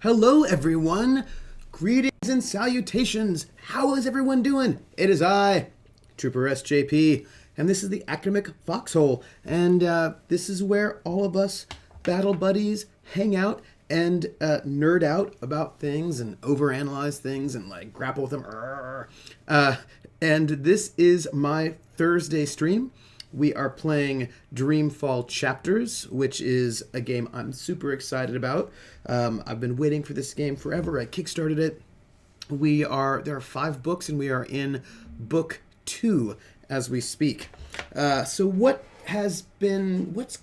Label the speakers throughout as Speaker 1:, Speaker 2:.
Speaker 1: Hello, everyone. Greetings and salutations. How is everyone doing? It is I, Trooper SJP, and this is the Academic Foxhole. And this is where all of us battle buddies hang out and nerd out about things and overanalyze things and like grapple with them. And this is my Thursday stream. We are playing Dreamfall Chapters, which is a game I'm super excited about. I've been waiting for this game forever. I kickstarted it. There are 5 books, and we are in book 2 as we speak. So what's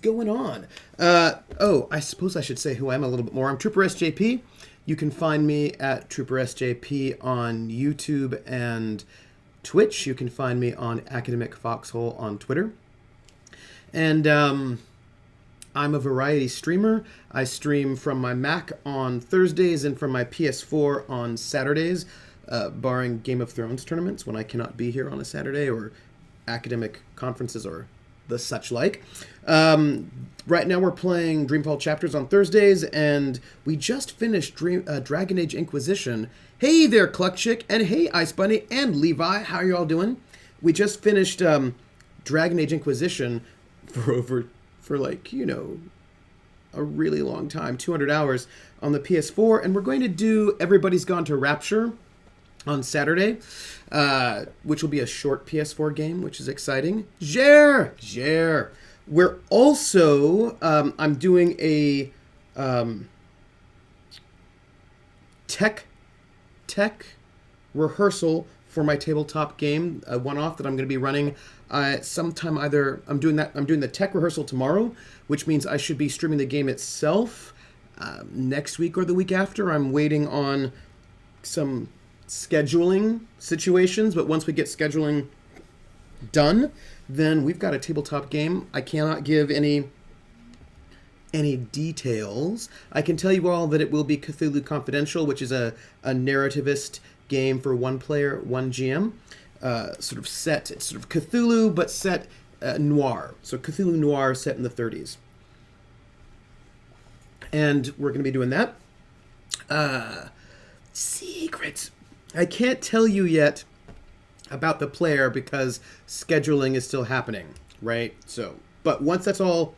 Speaker 1: going on? I suppose I should say who I am a little bit more. I'm Trooper SJP. You can find me at Trooper SJP on YouTube and Twitch. You can find me on Academic Foxhole on Twitter. And I'm a variety streamer. I stream from my Mac on Thursdays and from my PS4 on Saturdays, barring Game of Thrones tournaments when I cannot be here on a Saturday, or academic conferences or the such like. Right now we're playing Dreamfall Chapters on Thursdays, and we just finished Dragon Age Inquisition. Hey there, Cluckchick, and hey, Ice Bunny, and Levi, how are you all doing? We just finished Dragon Age Inquisition for like, a really long time, 200 hours on the PS4, and we're going to do Everybody's Gone to Rapture on Saturday, which will be a short PS4 game, which is exciting. Jer! We're also, I'm doing a tech rehearsal for my tabletop game, a one-off that I'm going to be running sometime. I'm doing the tech rehearsal tomorrow, which means I should be streaming the game itself next week or the week after. I'm waiting on some scheduling situations, but once we get scheduling done, then we've got a tabletop game. I cannot give any details. I can tell you all that it will be Cthulhu Confidential, which is a narrativist game for one player, one GM. It's sort of Cthulhu, but set noir. So Cthulhu noir set in the 30s. And we're going to be doing that. Secrets. I can't tell you yet about the player because scheduling is still happening, right? So, but once that's all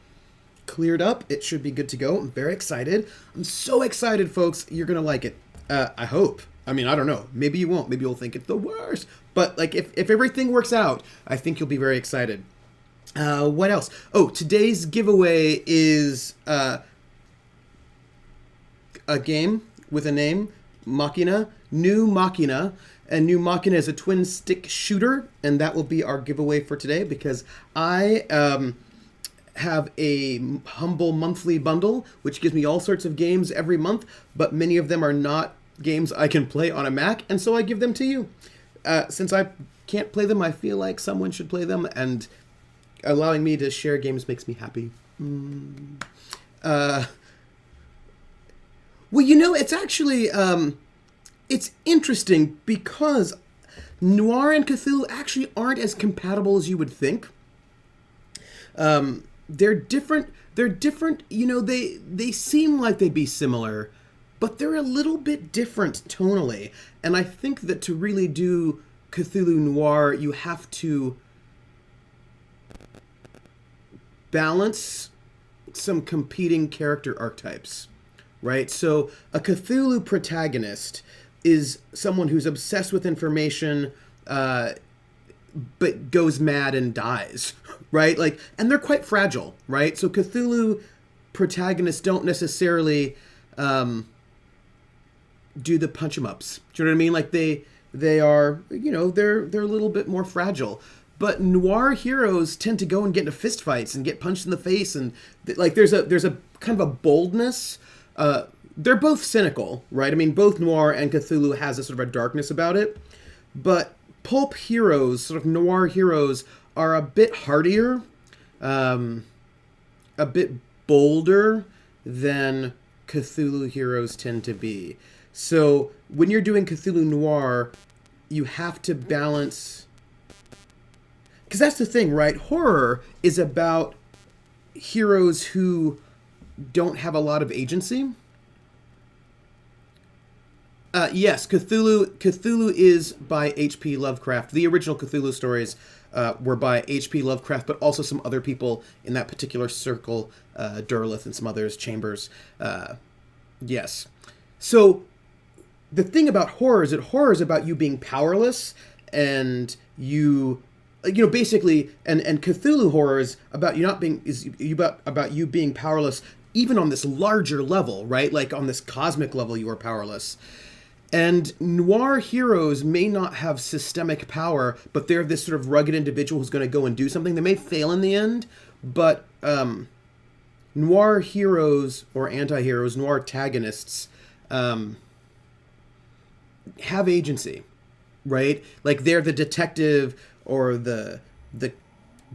Speaker 1: cleared up, it should be good to go. I'm very excited. I'm so excited, folks. You're going to like it. I hope. I mean, I don't know. Maybe you won't. Maybe you'll think it's the worst. But like, if everything works out, I think you'll be very excited. What else? Oh, today's giveaway is a game with a name, Machina, New Machina. And New Machina is a twin stick shooter, and that will be our giveaway for today because I have a humble monthly bundle, which gives me all sorts of games every month, but many of them are not games I can play on a Mac, and so I give them to you. Since I can't play them, I feel like someone should play them, and allowing me to share games makes me happy. Well, it's actually, it's interesting because Noir and Cthulhu actually aren't as compatible as you would think. They're different, they seem like they'd be similar, but they're a little bit different tonally. And I think that to really do Cthulhu Noir, you have to balance some competing character archetypes, right? So a Cthulhu protagonist is someone who's obsessed with information, but goes mad and dies, right? Like, and they're quite fragile, right? So Cthulhu protagonists don't necessarily do the punch 'em ups. Do you know what I mean? Like they are, they're a little bit more fragile. But noir heroes tend to go and get into fist fights and get punched in the face, and like there's a kind of a boldness. They're both cynical, right? I mean, both noir and Cthulhu has a sort of a darkness about it, but pulp heroes, sort of noir heroes, are a bit hardier, a bit bolder than Cthulhu heroes tend to be. So when you're doing Cthulhu Noir, you have to balance... Because that's the thing, right? Horror is about heroes who don't have a lot of agency. Yes, Cthulhu. Cthulhu is by H.P. Lovecraft. The original Cthulhu stories were by H.P. Lovecraft, but also some other people in that particular circle, Derleth and some others, Chambers. Yes. So the thing about horror is that horror is about you being powerless, and basically, and Cthulhu horror is about you not being is you about you being powerless even on this larger level, right? Like on this cosmic level, you are powerless. And noir heroes may not have systemic power, but they're this sort of rugged individual who's going to go and do something. They may fail in the end, but noir heroes or anti-heroes, noir antagonists, have agency, right? Like they're the detective or the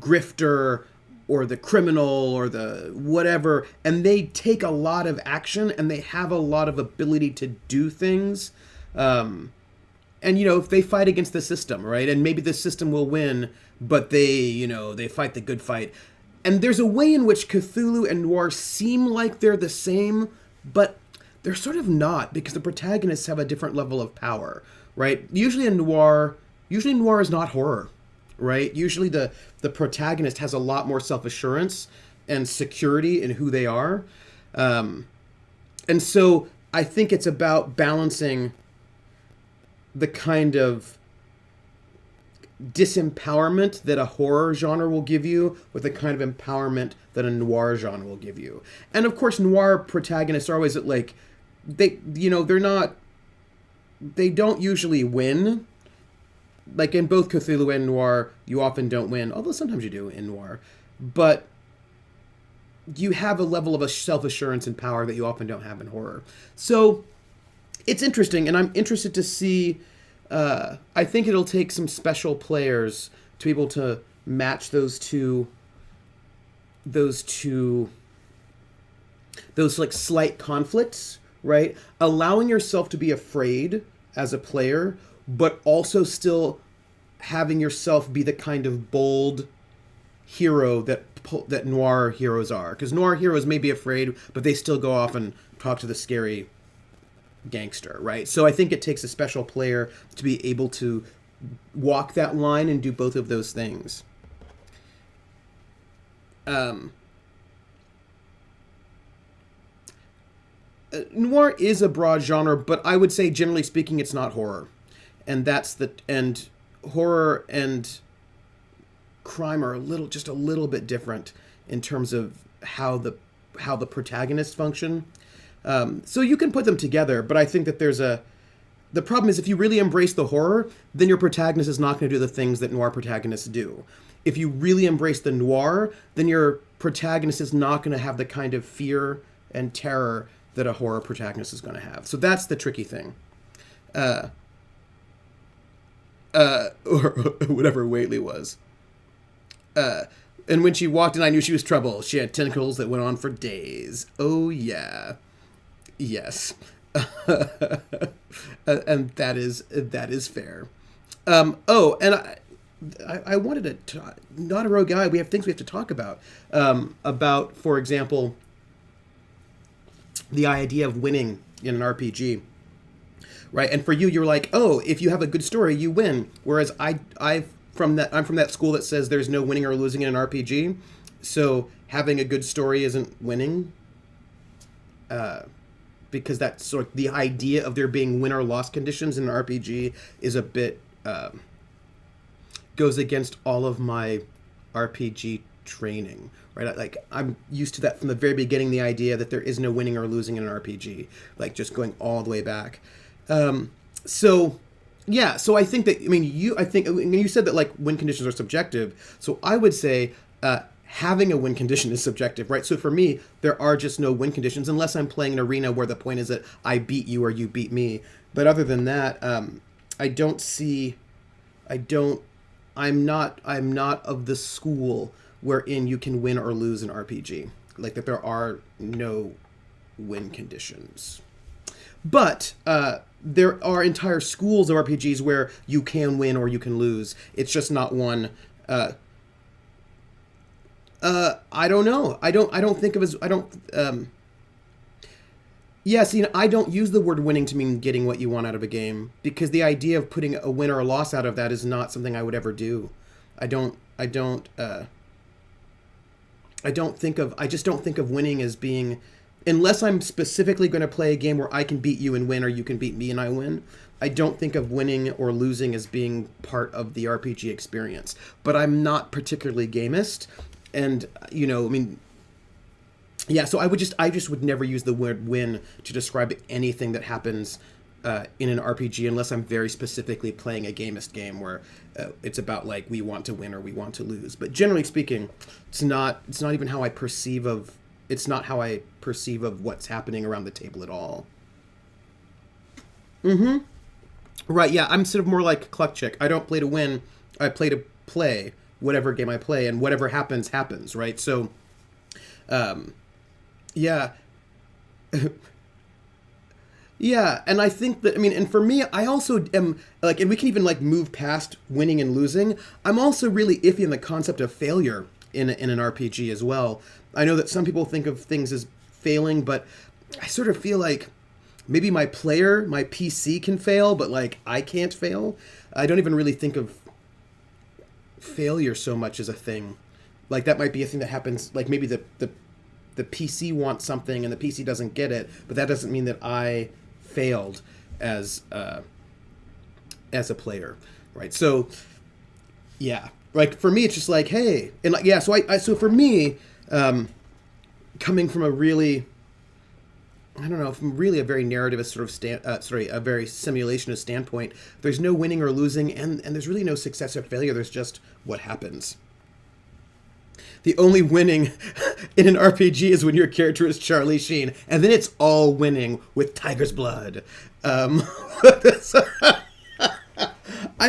Speaker 1: grifter or the criminal or the whatever, and they take a lot of action and they have a lot of ability to do things. And if they fight against the system, right? And maybe the system will win, but they fight the good fight. And there's a way in which Cthulhu and noir seem like they're the same, but they're sort of not, because the protagonists have a different level of power, right? Usually noir is not horror, right? Usually the protagonist has a lot more self-assurance and security in who they are. And so I think it's about balancing the kind of disempowerment that a horror genre will give you with the kind of empowerment that a noir genre will give you. And of course, noir protagonists are always like, they don't usually win. Like in both Cthulhu and noir, you often don't win, although sometimes you do in noir. But you have a level of self-assurance and power that you often don't have in horror. So it's interesting, and I'm interested to see. I think it'll take some special players to be able to match those like slight conflicts, right? Allowing yourself to be afraid as a player, but also still having yourself be the kind of bold hero that noir heroes are. Because noir heroes may be afraid, but they still go off and talk to the scary gangster, right? So I think it takes a special player to be able to walk that line and do both of those things. Noir is a broad genre, but I would say generally speaking, it's not horror, and horror and crime are just a little bit different in terms of how the protagonists function. So you can put them together, but I think that the problem is if you really embrace the horror, then your protagonist is not going to do the things that noir protagonists do. If you really embrace the noir, then your protagonist is not going to have the kind of fear and terror that a horror protagonist is going to have. So that's the tricky thing. Or whatever Whately was. And when she walked in, I knew she was trouble. She had tentacles that went on for days. Oh, yeah. Yes. And that is fair. And I wanted to not a rogue guy. We have things we have to talk about. For example, the idea of winning in an RPG, right? And for you, you're like, oh, if you have a good story, you win. Whereas I'm from that school that says there's no winning or losing in an RPG. So having a good story isn't winning. Because that's sort of the idea of there being win or loss conditions in an RPG is a bit goes against all of my RPG training, right? Like I'm used to that from the very beginning, the idea that there is no winning or losing in an RPG, like just going all the way back. So I think that, you said that like win conditions are subjective. So I would say, having a win condition is subjective, right? So for me, there are just no win conditions unless I'm playing an arena where the point is that I beat you or you beat me. But other than that, I'm not of the school wherein you can win or lose an RPG. Like that there are no win conditions. But there are entire schools of RPGs where you can win or you can lose. It's just not one. I don't know. I don't think of as I don't. Yes, I don't use the word winning to mean getting what you want out of a game because the idea of putting a win or a loss out of that is not something I would ever do. I don't. I don't. I don't think of. I just don't think of winning as being, unless I'm specifically going to play a game where I can beat you and win, or you can beat me and I win. I don't think of winning or losing as being part of the RPG experience. But I'm not particularly gamist, and I mean, yeah. So I just would never use the word win to describe anything that happens in an RPG unless I'm very specifically playing a gamist game where it's about like we want to win or we want to lose. But generally speaking, it's not even how I perceive of. It's not how I perceive of what's happening around the table at all. Mm-hmm. Right, yeah, I'm sort of more like Cluck Chick. I don't play to win, I play to play whatever game I play, and whatever happens, happens, right? So, yeah. Yeah, and I think that, I mean, and for me, I also am, like, and we can even, like, move past winning and losing. I'm also really iffy on the concept of failure in an RPG as well. I know that some people think of things as failing, but I sort of feel like maybe my PC can fail, but like I can't fail. I don't even really think of failure so much as a thing. Like that might be a thing that happens. Like maybe the PC wants something and the PC doesn't get it, but that doesn't mean that I failed as a player, right? So yeah, like for me, it's just like hey, and like yeah. So for me, coming from a really I don't know, from really a very narrativist sort of a very simulationist standpoint, there's no winning or losing, and there's really no success or failure. There's just what happens. The only winning in an RPG is when your character is Charlie Sheen, and then it's all winning with tiger's blood. I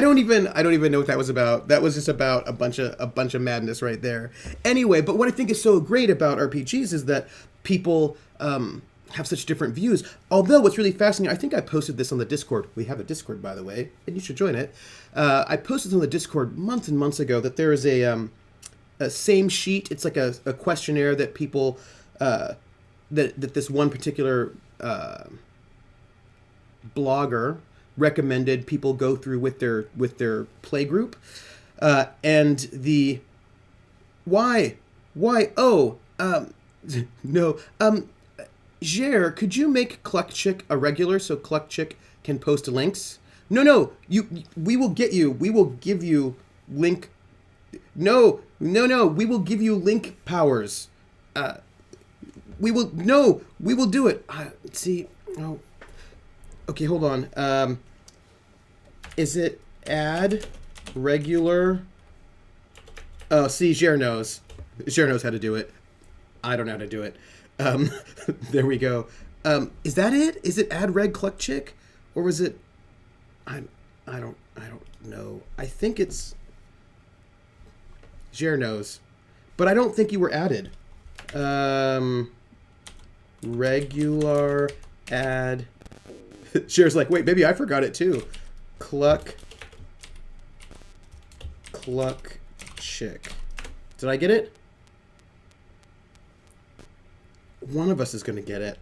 Speaker 1: don't even know what that was about. That was just about a bunch of madness right there. Anyway, but what I think is so great about RPGs is that people have such different views. Although what's really fascinating, I think I posted this on the Discord. We have a Discord, by the way, and you should join it. I posted on the Discord months and months ago that there is a same sheet. It's like a questionnaire that people that this one particular blogger recommended people go through with their play group, and the why no Jer, could you make Cluck Chick a regular so Cluck Chick can post links? No, we will give you link. No, we will give you link powers. We will do it. See, oh, okay, hold on. Is it add regular? Oh, see, Jer knows how to do it. I don't know how to do it. There we go. Is that it? Is it add reg Cluck Chick, or was it? I don't know. I think it's Jer knows, but I don't think you were added. Regular add. Jer's like, wait, maybe I forgot it too. Cluck Chick. Did I get it? One of us is going to get it.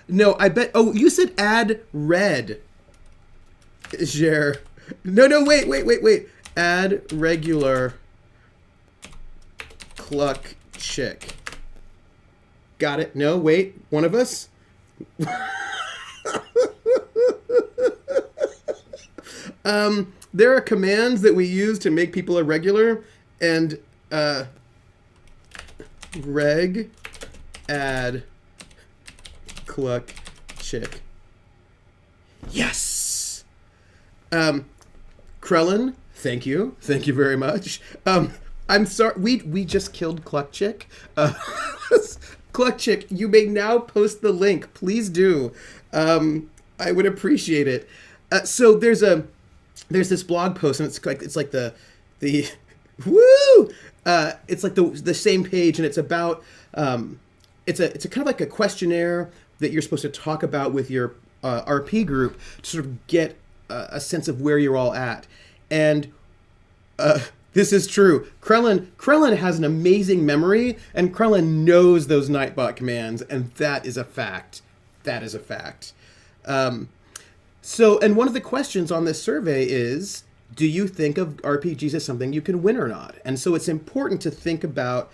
Speaker 1: No, I bet. Oh, you said add red. Jer. No, wait. Add regular Cluck Chick. Got it. No, wait. One of us? There are commands that we use to make people irregular, and reg add Cluck Chick. Yes. Krellin, thank you very much. I'm sorry, we just killed Cluck Chick. Cluck Chick, you may now post the link. Please do. I would appreciate it. So there's this blog post, and it's like the woo. It's like the same page, and it's about it's a kind of like a questionnaire that you're supposed to talk about with your RP group to sort of get a sense of where you're all at. And This is true. Krellin has an amazing memory, and Krellin knows those Nightbot commands, and that is a fact. That is a fact. And one of the questions on this survey is, do you think of RPGs as something you can win or not? And so it's important to think about,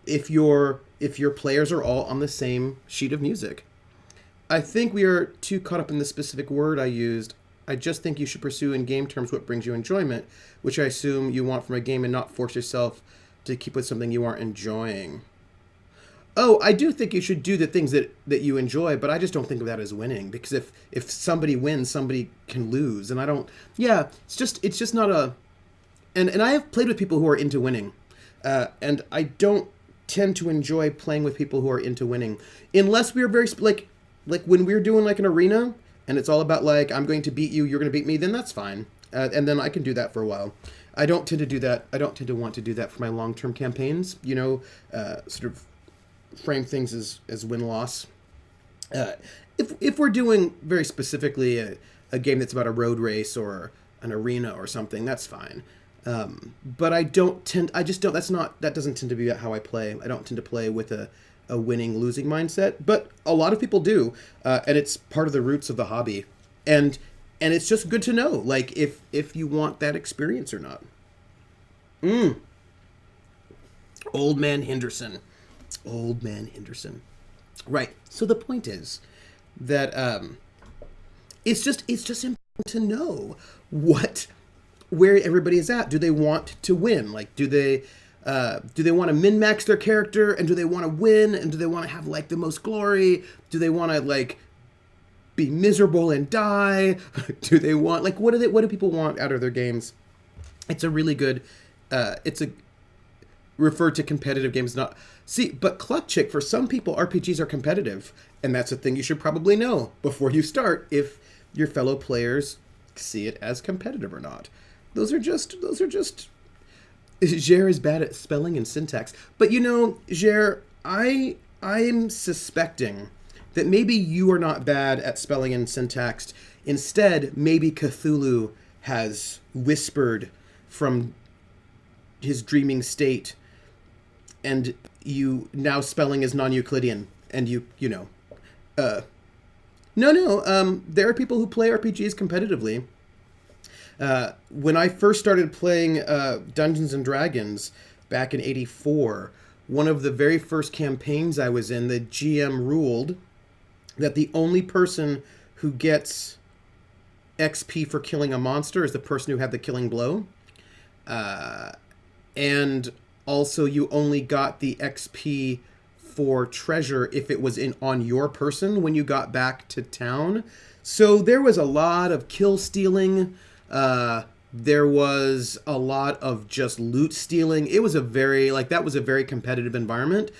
Speaker 1: if your players are all on the same sheet of music. I think we are too caught up in the specific word I used. I just think you should pursue in game terms what brings you enjoyment, which I assume you want from a game, and not force yourself to keep with something you aren't enjoying. Oh, I do think you should do the things that you enjoy, but I just don't think of that as winning, because if somebody wins, somebody can lose, and I don't. Yeah, it's just not a. And I have played with people who are into winning, and I don't tend to enjoy playing with people who are into winning, unless we are very like when we're doing like an arena, and it's all about like, I'm going to beat you, you're going to beat me, then that's fine, and then I can do that for a while. I don't tend to do that. I don't tend to want to do that for my long-term campaigns. Sort of frame things as win-loss. If we're doing very specifically a game that's about a road race or an arena or something, that's fine. But that doesn't tend to be how I play. I don't tend to play with a winning losing mindset, but a lot of people do, and it's part of the roots of the hobby. And it's just good to know, like, if you want that experience or not. Old Man Henderson. Right. So the point is that it's just important to know where everybody is at. Do they want to win? Like, do they want to min-max their character, and do they want to win, and do they want to have like the most glory? Do they want to like be miserable and die? Do they want like what do people want out of their games? It's a really good refer to competitive games, not see, but Cluck Chick, for some people RPGs are competitive, and that's a thing you should probably know before you start, if your fellow players see it as competitive or not. Those are just Jer is bad at spelling and syntax, but Jer, I'm suspecting that maybe you are not bad at spelling and syntax. Instead, maybe Cthulhu has whispered from his dreaming state, and you now spelling is non-Euclidean, and there are people who play RPGs competitively. When I first started playing Dungeons and Dragons back in '84, one of the very first campaigns I was in, the GM ruled that the only person who gets XP for killing a monster is the person who had the killing blow. And also you only got the XP for treasure if it was on your person when you got back to town. So there was a lot of kill stealing. There was a lot of just loot stealing. It was that was a very competitive environment.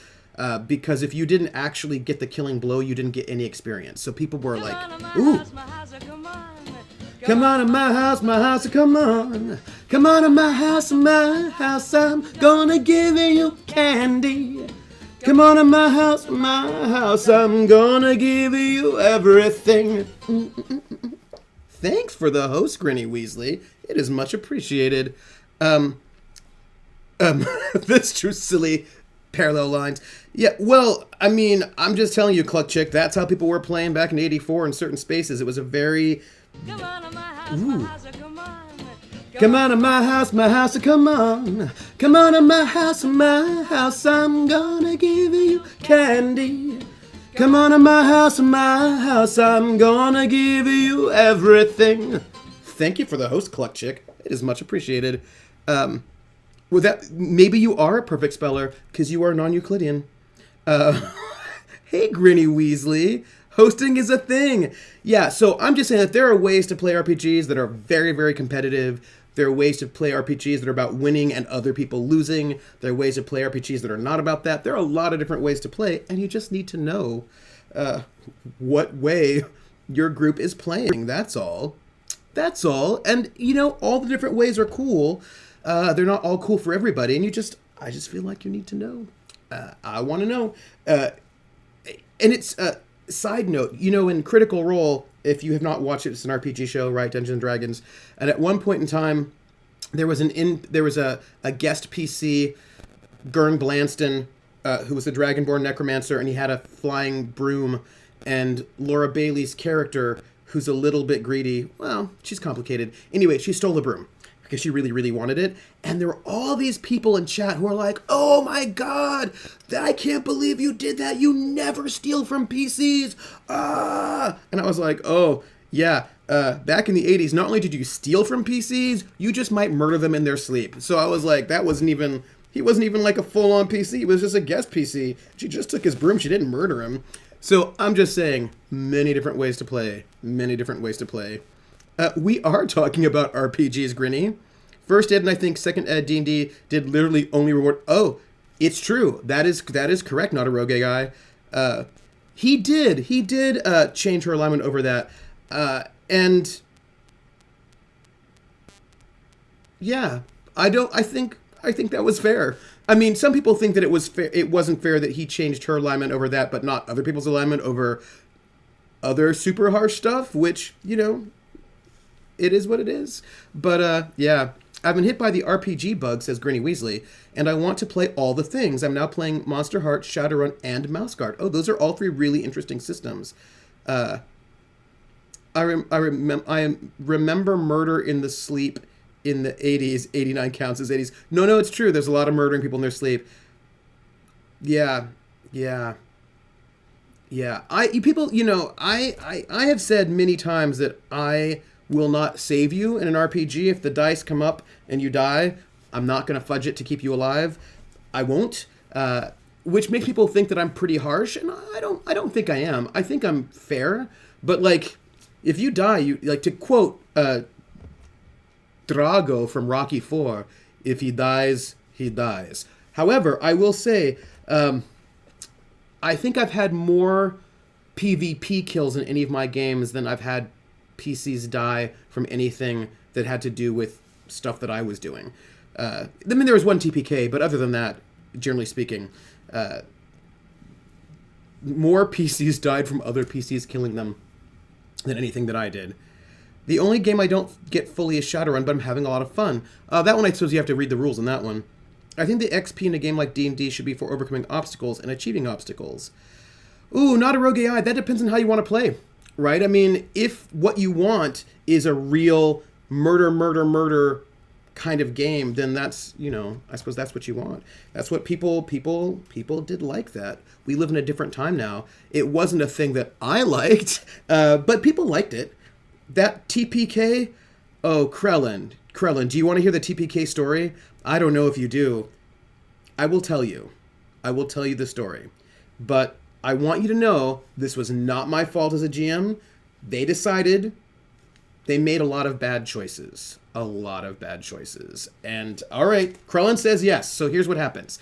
Speaker 1: Because if you didn't actually get the killing blow, you didn't get any experience. So people were like, ooh. Come on to my house, come on. Come on to my house, I'm gonna give you candy. Come on to my house, I'm gonna give you everything. Thanks for the host, Grinny Weasley. It is much appreciated. That's true, silly parallel lines. Yeah, well, I mean, I'm just telling you, Cluck Chick, that's how people were playing back in '84 in certain spaces. It was a very... Come on to my house, come on. Come on to my house, come on. Come on to my house, I'm gonna give you candy. Come on to my house, I'm gonna give you everything. Thank you for the host, Cluck Chick. It is much appreciated. Well, that maybe you are a perfect speller because you are non-Euclidean. Hey, Grinny Weasley. Hosting is a thing. Yeah, so I'm just saying that there are ways to play RPGs that are very, very competitive. There are ways to play RPGs that are about winning and other people losing. There are ways to play RPGs that are not about that. There are a lot of different ways to play, and you just need to know what way your group is playing. That's all. That's all. And, all the different ways are cool. They're not all cool for everybody, and I just feel like you need to know. I want to know. And it's... Side note, in Critical Role, if you have not watched it, it's an RPG show, right? Dungeons and Dragons. And at one point in time, There was a guest PC, Gurn Blanston, who was a Dragonborn necromancer, and he had a flying broom. And Laura Bailey's character, who's a little bit greedy, well, she's complicated. Anyway, she stole the broom because she really, really wanted it. And there were all these people in chat who are like, "Oh my god, I can't believe you did that. You never steal from PCs. Ah!" And I was like, "Oh, yeah, back in the 80s, not only did you steal from PCs, you just might murder them in their sleep." So I was like, he wasn't even like a full-on PC. He was just a guest PC. She just took his broom. She didn't murder him. So I'm just saying, many different ways to play. Many different ways to play. We are talking about RPGs, Grinny. First ed and I think second ed D&D did literally only reward... Oh, it's true. That is correct, not a rogue guy. He did change her alignment over that. And... yeah, I think that was fair. I mean, some people think that it wasn't fair that he changed her alignment over that, but not other people's alignment over other super harsh stuff, which, it is what it is. But, yeah, I've been hit by the RPG bug, says Grinny Weasley, and I want to play all the things. I'm now playing Monster Heart, Shadowrun, and Mouse Guard. Oh, those are all three really interesting systems. I remember Murder in the Sleep in the 80s. 89 counts as 80s. No, it's true. There's a lot of murdering people in their sleep. Yeah. I have said many times that I will not save you in an RPG. If the dice come up and you die, I'm not going to fudge it to keep you alive. I won't. Which makes people think that I'm pretty harsh, and I don't think I am. I think I'm fair. But like, if you die, you like, to quote Drago from Rocky IV, if he dies, he dies. However, I will say, I think I've had more PvP kills in any of my games than I've had PCs die from anything that had to do with stuff that I was doing. I mean, there was one TPK, but other than that, generally speaking, more PCs died from other PCs killing them than anything that I did. The only game I don't get fully is Shadowrun, but I'm having a lot of fun. That one, I suppose you have to read the rules on that one. I think the XP in a game like D&D should be for overcoming obstacles and achieving obstacles. Ooh, not a rogue AI. That depends on how you want to play, right? I mean, if what you want is a real murder kind of game, then that's, I suppose that's what you want. That's what people did like that. We live in a different time now. It wasn't a thing that I liked, but people liked it. That TPK, oh, Krellin, do you want to hear the TPK story? I don't know if you do. I will tell you the story. But I want you to know this was not my fault as a GM. They decided they made a lot of bad choices. And, all right, Krellin says yes. So here's what happens.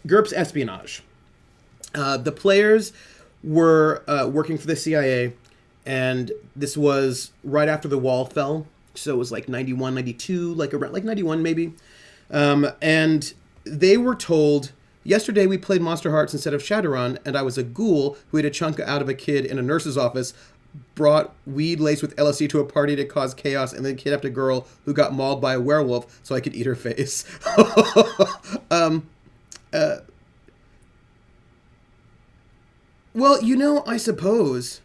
Speaker 1: GURPS espionage. The players were working for the CIA, and this was right after the wall fell. So it was like 91, 92, like around like 91 maybe. And they were told, yesterday we played Monster Hearts instead of Shadowrun, and I was a ghoul who ate a chunk out of a kid in a nurse's office, brought weed laced with LSD to a party to cause chaos, and then kidnapped a girl who got mauled by a werewolf so I could eat her face. Well, I suppose.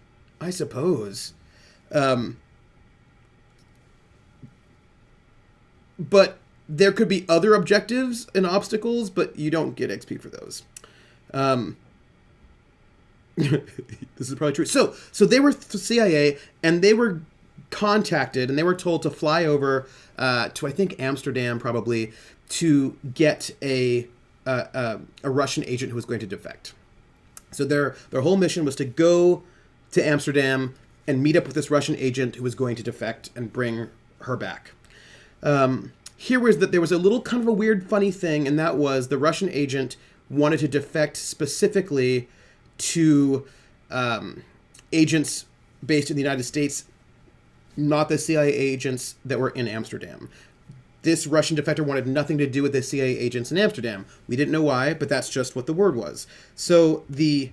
Speaker 1: But there could be other objectives and obstacles, but you don't get XP for those. This is probably true. So they were CIA, and they were contacted, and they were told to fly over to, I think, Amsterdam, probably, to get a Russian agent who was going to defect. So their whole mission was to go to Amsterdam and meet up with this Russian agent who was going to defect and bring her back. Here was that there was a little kind of a weird, funny thing, and that was the Russian agent wanted to defect specifically to agents based in the United States, not the CIA agents that were in Amsterdam. This Russian defector wanted nothing to do with the CIA agents in Amsterdam. We didn't know why, but that's just what the word was. So the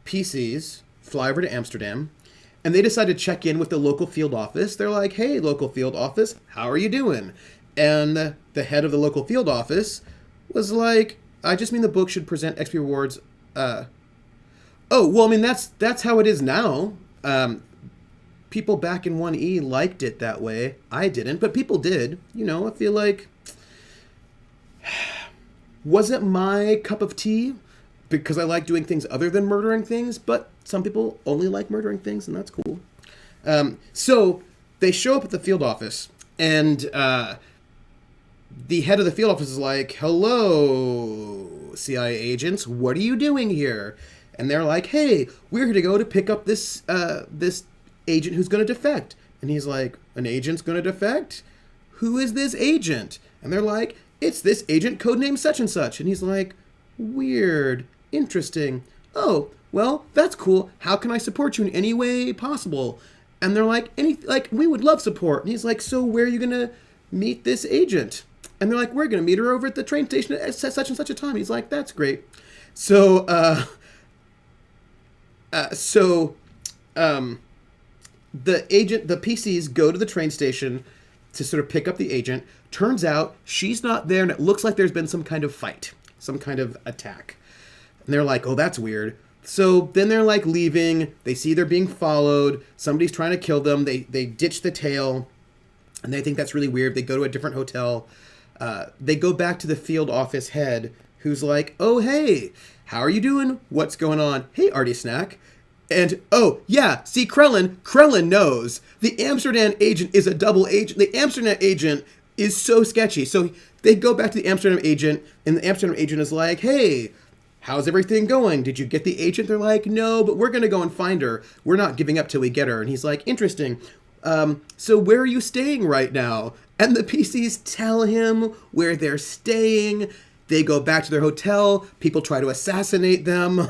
Speaker 1: PCs fly over to Amsterdam, and they decide to check in with the local field office. They're like, hey, local field office, how are you doing? And the head of the local field office was like, I just mean the book should present XP rewards. Oh, well, I mean, that's how it is now. People back in 1E liked it that way. I didn't, but people did. You know, I feel like... wasn't my cup of tea, because I like doing things other than murdering things, but some people only like murdering things, and that's cool. So they show up at the field office, and the head of the field office is like, hello, CIA agents, what are you doing here? And they're like, hey, we're here to go to pick up this agent who's going to defect. And he's like, an agent's going to defect? Who is this agent? And they're like, it's this agent codenamed such and such. And he's like, weird, interesting. Oh, well, that's cool. How can I support you in any way possible? And they're like, we would love support. And he's like, so where are you going to meet this agent? And they're like, we're going to meet her over at the train station at such and such a time. He's like, that's great. So, the PCs go to the train station to sort of pick up the agent. Turns out she's not there, and it looks like there's been some kind of fight, some kind of attack. And they're like, oh, that's weird. So then they're like leaving. They see they're being followed. Somebody's trying to kill them. They ditch the tail, and they think that's really weird. They go to a different hotel. They go back to the field office head, who's like, oh, hey, how are you doing? What's going on? Hey, Artie Snack. And, oh, yeah, see, Krellin knows. The Amsterdam agent is a double agent. The Amsterdam agent is so sketchy. So they go back to the Amsterdam agent, and the Amsterdam agent is like, hey, how's everything going? Did you get the agent? They're like, no, but we're going to go and find her. We're not giving up till we get her. And he's like, interesting. So where are you staying right now? And the PCs tell him where they're staying. They go back to their hotel. People try to assassinate them.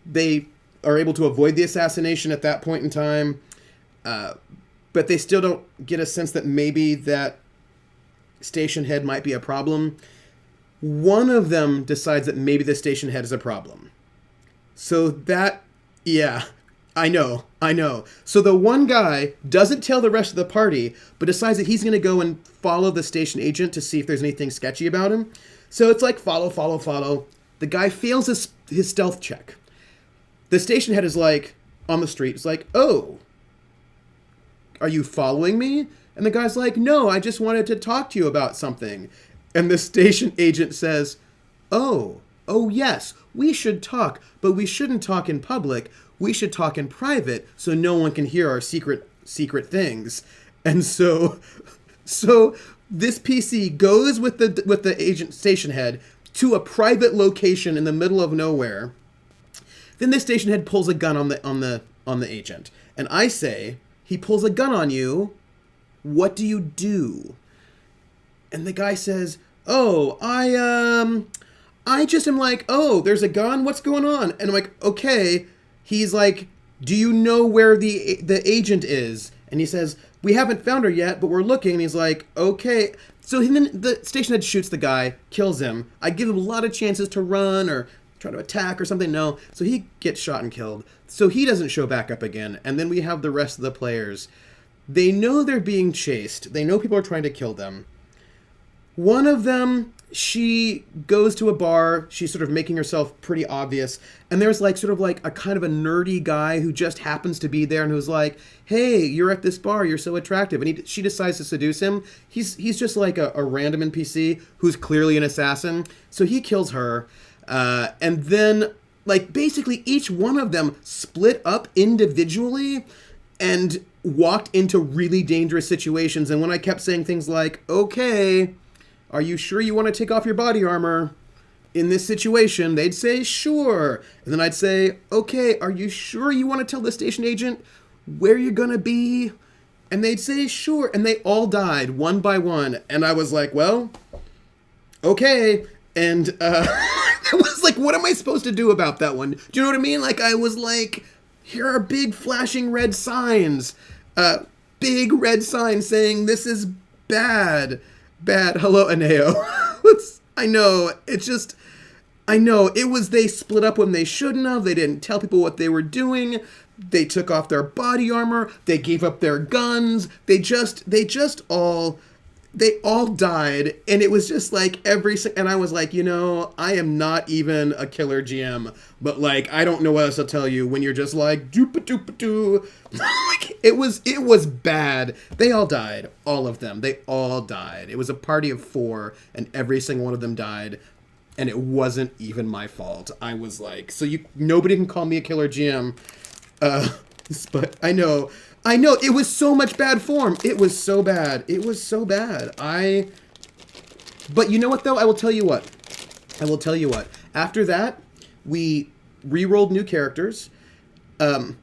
Speaker 1: They are able to avoid the assassination at that point in time. But they still don't get a sense that maybe that station head might be a problem. One of them decides that maybe the station head is a problem. So that, yeah, I know. So the one guy doesn't tell the rest of the party, but decides that he's going to go and follow the station agent to see if there's anything sketchy about him. So it's like follow. The guy fails his stealth check. The station head is like, on the street, it's like, oh, are you following me? And the guy's like, no, I just wanted to talk to you about something. And the station agent says, oh, yes, we should talk, but we shouldn't talk in public. We should talk in private so no one can hear our secret things. And so this PC goes with the agent station head to a private location in the middle of nowhere. Then the station head pulls a gun on the agent. And I say, he pulls a gun on you. What do you do? And the guy says, oh, I just am like, oh, there's a gun? What's going on? And I'm like, okay. He's like, do you know where the agent is? And he says, we haven't found her yet, but we're looking. And he's like, okay. So then the station head shoots the guy, kills him. I give him a lot of chances to run or try to attack or something. No. So he gets shot and killed. So he doesn't show back up again. And then we have the rest of the players. They know they're being chased. They know people are trying to kill them. One of them, she goes to a bar. She's sort of making herself pretty obvious. And there's like sort of like a kind of a nerdy guy who just happens to be there and who's like, hey, you're at this bar. You're so attractive. And she decides to seduce him. He's just like a random NPC who's clearly an assassin. So he kills her. And then like basically each one of them split up individually and walked into really dangerous situations. And when I kept saying things like, okay, are you sure you want to take off your body armor in this situation? They'd say, sure. And then I'd say, okay, are you sure you want to tell the station agent where you're going to be? And they'd say, sure. And they all died one by one. And I was like, well, okay. And I was like, what am I supposed to do about that one? Do you know what I mean? Like, I was like, here are big flashing red signs. Big red signs saying this is bad. Hello, Aneo. I know. It's just, I know. It was they split up when they shouldn't have. They didn't tell people what they were doing. They took off their body armor. They gave up their guns. They all died, and it was just like and I was like, I am not even a killer GM, but like, I don't know what else to tell you when you're just like, doop-a-doop-a-doo. Like, it was bad. They all died. All of them. They all died. It was a party of 4, and every single one of them died, and it wasn't even my fault. I was like, nobody can call me a killer GM, but I know, it was so much bad form. It was so bad. But you know what, though? I will tell you what. After that, we re-rolled new characters. The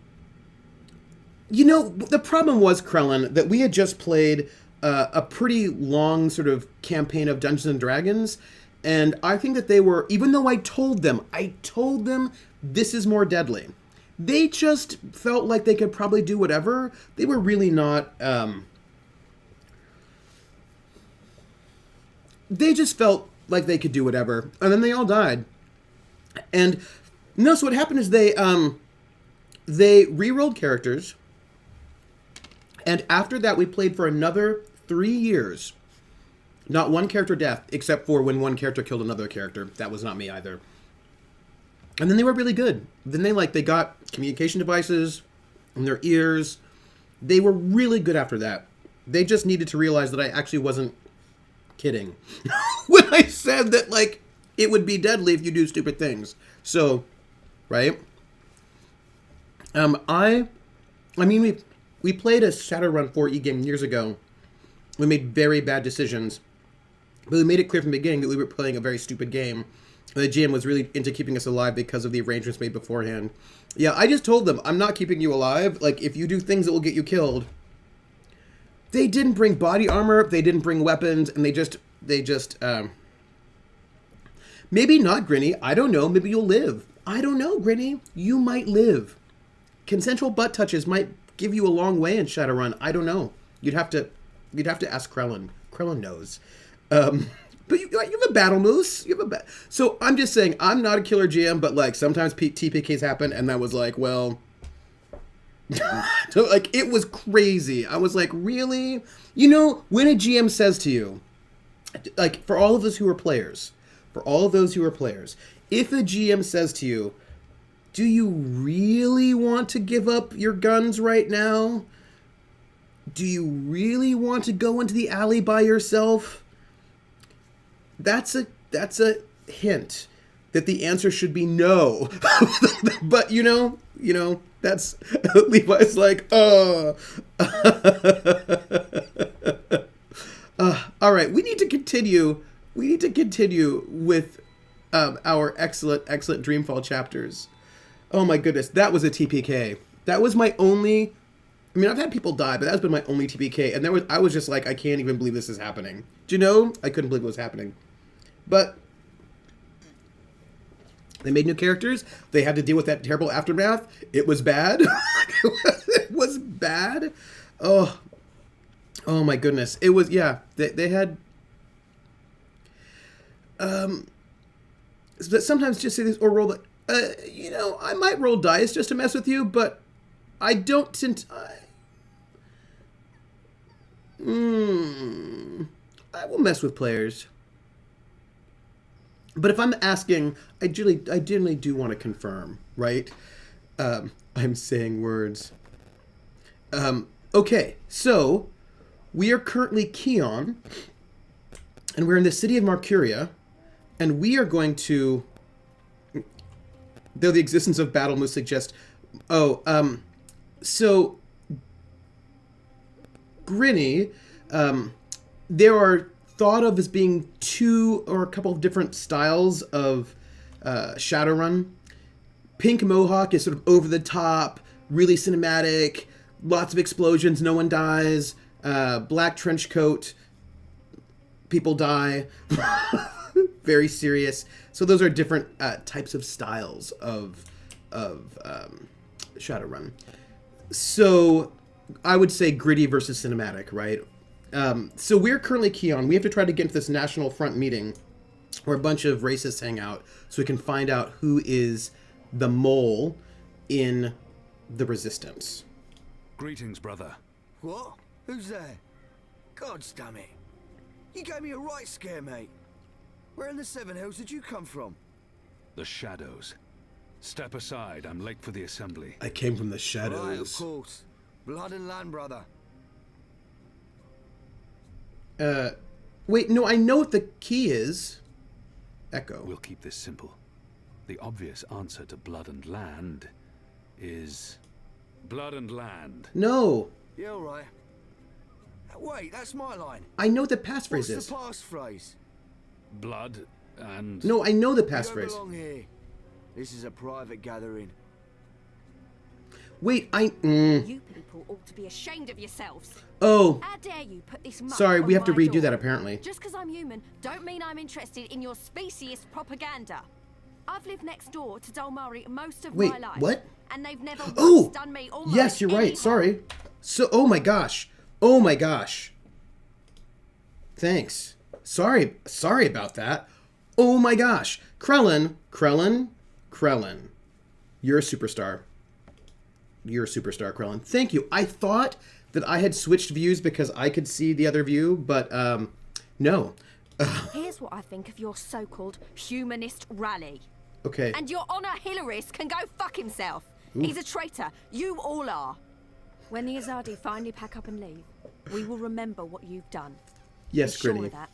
Speaker 1: problem was, Krellin, that we had just played a pretty long sort of campaign of Dungeons and Dragons, and I think that they were, even though I told them this is more deadly, they just felt like they could probably do whatever. They were really not, they just felt like they could do whatever. And then they all died. And no, so what happened is they re-rolled characters. And after that, we played for another 3 years. Not one character death, except for when one character killed another character. That was not me either. And then they were really good. Then they got communication devices in their ears. They were really good after that. They just needed to realize that I actually wasn't kidding when I said that, like, it would be deadly if you do stupid things. So, right? I mean, we played a Shadowrun 4E game years ago. We made very bad decisions, but we made it clear from the beginning that we were playing a very stupid game. The GM was really into keeping us alive because of the arrangements made beforehand. Yeah, I just told them, I'm not keeping you alive. Like, if you do things that will get you killed. They didn't bring body armor. They didn't bring weapons. And they just, maybe not, Grinny. I don't know. Maybe you'll live. I don't know, Grinny. You might live. Consensual butt touches might give you a long way in Shadowrun. I don't know. You'd have to ask Krellin. Krellin knows. But you have a battle moose. So I'm just saying, I'm not a killer GM, but like sometimes TPKs happen, and that was like, well, so like it was crazy. I was like, really? When a GM says to you, like for all of those who are players, if a GM says to you, do you really want to give up your guns right now? Do you really want to go into the alley by yourself? That's a hint that the answer should be no. But that's Levi's like, oh. All right, we need to continue with our excellent Dreamfall chapters. Oh my goodness, that was a TPK. That was my only. I mean, I've had people die, but that's been my only TPK, and I was just like, I can't even believe this is happening. Do you know? I couldn't believe it was happening. But they made new characters. They had to deal with that terrible aftermath. It was bad. It was bad. Oh my goodness. It was, yeah. They had. Sometimes just say this or roll. I might roll dice just to mess with you, but I don't. I will mess with players. But if I'm asking, I generally do want to confirm, right? I'm saying words. Okay, so we are currently Keon, and we're in the city of Marcuria, and we are going to, though the existence of battle moves suggest, so Grinny, there are thought of as being two or a couple of different styles of Shadowrun. Pink Mohawk is sort of over the top, really cinematic, lots of explosions, no one dies. Black trench coat, people die. Very serious. So those are different types of styles of Shadowrun. So I would say gritty versus cinematic, right? So we're currently Keon. We have to try to get into this National Front meeting where a bunch of racists hang out so we can find out who is the mole in the Resistance.
Speaker 2: Greetings, brother.
Speaker 3: What? Who's there? Gods damn it. You gave me a right scare, mate. Where in the Seven Hills did you come from?
Speaker 2: The shadows. Step aside, I'm late for the assembly.
Speaker 1: I came from the
Speaker 3: Right, of
Speaker 1: shadows.
Speaker 3: course. Blood and land, brother.
Speaker 1: Wait, no, I know what the key is. Echo.
Speaker 2: We'll keep this simple. The obvious answer to blood and land is... blood and land.
Speaker 1: No.
Speaker 3: Yeah, all right. Wait, that's my line.
Speaker 1: I know what the passphrase
Speaker 3: What's
Speaker 1: is.
Speaker 3: the passphrase?
Speaker 2: Blood and...
Speaker 1: No, I know the
Speaker 3: You don't
Speaker 1: passphrase.
Speaker 3: belong here. This is a private gathering.
Speaker 1: Wait,
Speaker 4: You people ought to be ashamed of yourselves.
Speaker 1: Oh,
Speaker 4: How dare you put this muck
Speaker 1: sorry,
Speaker 4: on
Speaker 1: we have to
Speaker 4: my
Speaker 1: redo
Speaker 4: door?
Speaker 1: that apparently.
Speaker 4: Just because I'm human, don't mean I'm interested in your speciesist propaganda. I've lived next door to Dolmari most of
Speaker 1: Wait,
Speaker 4: my life.
Speaker 1: what?
Speaker 4: And they've never
Speaker 1: Oh,
Speaker 4: once done me almost
Speaker 1: yes, you're
Speaker 4: any
Speaker 1: right.
Speaker 4: harm.
Speaker 1: Sorry. So, oh my gosh. Oh my gosh. Thanks. Sorry about that. Oh my gosh. Krellin. You're a superstar. You're a superstar, Krellin. Thank you. I thought that I had switched views because I could see the other view, but no.
Speaker 4: Here's what I think of your so-called humanist rally.
Speaker 1: Okay.
Speaker 4: And your Honor Hilarist can go fuck himself. He's a traitor. You all are. When the Azadi finally pack up and leave, we will remember what you've done.
Speaker 1: Yes,
Speaker 4: Be sure
Speaker 1: Grinny.
Speaker 4: of that.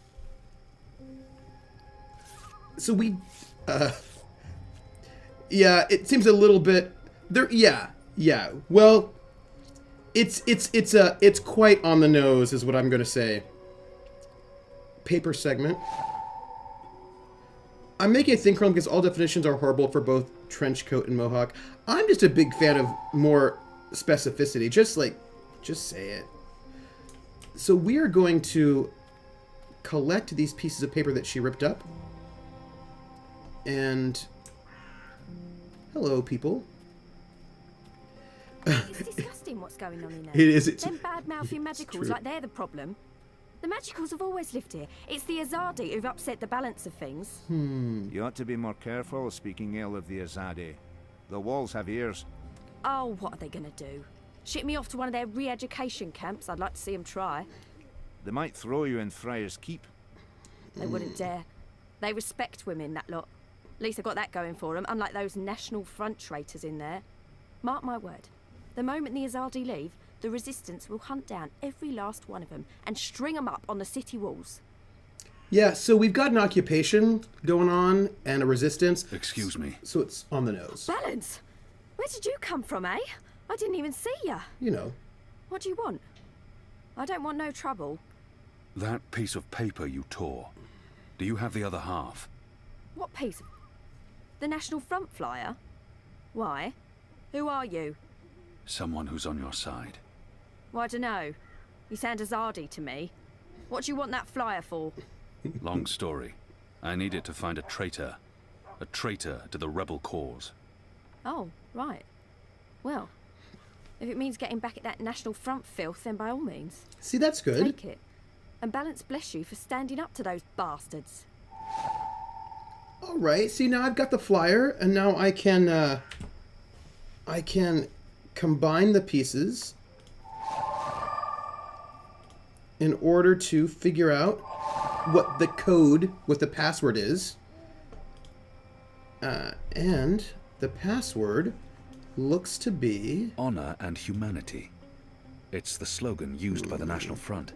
Speaker 1: So we yeah, it seems a little bit there. Yeah. Well, it's quite on the nose is what I'm going to say. Paper segment. I'm making a thing, Chrome, because all definitions are horrible for both trench coat and mohawk. I'm just a big fan of more specificity. Just say it. So we are going to collect these pieces of paper that she ripped up. And hello, people.
Speaker 4: It's disgusting what's going on in there.
Speaker 1: It is. It's
Speaker 4: Them bad-mouthing magicals, like they're the problem. The magicals have always lived here. It's the Azadi who've upset the balance of things.
Speaker 5: You ought to be more careful speaking ill of the Azadi. The walls have ears.
Speaker 4: Oh, what are they going to do? Ship me off to one of their re-education camps? I'd like to see them try.
Speaker 5: They might throw you in Friar's Keep.
Speaker 4: They wouldn't dare. They respect women, that lot. At least they've got that going for them, unlike those National Front traitors in there. Mark my word. The moment the Azadi leave, the Resistance will hunt down every last one of them and string them up on the city walls.
Speaker 1: yeah. So we've got an occupation going on and a resistance.
Speaker 2: Excuse me.
Speaker 1: So it's on the nose.
Speaker 4: Balance! Where did you come from, eh? I didn't even see ya.
Speaker 1: You know.
Speaker 4: What do you want? I don't want no trouble.
Speaker 2: That piece of paper you tore. Do you have the other half?
Speaker 4: What piece of... The National Front flyer? Why? Who are you?
Speaker 2: Someone who's on your side.
Speaker 4: Well, I dunno. You sound Azadi to me. What do you want that flyer for?
Speaker 2: Long story. I needed to find a traitor. A traitor to the rebel cause.
Speaker 4: Oh, right. Well, if it means getting back at that National Front filth, then by all means.
Speaker 1: See, that's good.
Speaker 4: Take it. And Balance bless you for standing up to those bastards.
Speaker 1: All right. See, now I've got the flyer, and now I can combine the pieces in order to figure out what the code, what the password is. And the password looks to be...
Speaker 2: Honor and humanity. It's the slogan used by the National Front.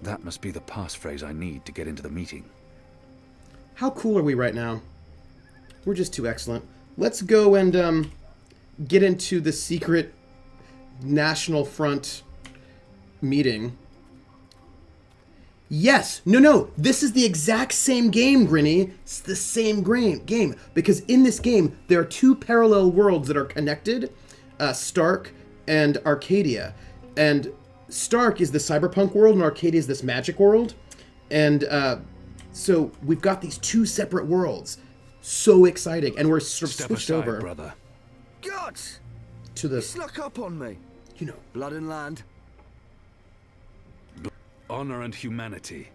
Speaker 2: That must be the passphrase I need to get into the meeting.
Speaker 1: How cool are we right now? We're just too excellent. Let's go and get into the secret National Front meeting. Yes! No! This is the exact same game, Grinny. It's the same game. Because in this game, there are two parallel worlds that are connected. Stark and Arcadia. And Stark is the cyberpunk world, and Arcadia is this magic world. And so we've got these two separate worlds. So exciting. And we're sort of
Speaker 2: Step
Speaker 1: switched
Speaker 2: aside,
Speaker 1: over
Speaker 2: brother.
Speaker 3: Gods!
Speaker 1: to
Speaker 3: You
Speaker 1: the,
Speaker 3: snuck up on me.
Speaker 1: you know,
Speaker 3: Blood and land.
Speaker 2: Honor and humanity.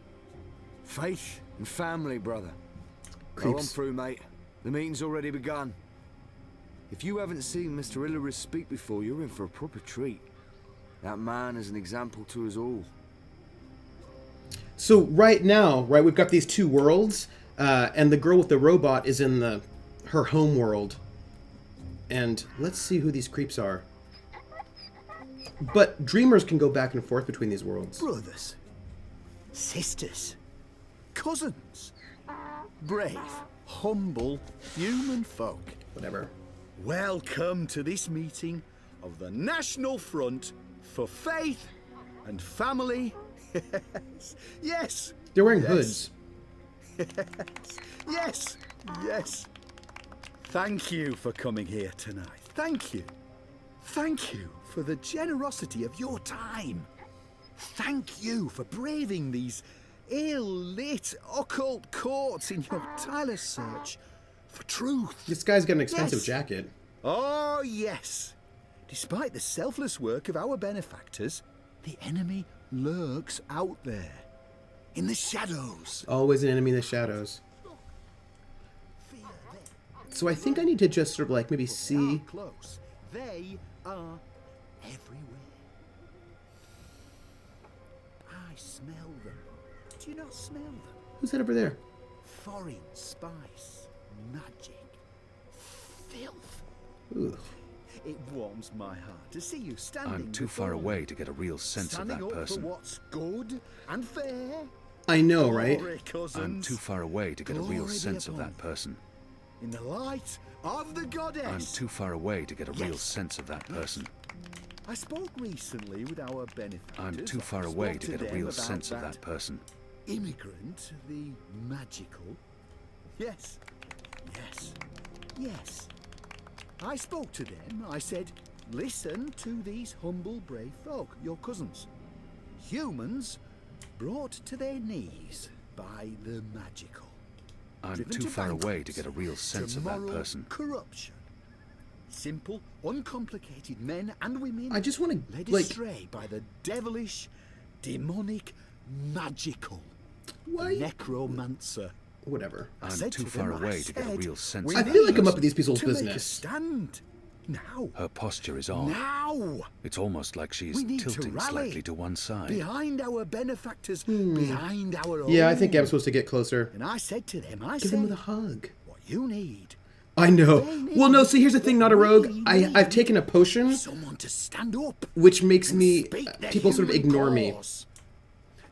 Speaker 3: Faith and family, brother. Go on
Speaker 1: creeps.
Speaker 3: through, mate. The meeting's already begun. If you haven't seen Mr. Hillery speak before, you're in for a proper treat. That man is an example to us all.
Speaker 1: So right now, right, we've got these two worlds, and the girl with the robot is in her home world. And let's see who these creeps are. But dreamers can go back and forth between these worlds.
Speaker 6: Brothers, sisters, cousins, brave, humble human folk.
Speaker 1: Whatever.
Speaker 6: Welcome to this meeting of the National Front for Faith and Family. Yes.
Speaker 1: They're wearing
Speaker 6: yes.
Speaker 1: hoods.
Speaker 6: Yes. Yes. Thank you for coming here tonight. Thank you. Thank you for the generosity of your time. Thank you for braving these ill-lit occult courts in your tireless search for truth.
Speaker 1: This guy's got an expensive
Speaker 6: Yes.
Speaker 1: jacket.
Speaker 6: Oh, yes. Despite the selfless work of our benefactors, the enemy lurks out there, in the shadows.
Speaker 1: Always an enemy in the shadows. So I think I need to just sort of like maybe see.
Speaker 6: Close. They are everywhere. I smell them. Do you not smell them?
Speaker 1: Who's that over there?
Speaker 6: Foreign spice, magic, filth.
Speaker 1: Ooh.
Speaker 6: It warms my heart to see you standing.
Speaker 2: I'm too far
Speaker 6: before
Speaker 2: away
Speaker 6: me,
Speaker 2: to get a real sense of
Speaker 6: standing
Speaker 2: that
Speaker 6: up
Speaker 2: person.
Speaker 6: for what's good and fair.
Speaker 1: I know, right?
Speaker 6: Glory, cousins.
Speaker 2: I'm too far away to get a real
Speaker 6: Glory be
Speaker 2: sense of
Speaker 6: upon
Speaker 2: that
Speaker 6: you.
Speaker 2: person.
Speaker 6: In the light of the goddess.
Speaker 2: I'm too far away to get a real
Speaker 6: Yes.
Speaker 2: sense of that person.
Speaker 6: I spoke recently with our benefactors.
Speaker 2: I'm too
Speaker 6: I
Speaker 2: far
Speaker 6: spoke
Speaker 2: away
Speaker 6: to
Speaker 2: to get a
Speaker 6: them
Speaker 2: real
Speaker 6: about
Speaker 2: sense of that person.
Speaker 6: Immigrant, the magical. Yes. Yes. Yes. I spoke to them. I said, listen to these humble, brave folk, your cousins. Humans brought to their knees by the magical.
Speaker 2: I'm
Speaker 6: Driven
Speaker 2: too
Speaker 6: to
Speaker 2: far away to
Speaker 6: bankruptcy,
Speaker 2: get a real sense
Speaker 6: to
Speaker 2: of that
Speaker 6: moral
Speaker 2: person.
Speaker 6: corruption. Simple, uncomplicated men and women
Speaker 1: I just want
Speaker 6: led
Speaker 1: to like.
Speaker 6: astray by the devilish, demonic, magical
Speaker 1: Why?
Speaker 6: necromancer.
Speaker 1: Whatever.
Speaker 6: I
Speaker 2: I'm
Speaker 6: said
Speaker 2: too
Speaker 6: to
Speaker 2: far
Speaker 6: them, I
Speaker 2: away to get a
Speaker 6: said,
Speaker 2: real sense
Speaker 6: we
Speaker 2: of
Speaker 1: I
Speaker 2: that
Speaker 1: feel like I'm
Speaker 2: person.
Speaker 1: up at these people's
Speaker 6: to make a
Speaker 1: business.
Speaker 6: stand. Now.
Speaker 2: Her posture is odd.
Speaker 6: Now.
Speaker 2: It's almost like she's
Speaker 6: We need to
Speaker 2: tilting
Speaker 6: rally.
Speaker 2: slightly to one side.
Speaker 6: Behind our benefactors, behind our own.
Speaker 1: Yeah, I think I'm supposed to get closer.
Speaker 6: And I said to them, I
Speaker 1: Give
Speaker 6: said,
Speaker 1: him with a hug.
Speaker 6: what you need.
Speaker 1: I know. Well, no. See, here's the thing. Not a rogue. I've taken a potion,
Speaker 6: Someone to stand up.
Speaker 1: which makes
Speaker 6: and
Speaker 1: me
Speaker 6: speak the
Speaker 1: people sort of
Speaker 6: human
Speaker 1: ignore me.
Speaker 6: cause.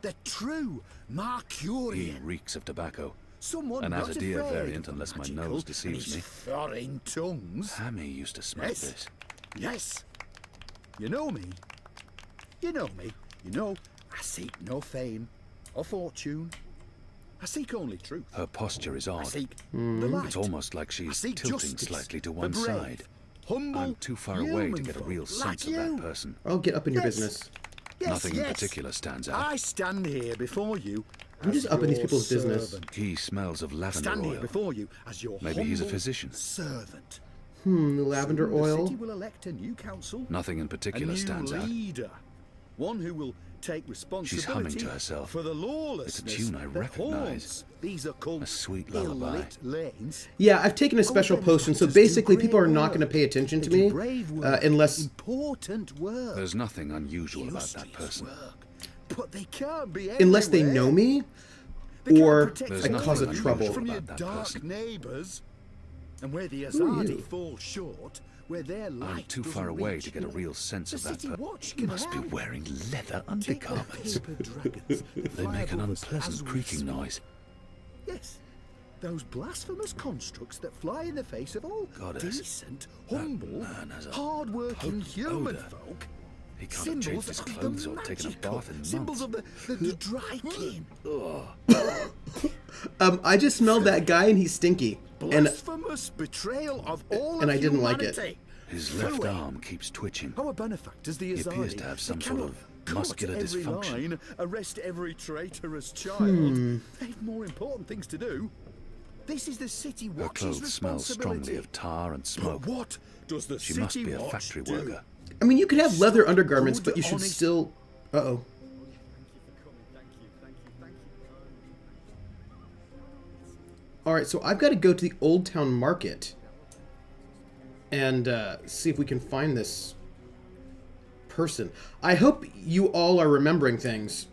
Speaker 6: The true
Speaker 2: He
Speaker 6: Mercurian.
Speaker 2: reeks of tobacco.
Speaker 6: Someone
Speaker 2: An
Speaker 6: not
Speaker 2: Azadir
Speaker 6: afraid
Speaker 2: variant,
Speaker 6: of
Speaker 2: unless my
Speaker 6: magical
Speaker 2: nose deceives
Speaker 6: and
Speaker 2: me.
Speaker 6: his foreign tongues.
Speaker 2: Hammy used to smoke
Speaker 6: Yes.
Speaker 2: this.
Speaker 6: Yes. You know me. You know me. You know I seek no fame or fortune. I seek only truth.
Speaker 2: Her posture is
Speaker 6: I
Speaker 2: odd.
Speaker 6: seek the light.
Speaker 2: It's almost like
Speaker 6: I
Speaker 2: she's
Speaker 6: seek
Speaker 2: tilting
Speaker 6: justice
Speaker 2: slightly to
Speaker 6: for
Speaker 2: one
Speaker 6: brave,
Speaker 2: side.
Speaker 6: Humble,
Speaker 2: I'm too far away to
Speaker 6: human
Speaker 2: get a
Speaker 6: folk
Speaker 2: real
Speaker 6: like
Speaker 2: sense of
Speaker 6: you.
Speaker 2: that person.
Speaker 1: I'll get up in your
Speaker 6: Yes.
Speaker 1: business.
Speaker 6: Yes,
Speaker 2: Nothing in
Speaker 6: yes.
Speaker 2: particular stands out.
Speaker 6: I stand here before you.
Speaker 1: I'm
Speaker 6: as
Speaker 1: just up in these
Speaker 6: your
Speaker 1: people's business.
Speaker 6: servant.
Speaker 2: He smells of lavender
Speaker 6: Stand here
Speaker 2: oil.
Speaker 6: before you as your
Speaker 2: Maybe he's a
Speaker 6: humble
Speaker 2: physician.
Speaker 6: servant.
Speaker 1: The lavender
Speaker 6: Soon The
Speaker 1: oil.
Speaker 6: city will elect a new council,
Speaker 2: Nothing in
Speaker 6: a
Speaker 2: particular
Speaker 6: new
Speaker 2: stands out.
Speaker 6: leader, one who will take responsibility
Speaker 2: humming to herself.
Speaker 6: for the lawlessness
Speaker 2: tune I
Speaker 6: that
Speaker 2: recognise.
Speaker 6: haunts these occult,
Speaker 2: A sweet lullaby.
Speaker 6: ill-lit lanes.
Speaker 1: Yeah, I've taken a special
Speaker 6: Our
Speaker 1: potion, so
Speaker 6: benefactors do
Speaker 1: basically
Speaker 6: great
Speaker 1: people are not
Speaker 6: work.
Speaker 1: going to pay attention to
Speaker 6: They do
Speaker 1: me
Speaker 6: brave work,
Speaker 1: unless.
Speaker 6: important work.
Speaker 2: There's nothing unusual about that
Speaker 6: illustrious
Speaker 2: person.
Speaker 6: work. But they can't be
Speaker 1: Unless they
Speaker 6: everywhere.
Speaker 1: know me,
Speaker 6: They can't
Speaker 1: or
Speaker 6: protect
Speaker 2: There's
Speaker 1: I
Speaker 6: you
Speaker 2: nothing
Speaker 1: cause a
Speaker 2: unusual
Speaker 1: trouble.
Speaker 6: from your
Speaker 2: about that
Speaker 6: dark
Speaker 2: person.
Speaker 6: neighbours. And where the
Speaker 1: Who are
Speaker 6: Azadi
Speaker 1: you?
Speaker 6: fall short, where their light
Speaker 2: I'm too
Speaker 6: doesn't
Speaker 2: far away
Speaker 6: reach,
Speaker 2: to get a real sense
Speaker 6: the
Speaker 2: of that
Speaker 6: city
Speaker 2: person.
Speaker 6: watch
Speaker 2: You
Speaker 6: can
Speaker 2: must be
Speaker 6: help.
Speaker 2: wearing leather
Speaker 6: Take the
Speaker 2: undergarments.
Speaker 6: paper dragons that
Speaker 2: They
Speaker 6: fly
Speaker 2: make an
Speaker 6: above us as
Speaker 2: unpleasant
Speaker 6: we
Speaker 2: creaking
Speaker 6: speak.
Speaker 2: noise.
Speaker 6: Yes, those blasphemous constructs that fly in the face of all
Speaker 2: Goddess,
Speaker 6: decent,
Speaker 2: that
Speaker 6: humble,
Speaker 2: man has a
Speaker 6: hard-working
Speaker 2: potent
Speaker 6: human
Speaker 2: odour.
Speaker 6: folk.
Speaker 2: He can't have changed his
Speaker 6: of the
Speaker 2: clothes or taken a
Speaker 6: magical,
Speaker 2: bath in
Speaker 6: symbols
Speaker 2: months.
Speaker 6: of the dry kin.
Speaker 1: I just smelled that guy and he's stinky, and
Speaker 6: Blasphemous betrayal of all
Speaker 1: and
Speaker 6: of
Speaker 1: I didn't like it.
Speaker 6: humanity.
Speaker 2: His left
Speaker 6: Fooey.
Speaker 2: arm keeps twitching.
Speaker 6: Our benefactors, the
Speaker 2: He
Speaker 6: Azadi,
Speaker 2: appears to have some
Speaker 6: they
Speaker 2: sort
Speaker 6: cannot
Speaker 2: of
Speaker 6: cut
Speaker 2: muscular
Speaker 6: every
Speaker 2: dysfunction.
Speaker 6: line, arrest every traitorous child.
Speaker 1: Hmm.
Speaker 6: They've more important things to do. This is the city
Speaker 2: Her
Speaker 6: watch's
Speaker 2: clothes smell strongly
Speaker 6: responsibility.
Speaker 2: of tar and
Speaker 6: But
Speaker 2: smoke.
Speaker 6: what does the
Speaker 2: She
Speaker 6: city
Speaker 2: must be a
Speaker 6: watch
Speaker 2: factory
Speaker 6: do?
Speaker 2: worker.
Speaker 1: I mean, you could have leather
Speaker 6: Stop
Speaker 1: undergarments,
Speaker 6: good,
Speaker 1: but you should
Speaker 6: honest-
Speaker 1: still. Uh-oh. All right, so I've got to go to the Old Town Market. and see if we can find this person. I hope you all are remembering things.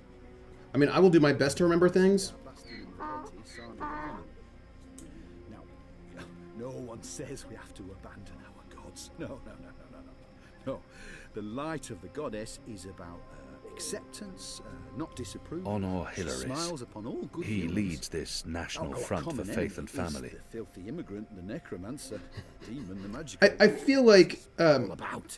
Speaker 1: I mean, I will do my best to remember things.
Speaker 6: Now, no one says we have to abandon our gods. No. No, the light of the goddess is about acceptance, not disapproval.
Speaker 2: Honor Hilaris.
Speaker 6: Smiles upon all good
Speaker 2: He
Speaker 6: humans.
Speaker 2: leads this national front for
Speaker 6: common
Speaker 2: faith and
Speaker 6: enemy is
Speaker 2: family.
Speaker 6: The filthy immigrant, the necromancer, the demon, the magic.
Speaker 1: I feel like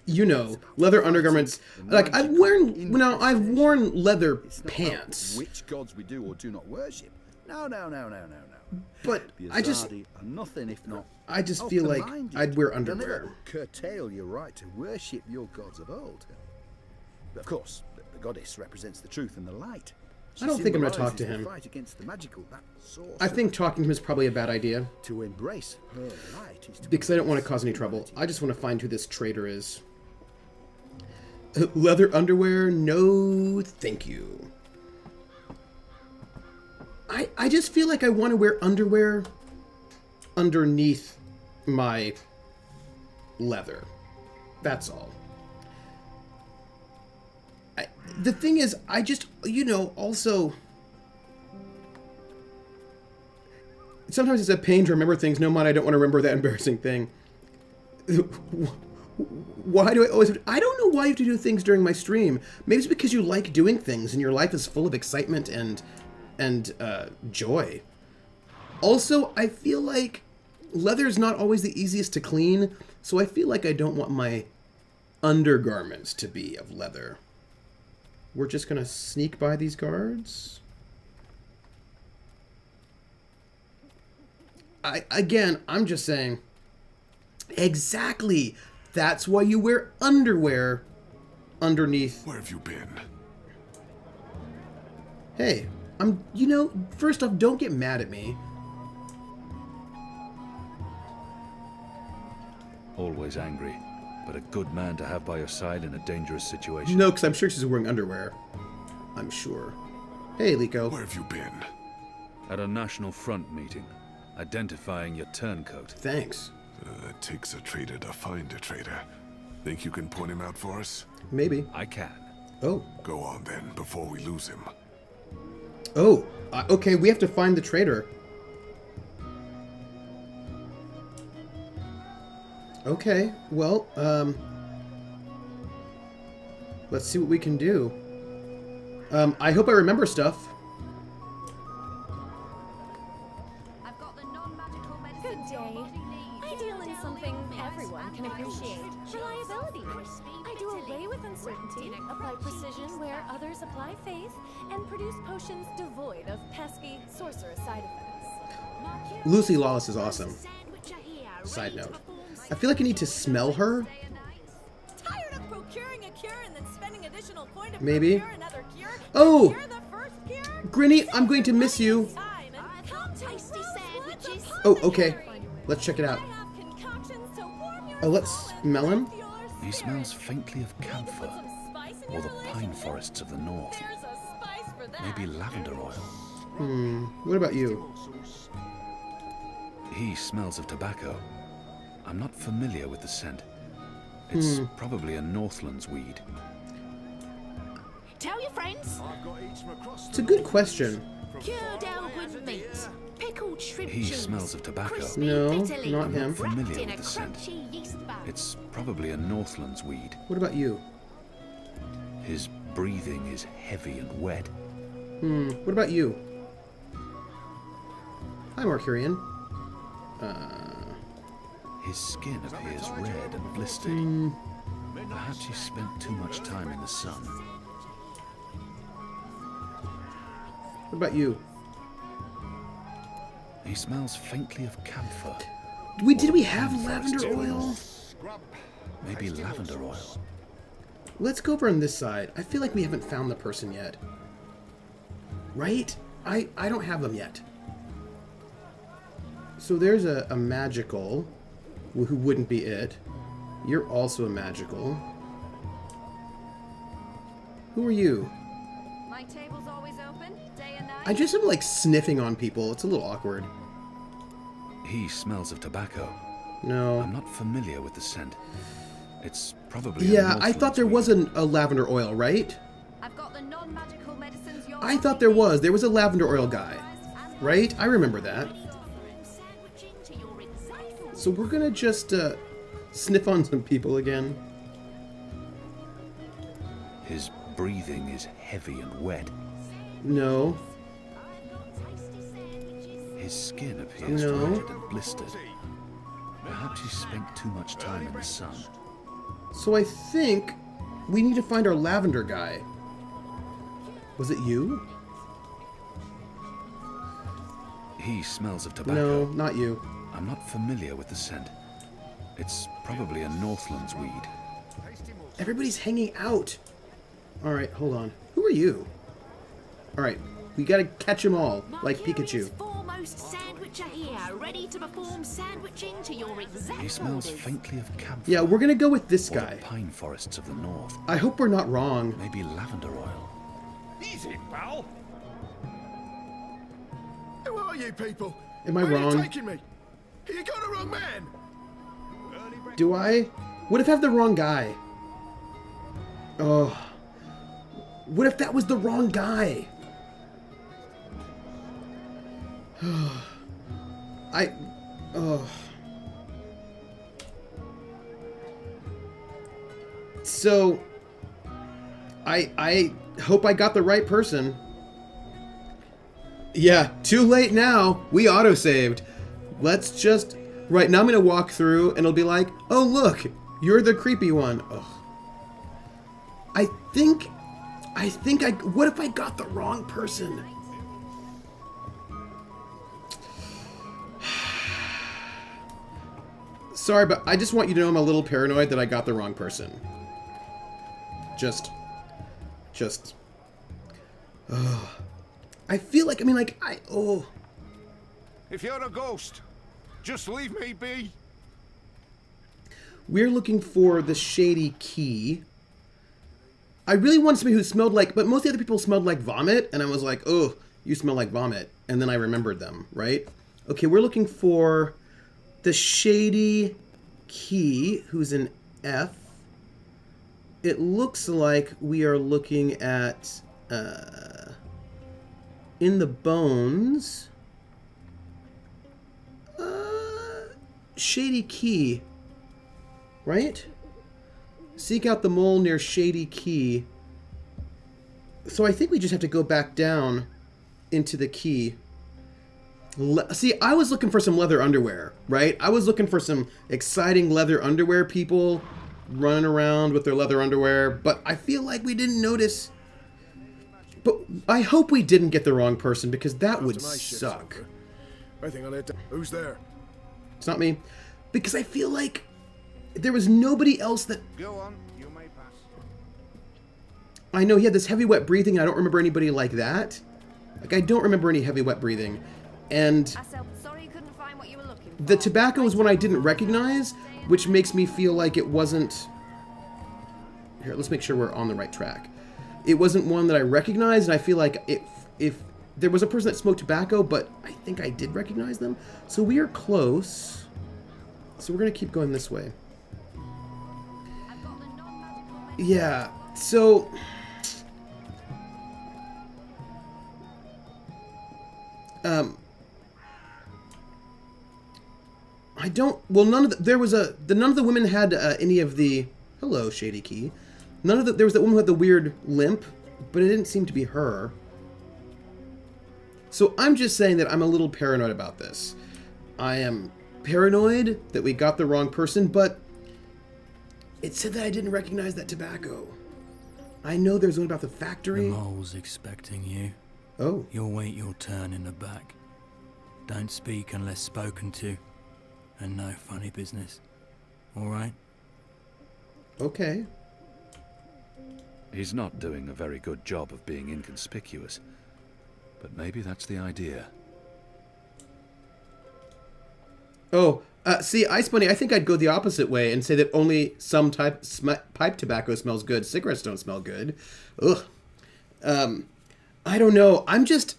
Speaker 1: you know, leather undergarments. Like I've worn leather pants.
Speaker 6: Which gods we do or do not worship. No.
Speaker 1: But
Speaker 6: The
Speaker 1: I just
Speaker 6: Azadi are nothing if not.
Speaker 1: I just feel like
Speaker 6: open-minded.
Speaker 1: I'd wear
Speaker 6: They'll
Speaker 1: underwear.
Speaker 6: never curtail your right to worship your gods of old. But of course, the goddess represents the truth and the light.
Speaker 1: I don't think I'm gonna talk to
Speaker 6: symbolises the
Speaker 1: him.
Speaker 6: Fight against the magical, that source
Speaker 1: I
Speaker 6: of
Speaker 1: think talking to him is probably a bad idea
Speaker 6: to embrace her light is to
Speaker 1: because I don't want to cause any trouble. I just want to find who this traitor is. Leather underwear? No, thank you. I just feel like I want to wear underwear underneath my leather. That's all. The thing is, I just, also... Sometimes it's a pain to remember things. No, mind, I don't want to remember that embarrassing thing. Why do I always... I don't know why you have to do things during my stream. Maybe it's because you like doing things and your life is full of excitement and joy. Also, I feel like leather's not always the easiest to clean, so I feel like I don't want my undergarments to be of leather. We're just gonna sneak by these guards. I'm just saying. Exactly. That's why you wear underwear underneath.
Speaker 7: Where have you been?
Speaker 1: Hey, first off, don't get mad at me.
Speaker 2: Always angry, but a good man to have by your side in a dangerous situation.
Speaker 1: No, because I'm sure she's wearing underwear. I'm sure. Hey, Liko.
Speaker 7: Where have you been?
Speaker 2: At a national front meeting, identifying your turncoat.
Speaker 1: Thanks.
Speaker 7: It takes a traitor to find a traitor. Think you can point him out for us?
Speaker 1: Maybe.
Speaker 2: I can.
Speaker 1: Oh.
Speaker 7: Go on then, before we lose him.
Speaker 1: Oh. Okay, we have to find the traitor. Okay, well, let's see what we can do. I hope I remember stuff.
Speaker 4: I've got the non-magical medicine.
Speaker 8: Good day. I deal in something everyone can appreciate. Reliability. I do away with uncertainty, apply precision where others apply faith, and produce potions devoid of pesky, sorcerous side effects.
Speaker 1: Lucy Lawless is awesome. Side note. I feel like I need to smell her.
Speaker 8: Tired of procuring a cure and then spending additional point to
Speaker 1: Maybe.
Speaker 8: procure another cure?
Speaker 1: Oh!
Speaker 8: Cure the first cure?
Speaker 1: Grinny, I'm going to miss you.
Speaker 8: Time and come tasty sandwiches.
Speaker 1: Oh, okay. Let's check it out.
Speaker 8: I have concoctions to warm your
Speaker 1: Oh, let's
Speaker 8: soul and
Speaker 1: smell him.
Speaker 8: lift your
Speaker 2: He
Speaker 8: spirit.
Speaker 2: smells faintly of
Speaker 8: Need to put
Speaker 2: camphor,
Speaker 8: some spice in
Speaker 2: or
Speaker 8: your
Speaker 2: the pine
Speaker 8: relationship?
Speaker 2: forests of the north.
Speaker 8: There's a spice for that.
Speaker 2: Maybe lavender oil.
Speaker 1: What about you?
Speaker 2: He smells of tobacco. I'm not familiar with the scent. It's probably a Northlands weed.
Speaker 9: Tell your friends.
Speaker 1: It's a good question.
Speaker 9: Cured Elwyn meat, pickled shrimp
Speaker 2: He
Speaker 9: cheese,
Speaker 2: smells of tobacco.
Speaker 9: crispy
Speaker 1: No,
Speaker 9: vitelline,
Speaker 1: not him.
Speaker 9: wrapped
Speaker 2: Familiar
Speaker 9: in a
Speaker 2: with the scent.
Speaker 9: crunchy yeast bun.
Speaker 2: It's probably a Northlands weed.
Speaker 1: What about you?
Speaker 2: His breathing is heavy and wet.
Speaker 1: What about you? Hi, Mercurian.
Speaker 2: His skin appears red and blistered. Perhaps he spent too much time in the sun.
Speaker 1: What about you?
Speaker 2: He smells faintly of camphor.
Speaker 1: Did we have lavender oil?
Speaker 2: Maybe lavender oil.
Speaker 1: Let's go over on this side. I feel like we haven't found the person yet. Right? I don't have them yet. So there's a magical, who wouldn't be it. You're also a magical. Who are you?
Speaker 4: My table's always open, day and night.
Speaker 1: I just am like sniffing on people. It's a little awkward.
Speaker 2: He smells of tobacco.
Speaker 1: No.
Speaker 2: I'm not familiar with the scent. It's probably
Speaker 1: Yeah, I thought there was a lavender oil, right?
Speaker 4: I've got the non-magical medicines you're
Speaker 1: I thought there was. There was a lavender oil guy, right? I remember that. So we're gonna just sniff on some people again.
Speaker 2: His breathing is heavy and wet.
Speaker 1: No.
Speaker 2: His skin appears
Speaker 1: No.
Speaker 2: red and blistered. Perhaps he spent too much time in the sun.
Speaker 1: So I think we need to find our lavender guy. Was it you?
Speaker 2: He smells of tobacco.
Speaker 1: No, not you.
Speaker 2: I'm not familiar with the scent. It's probably a Northlands weed.
Speaker 1: Everybody's hanging out. All right, hold on. Who are you? All right, we gotta catch them all, like Pikachu.
Speaker 9: Foremost sandwicher here, ready to perform sandwiching to your exact
Speaker 2: He smells
Speaker 9: orders.
Speaker 2: faintly of camphor.
Speaker 1: Yeah, we're gonna go with this
Speaker 2: or
Speaker 1: guy.
Speaker 2: the pine forests of the north.
Speaker 1: I hope we're not wrong.
Speaker 2: Maybe lavender oil.
Speaker 3: Easy, pal. Who are you people?
Speaker 1: Am I
Speaker 3: Where are
Speaker 1: wrong?
Speaker 3: you taking me? You got the wrong man.
Speaker 1: Do I? What if I have the wrong guy? Oh. What if that was the wrong guy? Oh. So, I hope I got the right person. Yeah, too late now. We autosaved. Let's just... Right, now I'm going to walk through and it'll be like, oh, look, you're the creepy one. Ugh. I think I... What if I got the wrong person? Sorry, but I just want you to know I'm a little paranoid that I got the wrong person. Just... I feel like,
Speaker 5: If you're a ghost, just leave me be.
Speaker 1: We're looking for the shady key. I really want somebody who smelled like, but most of the other people smelled like vomit, and I was like, oh, you smell like vomit. And then I remembered them, right? Okay, we're looking for the shady key, who's an F. It looks like we are looking at, in the bones, shady key, right? Seek out the mole near Shady Key. So I think we just have to go back down into the key. See, I was looking for some leather underwear, right? I was looking for some exciting leather underwear people running around with their leather underwear, but I feel like we didn't notice. But I hope we didn't get the wrong person, because that would suck.
Speaker 3: I think I'll let. Who's there?
Speaker 1: It's not me. Because I feel like there was nobody else that...
Speaker 5: Go on, you may pass.
Speaker 1: I know he had this heavy, wet breathing, and I don't remember anybody like that. Like, I don't remember any heavy, wet breathing. And
Speaker 4: Sorry you couldn't find what you were looking for.
Speaker 1: the tobacco is one I didn't recognize, which makes me feel like it wasn't... Here, let's make sure we're on the right track. It wasn't one that I recognized, and I feel like if there was a person that smoked tobacco, but I think I did recognize them. So we are close. So we're going to keep going this way. Yeah, so... I don't... Well, none of the... There was a... None of the women had any of the... Hello, Shady Key. None of the... There was that woman who had the weird limp, but it didn't seem to be her. So I'm just saying that I'm a little paranoid about this. I am paranoid that we got the wrong person, but it said that I didn't recognize that tobacco. I know there's one about the factory.
Speaker 10: The mole's expecting you.
Speaker 1: Oh.
Speaker 10: You'll wait your turn in the back. Don't speak unless spoken to. And no funny business. Alright?
Speaker 1: Okay.
Speaker 2: He's not doing a very good job of being inconspicuous. But maybe that's the idea.
Speaker 1: Oh, see, Ice Bunny, I think I'd go the opposite way and say that only some pipe tobacco smells good. Cigarettes don't smell good. Ugh. I don't know. I'm just...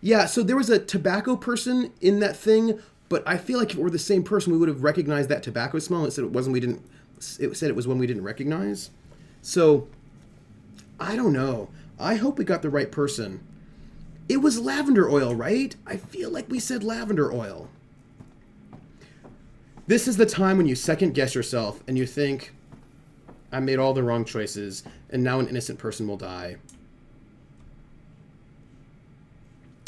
Speaker 1: Yeah, so there was a tobacco person in that thing But I feel like if it were the same person, we would have recognized that tobacco smell. It said it wasn't. It said it was one we didn't recognize. So I don't know. I hope we got the right person. It was lavender oil, right? I feel like we said lavender oil. This is the time when you second guess yourself and you think, I made all the wrong choices, and now an innocent person will die.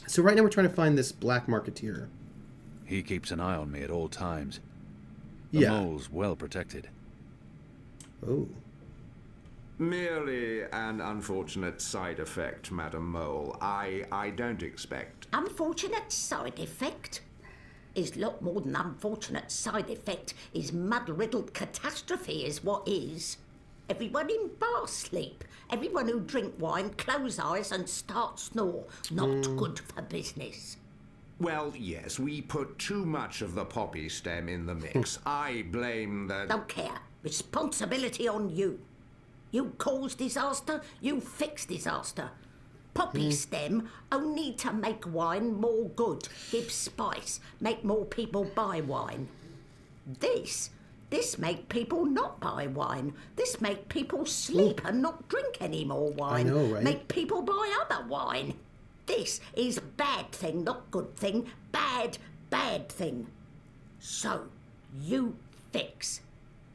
Speaker 1: So right now we're trying to find this black marketeer.
Speaker 2: He keeps an eye on me at all times. The
Speaker 1: Yeah.
Speaker 2: mole's well protected.
Speaker 1: Oh.
Speaker 11: Merely an unfortunate side effect, Madam Mole. I don't expect.
Speaker 9: Unfortunate side effect? Is lot more than unfortunate side effect. Is mud-riddled catastrophe is what is. Everyone in bar sleep. Everyone who drink wine close eyes and start snore. Not good for business.
Speaker 11: Well, yes, we put too much of the poppy stem in the mix. I blame the...
Speaker 9: Don't care. Responsibility on you. You cause disaster, you fix disaster. Poppy stem only to make wine more good, give spice, make more people buy wine. This make people not buy wine. This make people sleep and not drink any more wine.
Speaker 1: I know, right?
Speaker 9: Make people buy other wine. This is bad thing, not good thing. Bad thing. So, you fix.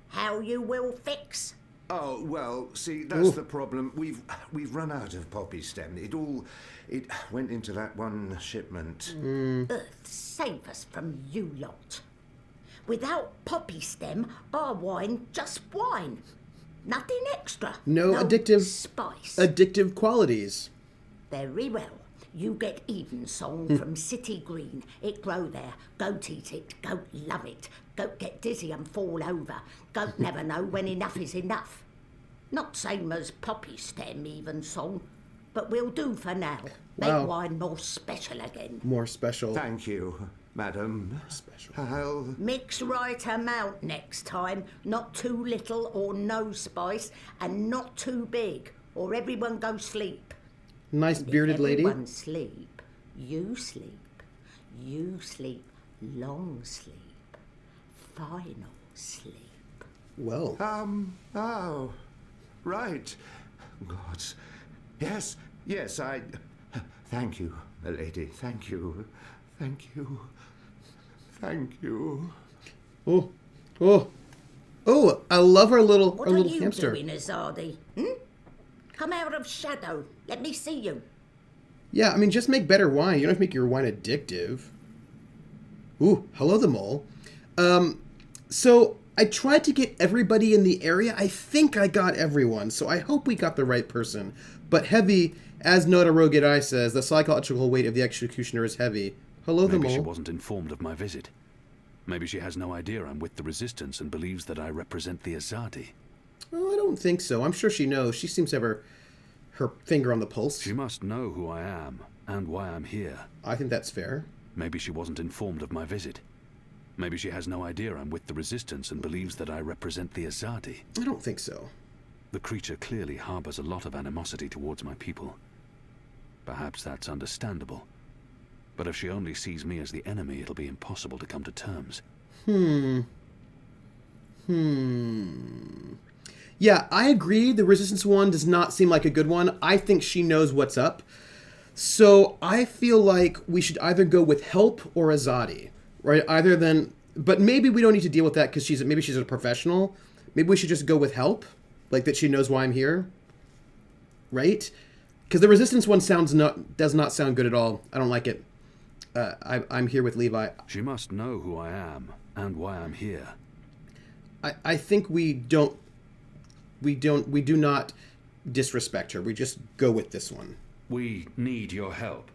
Speaker 9: How you will fix?
Speaker 11: Oh, well, see, that's the problem. We've run out of poppy stem. It went into that one shipment.
Speaker 9: Earth save us from you lot. Without poppy stem, our wine just wine. Nothing extra.
Speaker 1: No addictive
Speaker 9: spice.
Speaker 1: Addictive qualities.
Speaker 9: Very well. You get Evensong from City Green. It grow there. Goat eat it. Goat love it. Goat get dizzy and fall over. Goat never know when enough is enough. Not same as poppy stem Evensong, but we'll do for now.
Speaker 1: Wow.
Speaker 9: Make wine more special again.
Speaker 1: More special.
Speaker 11: Thank you, madam.
Speaker 1: Special.
Speaker 11: I'll...
Speaker 9: Mix right amount next time. Not too little or no spice, and not too big, or everyone go sleep.
Speaker 1: Nice bearded lady.
Speaker 9: Everyone sleep. You sleep. You sleep. Long sleep. Final sleep.
Speaker 1: Well.
Speaker 11: Oh, right. Gods. Yes, I... Thank you, milady. Thank you. Thank you. Thank you.
Speaker 1: Oh. I love our little
Speaker 9: What
Speaker 1: our
Speaker 9: are
Speaker 1: little
Speaker 9: you
Speaker 1: hamster.
Speaker 9: doing, Azadi? Come out of shadow. Let me see you.
Speaker 1: Yeah, I mean, just make better wine. You don't have to make your wine addictive. Ooh, hello the mole. So I tried to get everybody in the area. I think I got everyone, so I hope we got the right person. But heavy, as Notaro Gedai says, the psychological weight of the executioner is heavy. Hello the
Speaker 2: Maybe she
Speaker 1: mole.
Speaker 2: wasn't informed of my visit. Maybe she has no idea I'm with the Resistance and believes that I represent the Azadi.
Speaker 1: Oh, I don't think so. I'm sure she knows. She seems to have her finger on the pulse.
Speaker 2: She must know who I am and why I'm here.
Speaker 1: I think that's fair.
Speaker 2: Maybe she wasn't informed of my visit. Maybe she has no idea I'm with the Resistance and believes that I represent the Azadi.
Speaker 1: I don't think so.
Speaker 2: The creature clearly harbors a lot of animosity towards my people. Perhaps that's understandable. But if she only sees me as the enemy, it'll be impossible to come to terms.
Speaker 1: Yeah, I agree. The Resistance one does not seem like a good one. I think she knows what's up. So I feel like we should either go with Help or Azadi, right? But maybe we don't need to deal with that because maybe she's a professional. Maybe we should just go with Help, like that she knows why I'm here, right? Because the Resistance one does not sound good at all. I don't like it. I'm here with Levi.
Speaker 2: She must know who I am and why I'm here.
Speaker 1: I think we do not disrespect her. We just go with this one.
Speaker 2: We need your help.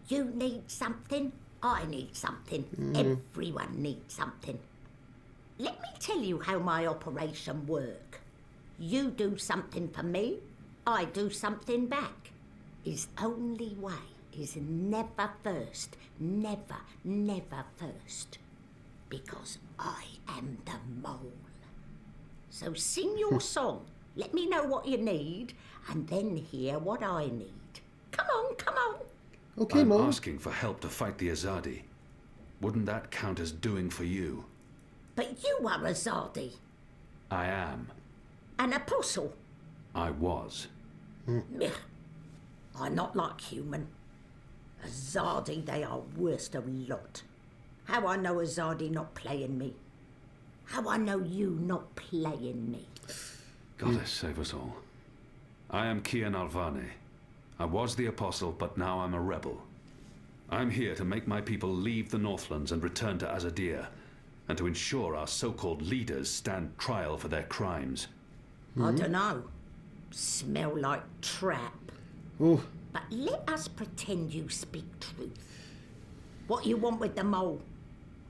Speaker 9: You need something. I need something. Everyone needs something. Let me tell you how my operation work. You do something for me, I do something back. His only way is never first. Never, never first. Because I am the mole. So sing your song. Let me know what you need, and then hear what I need. Come on, come on.
Speaker 1: Okay,
Speaker 2: I'm
Speaker 1: Mole.
Speaker 2: asking for help to fight the Azadi. Wouldn't that count as doing for you?
Speaker 9: But you are a Zardi,
Speaker 2: I am.
Speaker 9: an apostle.
Speaker 2: I was.
Speaker 9: Meh. I'm not like human. A Zardi, they are worst of lot. How I know a Zardi not playing me. How I know you not playing me.
Speaker 2: Goddess save us all. I am Kian Alvane. I was the apostle, but now I'm a rebel. I'm here to make my people leave the Northlands and return to Azadir, and to ensure our so-called leaders stand trial for their crimes.
Speaker 9: I dunno. Smell like trap.
Speaker 1: Ooh.
Speaker 9: But let us pretend you speak truth. What you want with the mole?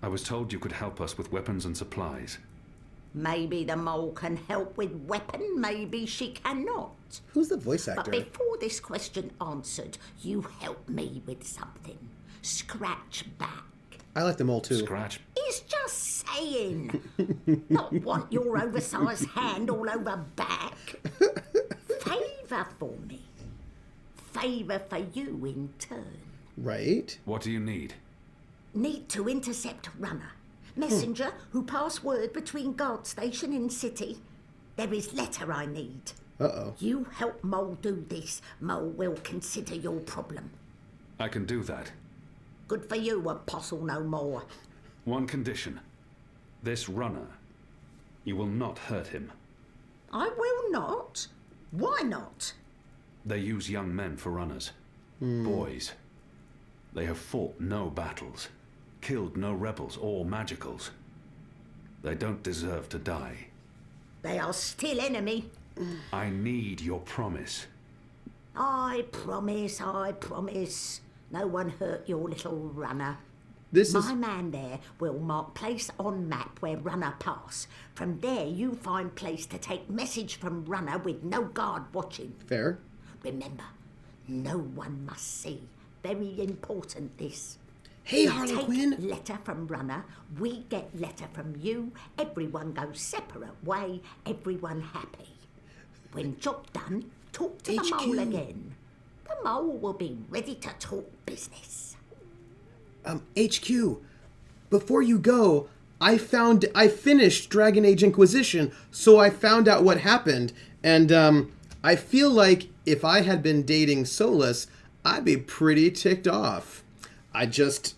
Speaker 2: I was told you could help us with weapons and supplies.
Speaker 9: Maybe the mole can help with weapon, maybe she cannot.
Speaker 1: Who's the voice actor?
Speaker 9: But before this question answered, you help me with something. Scratch back.
Speaker 1: I like the mole too.
Speaker 2: Scratch?
Speaker 9: He's just saying. Not want your oversized hand all over back. Favour for me. Favour for you in turn.
Speaker 1: Right.
Speaker 2: What do you need?
Speaker 9: Need to intercept Runner. Messenger who pass word between guard station and city. There is letter I need.
Speaker 1: Uh-oh.
Speaker 9: You help Mole do this. Mole will consider your problem.
Speaker 2: I can do that.
Speaker 9: Good for you, apostle no more.
Speaker 2: One condition. This runner. You will not hurt him.
Speaker 9: I will not. Why not?
Speaker 2: They use young men for runners. Boys. They have fought no battles, killed no rebels or magicals. They don't deserve to die.
Speaker 9: They are still enemy.
Speaker 2: I need your promise.
Speaker 9: I promise, I promise. No one hurt your little runner.
Speaker 1: My
Speaker 9: man there will mark place on map where runner pass. From there you find place to take message from runner with no guard watching.
Speaker 1: Fair.
Speaker 9: Remember, no one must see. Very important this.
Speaker 1: Hey,
Speaker 9: You
Speaker 1: Harley
Speaker 9: take
Speaker 1: Quinn.
Speaker 9: letter from runner, we get letter from you. Everyone goes separate way, everyone happy. When job done, talk to the
Speaker 1: HQ.
Speaker 9: mole again. The mole will be ready to talk business.
Speaker 1: HQ, before you go, I finished Dragon Age Inquisition, so I found out what happened, and I feel like if I had been dating Solus, I'd be pretty ticked off. I just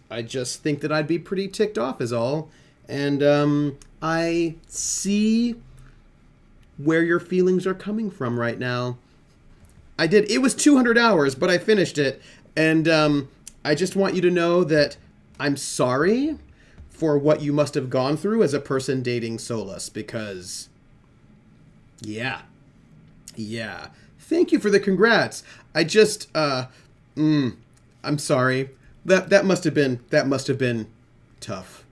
Speaker 1: think that I'd be pretty ticked off is all. And I see where your feelings are coming from right now. It was 200 hours, but I finished it. And I just want you to know that I'm sorry for what you must have gone through as a person dating Solus, because yeah. Thank you for the congrats. I just I'm sorry. That must have been tough.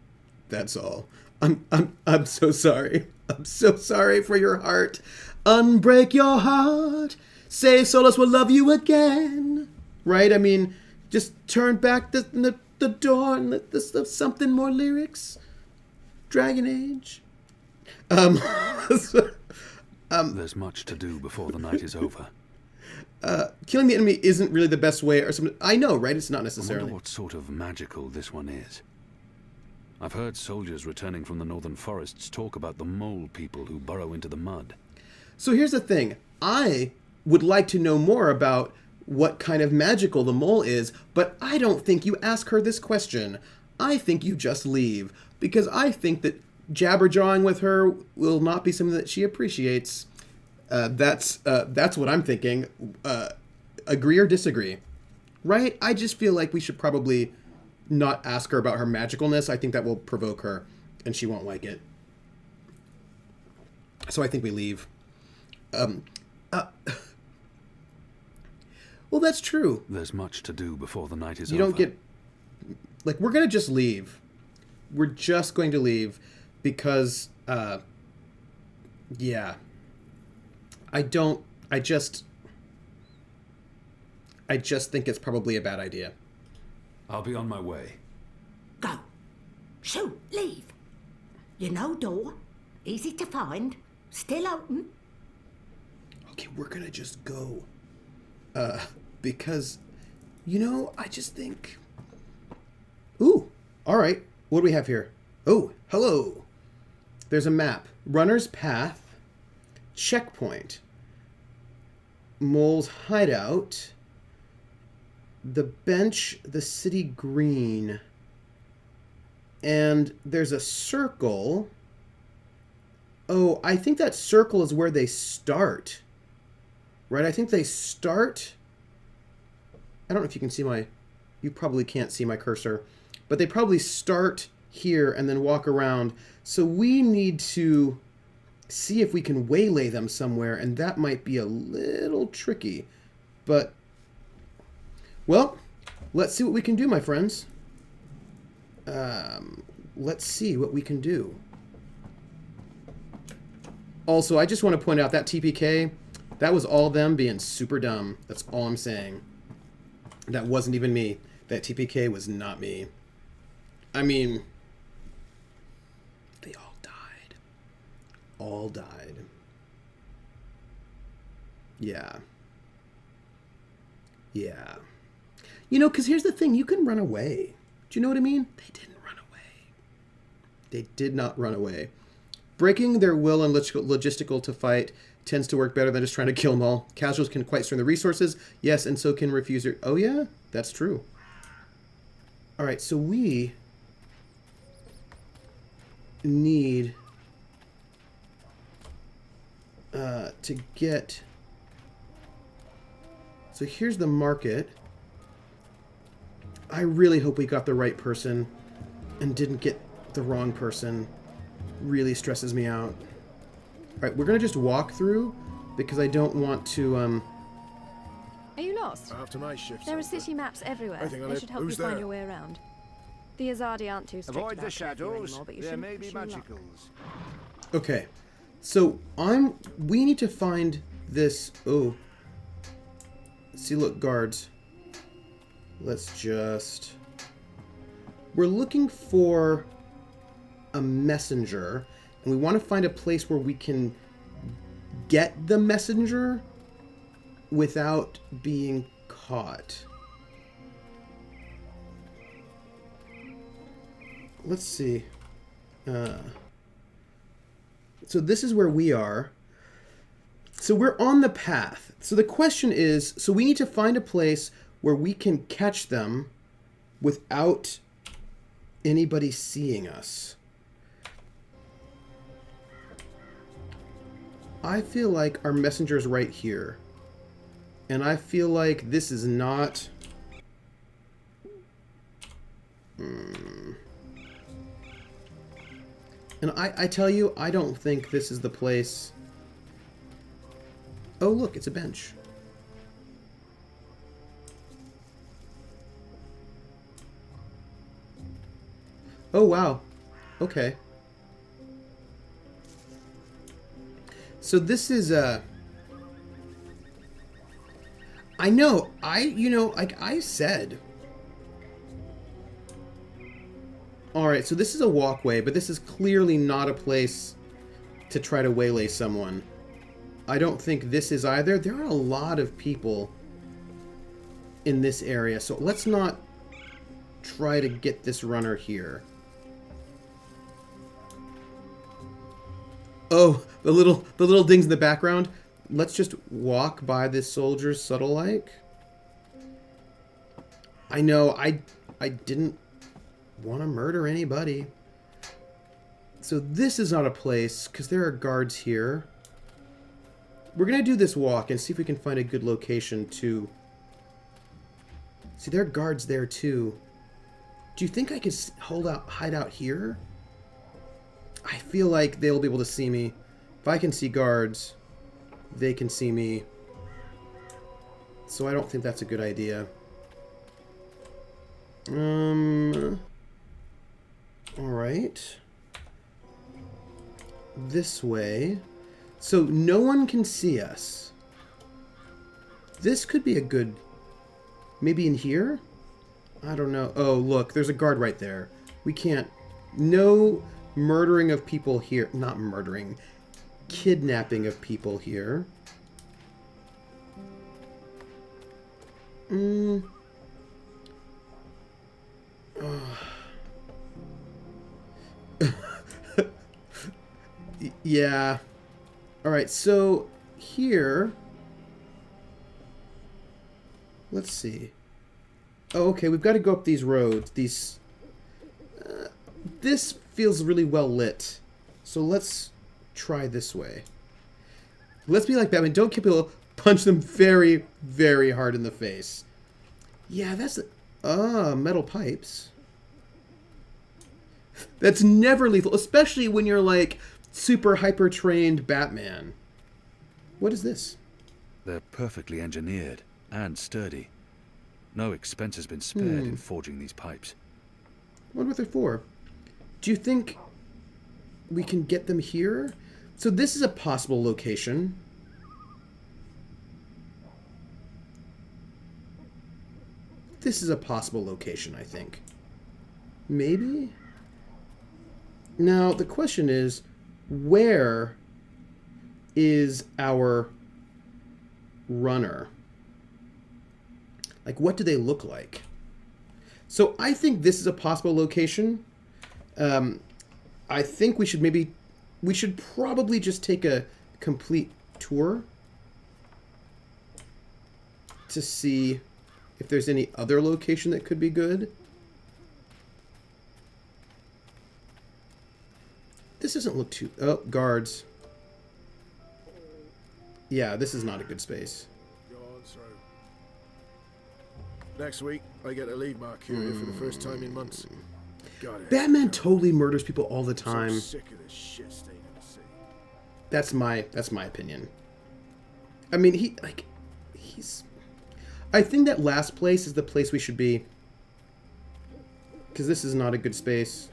Speaker 1: That's all. I'm so sorry. I'm so sorry for your heart. Unbreak your heart. Say Solus will love you again. Right? I mean, just turn back the door and let this something more lyrics. Dragon Age.
Speaker 2: There's much to do before the night is over.
Speaker 1: Killing the enemy isn't really the best way, or something. I know, right? It's not
Speaker 2: I
Speaker 1: necessarily.
Speaker 2: wonder what sort of magical this one is. I've heard soldiers returning from the northern forests talk about the mole people who burrow into the mud.
Speaker 1: So here's the thing. I would like to know more about what kind of magical the mole is, but I don't think you ask her this question. I think you just leave, because I think that jabber-jawing with her will not be something that she appreciates. That's what I'm thinking. Agree or disagree? Right? I just feel like we should probably not ask her about her magicalness. I think that will provoke her, and she won't like it. So I think we leave. Well, that's true.
Speaker 2: There's much to do before the night is over.
Speaker 1: You don't get... Like, we're going to just leave. We're just going to leave because, yeah. I just think it's probably a bad idea.
Speaker 2: I'll be on my way.
Speaker 9: Go. Shoot, leave. You know door. Easy to find. Still open.
Speaker 1: Okay, we're gonna just go. Because, I just think... Ooh, All right. What do we have here? Oh, hello. There's a map. Runner's Path. Checkpoint. Mole's Hideout. The bench, the city green. And there's a circle. Oh, I think that circle is where they start. Right? I think they start... I don't know if you can see my... You probably can't see my cursor. But they probably start here and then walk around. So we need to see if we can waylay them somewhere. And that might be a little tricky. But, well, let's see what we can do, my friends. Let's see what we can do. Also, I just want to point out that TPK, that was all them being super dumb. That's all I'm saying. That wasn't even me. That TPK was not me. I mean, they all died. All died. Yeah. Yeah. You know, because here's the thing. You can run away. Do you know what I mean? They didn't run away. They did not run away. Breaking their will and logistical to fight tends to work better than just trying to kill them all. Casuals can quite strain the resources. Yes, and so can refuser. Oh, yeah? That's true. All right, so we need to get... So here's the market. I really hope we got the right person and didn't get the wrong person. Really stresses me out. All right, we're going to just walk through because I don't want to...
Speaker 4: Are you lost?
Speaker 12: After my shift.
Speaker 4: There are city maps everywhere.
Speaker 12: I think I'll
Speaker 4: They
Speaker 12: let-
Speaker 4: should help
Speaker 12: who's
Speaker 4: you find
Speaker 12: there?
Speaker 4: your way around. The Azadi aren't too strict
Speaker 5: Avoid
Speaker 4: about
Speaker 5: the
Speaker 4: curfew
Speaker 5: shadows.
Speaker 4: anymore, but you
Speaker 5: There
Speaker 4: shouldn't
Speaker 5: may be
Speaker 4: push your luck.
Speaker 5: magicals.
Speaker 1: Okay. So we need to find this... Oh. See, look, guards. Let's just... We're looking for a messenger, and we want to find a place where we can get the messenger without being caught. Let's see. So this is where we are. So we're on the path. So the question is, so we need to find a place where we can catch them without anybody seeing us. I feel like our messenger's right here. And I feel like this is not... And I tell you, I don't think this is the place... Oh, look, it's a bench. Oh, wow. Okay. So this is I know, like I said. Alright, so this is a walkway, but this is clearly not a place to try to waylay someone. I don't think this is either. There are a lot of people in this area, so let's not try to get this runner here. Oh, the little dings in the background. Let's just walk by this soldier's subtle like. I know, I didn't want to murder anybody. So this is not a place, because there are guards here. We're going to do this walk and see if we can find a good location to... See, there are guards there too. Do you think I could hide out here? I feel like they'll be able to see me. If I can see guards, they can see me. So I don't think that's a good idea. Alright. This way. So no one can see us. This could be a good... Maybe in here? I don't know. Oh, look, there's a guard right there. We can't... No murdering of people here. Not murdering. Kidnapping of people here. Yeah. Alright, so here... Let's see. Oh, okay, we've got to go up these roads. These... this feels really well lit. So let's try this way. Let's be like Batman. Don't kill people. Punch them very, very hard in the face. Yeah, that's... metal pipes. That's never lethal, especially when you're like super hyper-trained Batman. What is this?
Speaker 2: They're perfectly engineered and sturdy. No expense has been spared in forging these pipes.
Speaker 1: I wonder what they're for. Do you think we can get them here? So this is a possible location. This is a possible location, I think. Maybe? Now, the question is, where is our runner? Like, what do they look like? So I think this is a possible location. I think we should probably just take a complete tour to see if there's any other location that could be good. This doesn't look too... Oh, guards. Yeah, this is not a good space.
Speaker 12: Go on through. Next week, I get to leave Mercuria for the first time in months.
Speaker 1: Batman totally murders people all the time.
Speaker 12: I'm so sick of this shit staying in the sea.
Speaker 1: That's my opinion. I mean, he's... I think that last place is the place we should be. Because this is not a good space.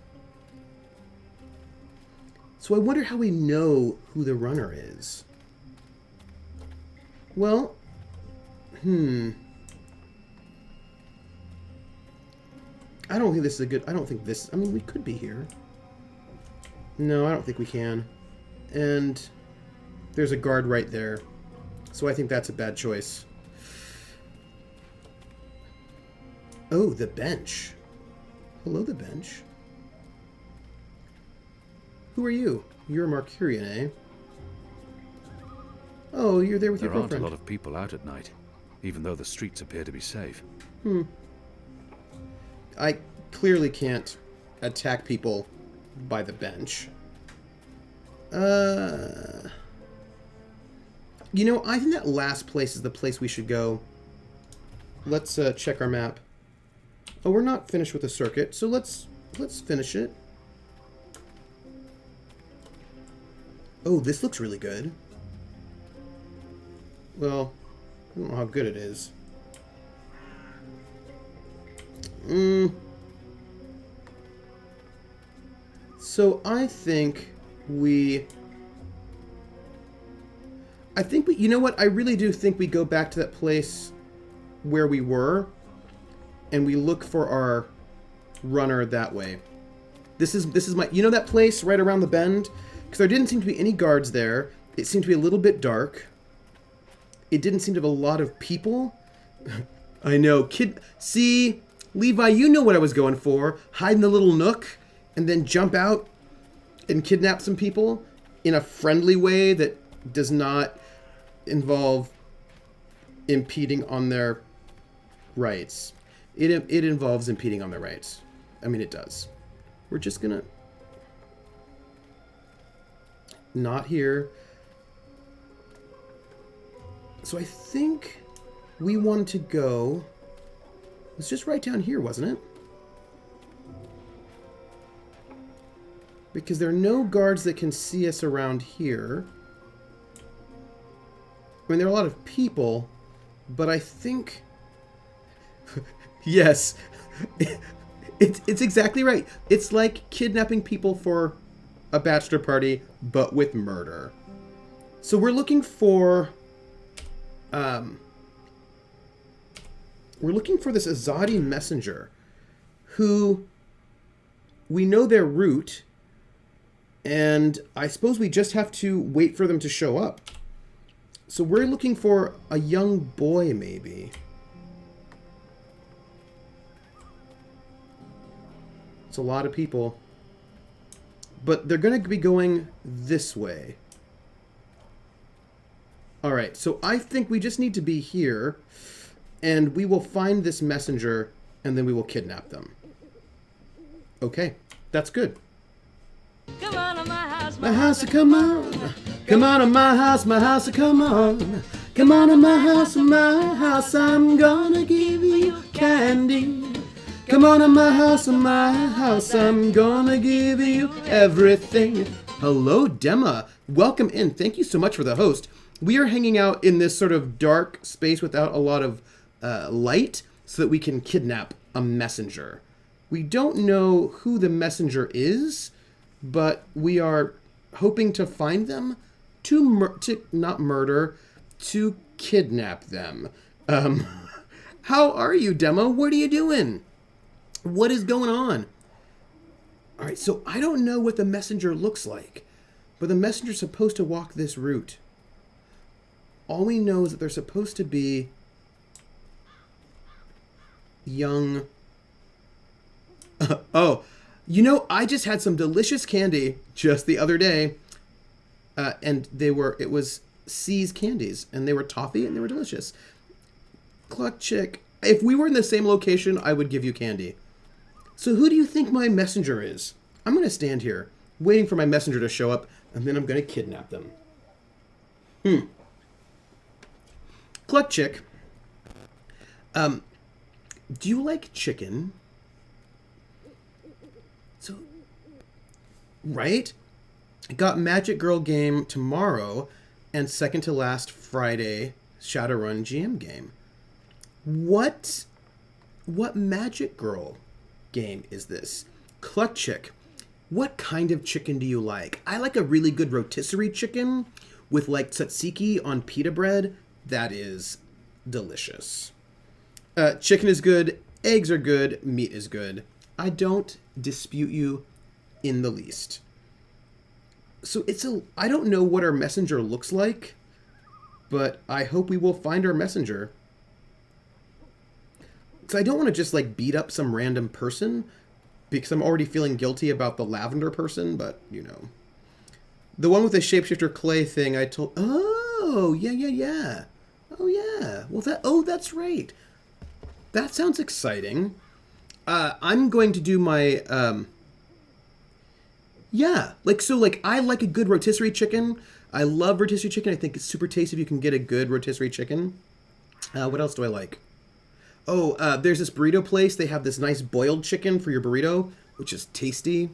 Speaker 1: So I wonder how we know who the runner is. Well, I don't think this is a good... I don't think this... I mean, we could be here. No, I don't think we can. And there's a guard right there. So I think that's a bad choice. Oh, the bench. Hello, the bench. Who are you? You're a Mercurian, eh? Oh, you're there with your girlfriend.
Speaker 2: There aren't a lot of people out at night, even though the streets appear to be safe.
Speaker 1: I clearly can't attack people by the bench. You know, I think that last place is the place we should go. Let's check our map. Oh, we're not finished with the circuit, so let's finish it. Oh, this looks really good. Well, I don't know how good it is. So I think we... you know what? I really do think we go back to that place where we were, and we look for our runner that way. This is my... You know that place right around the bend? Because there didn't seem to be any guards there. It seemed to be a little bit dark. It didn't seem to have a lot of people. I know. See, Levi, you know what I was going for. Hide in the little nook, and then jump out and kidnap some people in a friendly way that does not involve impeding on their rights. It involves impeding on their rights. I mean, it does. We're just gonna... Not here. So I think we want to go... It's just right down here, wasn't it? Because there are no guards that can see us around here. I mean, there are a lot of people, but I think... Yes. It's exactly right. It's like kidnapping people for a bachelor party, but with murder. So we're looking for... we're looking for this Azadi messenger, who we know their route, and I suppose we just have to wait for them to show up. So we're looking for a young boy, maybe. It's a lot of people. But they're going to be going this way. Alright, so I think we just need to be here, and we will find this messenger, and then we will kidnap them. Okay, that's good.
Speaker 13: Come on to my house,
Speaker 1: my house, come on. Come on to my house, come on. Come on to my house, I'm gonna give you candy. Come on to my house, I'm gonna give you everything. Hello, Dema. Welcome in. Thank you so much for the host. We are hanging out in this sort of dark space without a lot of light so that we can kidnap a messenger. We don't know who the messenger is, but we are hoping to find them to not murder, to kidnap them. How are you, Demo? What are you doing? What is going on? All right, so I don't know what the messenger looks like, but the messenger's supposed to walk this route. All we know is that they're supposed to be young. Oh, you know, I just had some delicious candy just the other day, and it was C's candies, and they were toffee, and they were delicious. Cluck Chick, if we were in the same location, I would give you candy. So who do you think my messenger is? I'm going to stand here, waiting for my messenger to show up, and then I'm going to kidnap them. Cluck Chick, do you like chicken? So, right? I got Magic Girl game tomorrow, and second to last Friday, Shadowrun GM game. What Magic Girl game is this? Cluck Chick, what kind of chicken do you like? I like a really good rotisserie chicken with like tzatziki on pita bread. That is delicious. Chicken is good, eggs are good, meat is good. I don't dispute you in the least. So I don't know what our messenger looks like, but I hope we will find our messenger. Because I don't want to just like beat up some random person, because I'm already feeling guilty about the lavender person, but you know. The one with the shapeshifter clay thing I told... Oh, yeah. Oh, yeah. Well, that's right. That sounds exciting. I'm going to do my... I like a good rotisserie chicken. I love rotisserie chicken. I think it's super tasty if you can get a good rotisserie chicken. What else do I like? Oh, there's this burrito place. They have this nice boiled chicken for your burrito, which is tasty.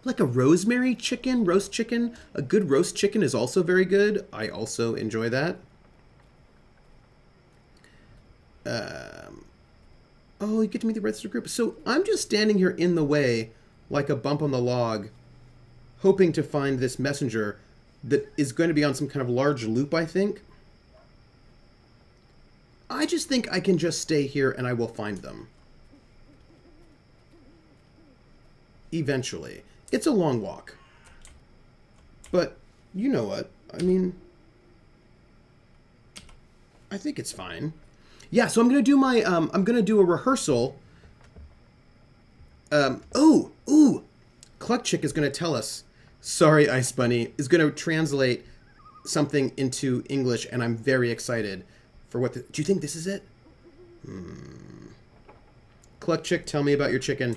Speaker 1: Like a rosemary chicken, roast chicken. A good roast chicken is also very good. I also enjoy that. Oh, you get to meet the registered group. So I'm just standing here in the way, like a bump on the log, hoping to find this messenger that is going to be on some kind of large loop, I think. I just think I can just stay here and I will find them. Eventually. It's a long walk. But, you know what? I mean, I think it's fine. Yeah, so I'm going to do my, I'm going to do a rehearsal. Cluck Chick is going to tell us, sorry, Ice Bunny, is going to translate something into English, and I'm very excited for what do you think this is it? Cluck Chick, tell me about your chicken.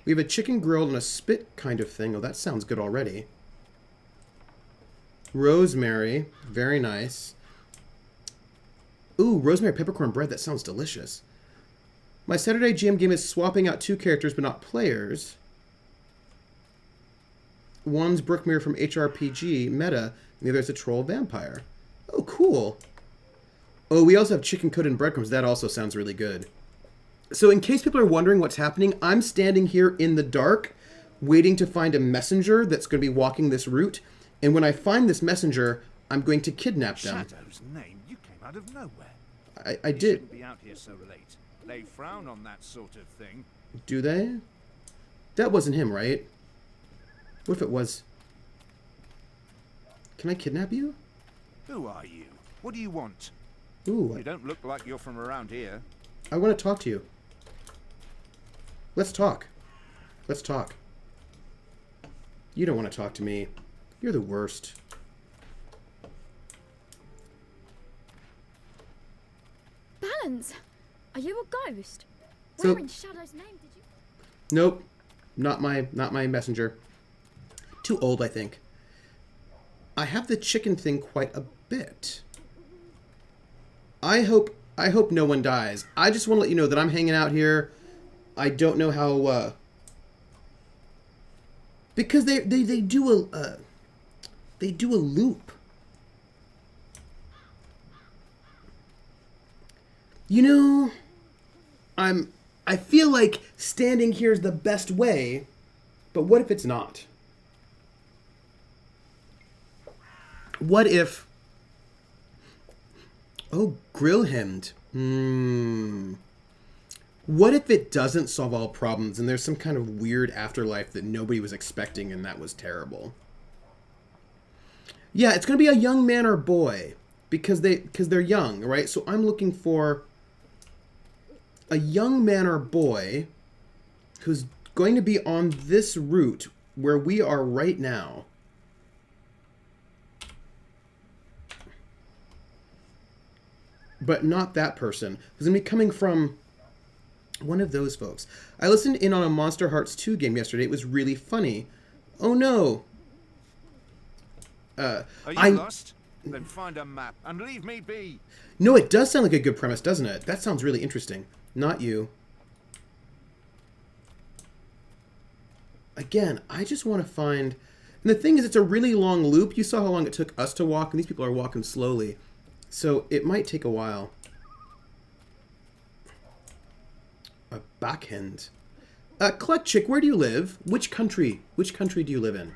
Speaker 1: We have a chicken grilled on a spit kind of thing. Oh, that sounds good already. Rosemary, very nice. Ooh, rosemary peppercorn bread, that sounds delicious. My Saturday GM game is swapping out 2 characters but not players. One's Brookmere from HRPG meta, and the other is a troll vampire. Oh, cool. Oh, we also have chicken coated in breadcrumbs. That also sounds really good. So in case people are wondering what's happening, I'm standing here in the dark, waiting to find a messenger that's going to be walking this route. And when I find this messenger, I'm going to kidnap them.
Speaker 5: Shadow's name, you came out of nowhere.
Speaker 1: I did.
Speaker 5: You shouldn't be out here so late. They frown on that sort of thing.
Speaker 1: Do they? That wasn't him, right? What if it was? Can I kidnap you?
Speaker 5: Who are you? What do you want?
Speaker 1: Ooh.
Speaker 5: You don't look like you're from around here.
Speaker 1: I want to talk to you. Let's talk. Let's talk. You don't want to talk to me. You're the worst.
Speaker 14: Balance? Are you a ghost?
Speaker 1: So-
Speaker 14: Where in Shadow's name did you...
Speaker 1: Nope. Not my messenger. Too old, I think. I have the chicken thing quite a bit. I hope no one dies. I just want to let you know that I'm hanging out here. I don't know how because they do a loop. You know, I feel like standing here is the best way, but what if it's not? What if... Oh, grill hemmed. What if it doesn't solve all problems and there's some kind of weird afterlife that nobody was expecting and that was terrible? Yeah, it's going to be a young man or boy because they're young, right? So I'm looking for a young man or boy who's going to be on this route where we are right now. But not that person. Who's going to be coming from one of those folks. I listened in on a Monster Hearts 2 game yesterday. It was really funny. Oh no.
Speaker 5: Are you lost? Then find a map and leave me be.
Speaker 1: No, it does sound like a good premise, doesn't it? That sounds really interesting. Not you. Again, I just want to find... And the thing is, it's a really long loop. You saw how long it took us to walk, and these people are walking slowly. So it might take a while. A backhand. Clutch Chick, where do you live? Which country? Which country do you live in?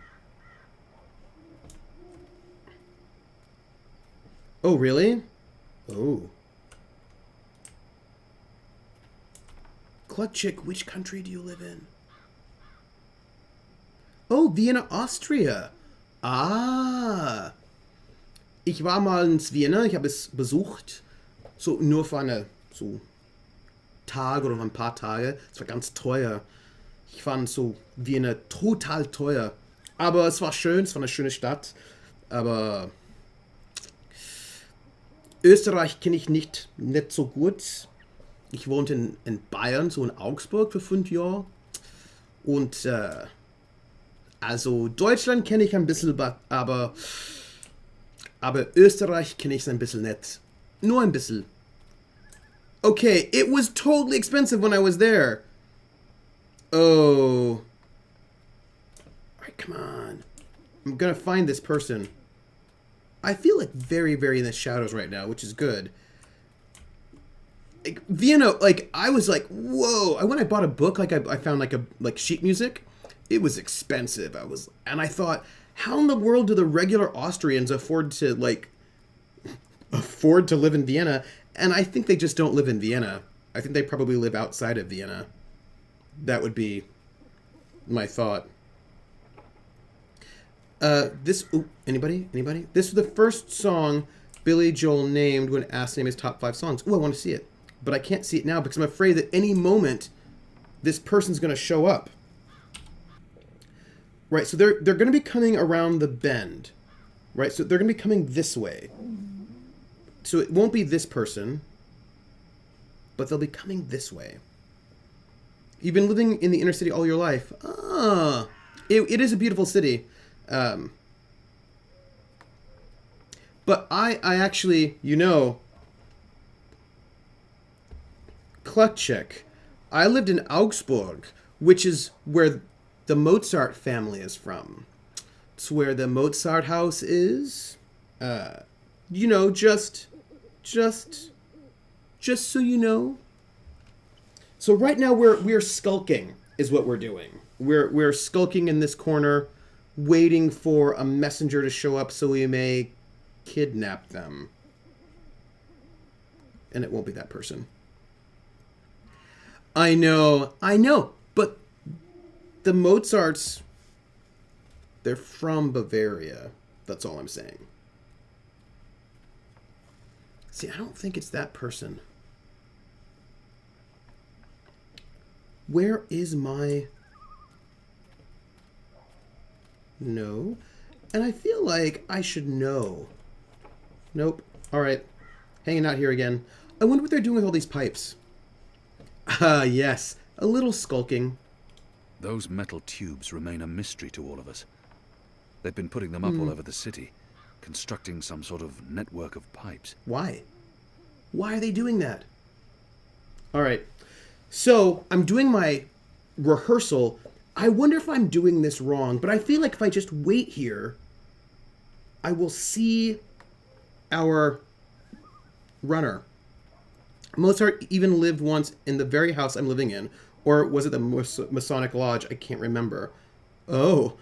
Speaker 1: Oh, really? Oh. Clutch Chick, which country do you live in? Oh, Vienna, Austria. Ah. Ich war mal in Vienna, ich habe es besucht. So nur für eine so Tag oder ein paar Tage. Es war ganz teuer. Ich fand so Vienna total teuer. Aber es war schön, es war eine schöne Stadt. Aber Österreich kenne ich nicht so gut. Ich wohnte in Bayern, so in Augsburg für 5 Jahre. Und also Deutschland kenne ich ein bisschen, aber Österreich kenne ich ein bisschen nicht. Nur ein bisschen. Okay, it was totally expensive when I was there. Oh. Alright, come on. I'm gonna find this person. I feel like very, very in the shadows right now, which is good. Like, Vienna, like, I was like, whoa. When I bought a book, like, I found, like sheet music. It was expensive. And I thought, how in the world do the regular Austrians afford to live in Vienna? And I think they just don't live in Vienna. I think they probably live outside of Vienna. That would be my thought. Anybody? This was the first song Billy Joel named when asked to name his top 5 songs. Oh, I want to see it. But I can't see it now because I'm afraid that any moment this person's going to show up. Right, so they're going to be coming around the bend. Right, so they're going to be coming this way. So it won't be this person, but they'll be coming this way. You've been living in the inner city all your life. Ah, it is a beautiful city. But I actually, Klutschek, I lived in Augsburg, which is where the Mozart family is from. It's where the Mozart house is. Just so you know. So right now we're skulking is what we're doing. We're skulking in this corner, waiting for a messenger to show up so we may kidnap them. And it won't be that person. I know, but the Mozarts, they're from Bavaria. That's all I'm saying. See, I don't think it's that person. Where is my... No. And I feel like I should know. Nope. Alright. Hanging out here again. I wonder what they're doing with all these pipes. Ah, yes. A little skulking.
Speaker 2: Those metal tubes remain a mystery to all of us. They've been putting them up all over the city, constructing some sort of network of pipes.
Speaker 1: Why? Why are they doing that? Alright. So, I'm doing my rehearsal. I wonder if I'm doing this wrong, but I feel like if I just wait here, I will see our runner. Mozart even lived once in the very house I'm living in. Or was it the Masonic Lodge? I can't remember. Oh.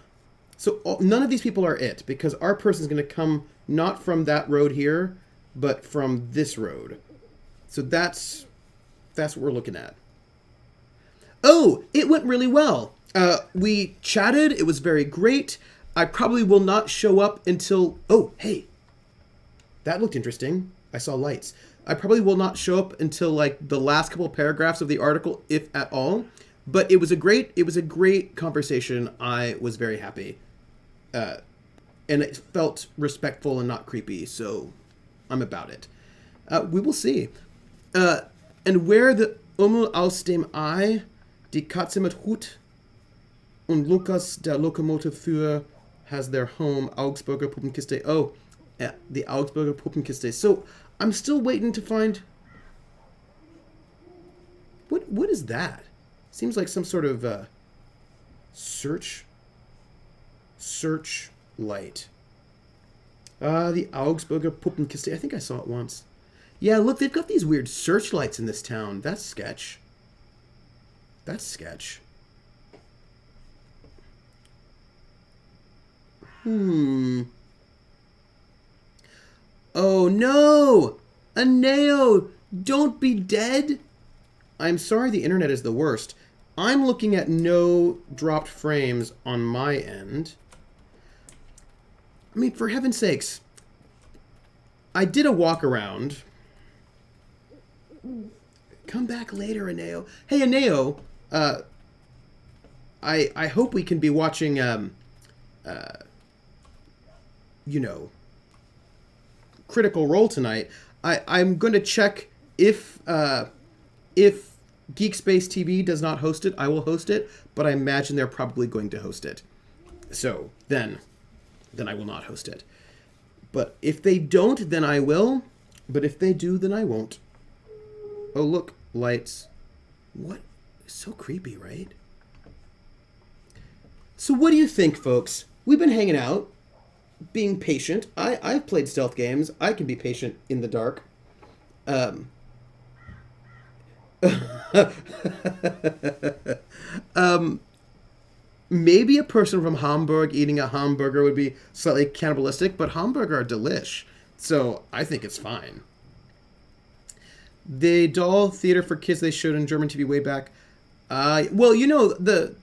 Speaker 1: So none of these people are it, because our person's going to come not from that road here, but from this road. So that's what we're looking at. Oh, it went really well. We chatted. It was very great. I probably will not show up until... Oh, hey. That looked interesting. I saw lights. I probably will not show up until like the last couple of paragraphs of the article, if at all. But it was a great conversation. I was very happy. And it felt respectful and not creepy, so I'm about it. We will see. And where the aus dem Ei, die Katze mit Hut und Lukas der Lokomotivführer has their home, Augsburger Puppenkiste. Oh, the Augsburger Puppenkiste. So I'm still waiting to find... What is that? Seems like some sort of search light. The Augsburger Puppenkiste. I think I saw it once. Yeah, look, they've got these weird searchlights in this town. That's sketch. That's sketch. Oh no! Aneo! Don't be dead! I'm sorry the internet is the worst. I'm looking at no dropped frames on my end. I mean, for heaven's sakes. I did a walk around. Come back later, Aneo. Hey, Aneo. I hope we can be watching, you know, Critical Role tonight. I'm going to check if Geek Space TV does not host it, I will host it, but I imagine they're probably going to host it. So, then I will not host it. But if they don't, then I will. But if they do, then I won't. Oh, look, lights. What? So creepy, right? So what do you think, folks? We've been hanging out, being patient. I've played stealth games. I can be patient in the dark. Maybe a person from Hamburg eating a hamburger would be slightly cannibalistic, but hamburger are delish, so I think it's fine. The doll theater for kids they showed in German TV way back. Well, you know, the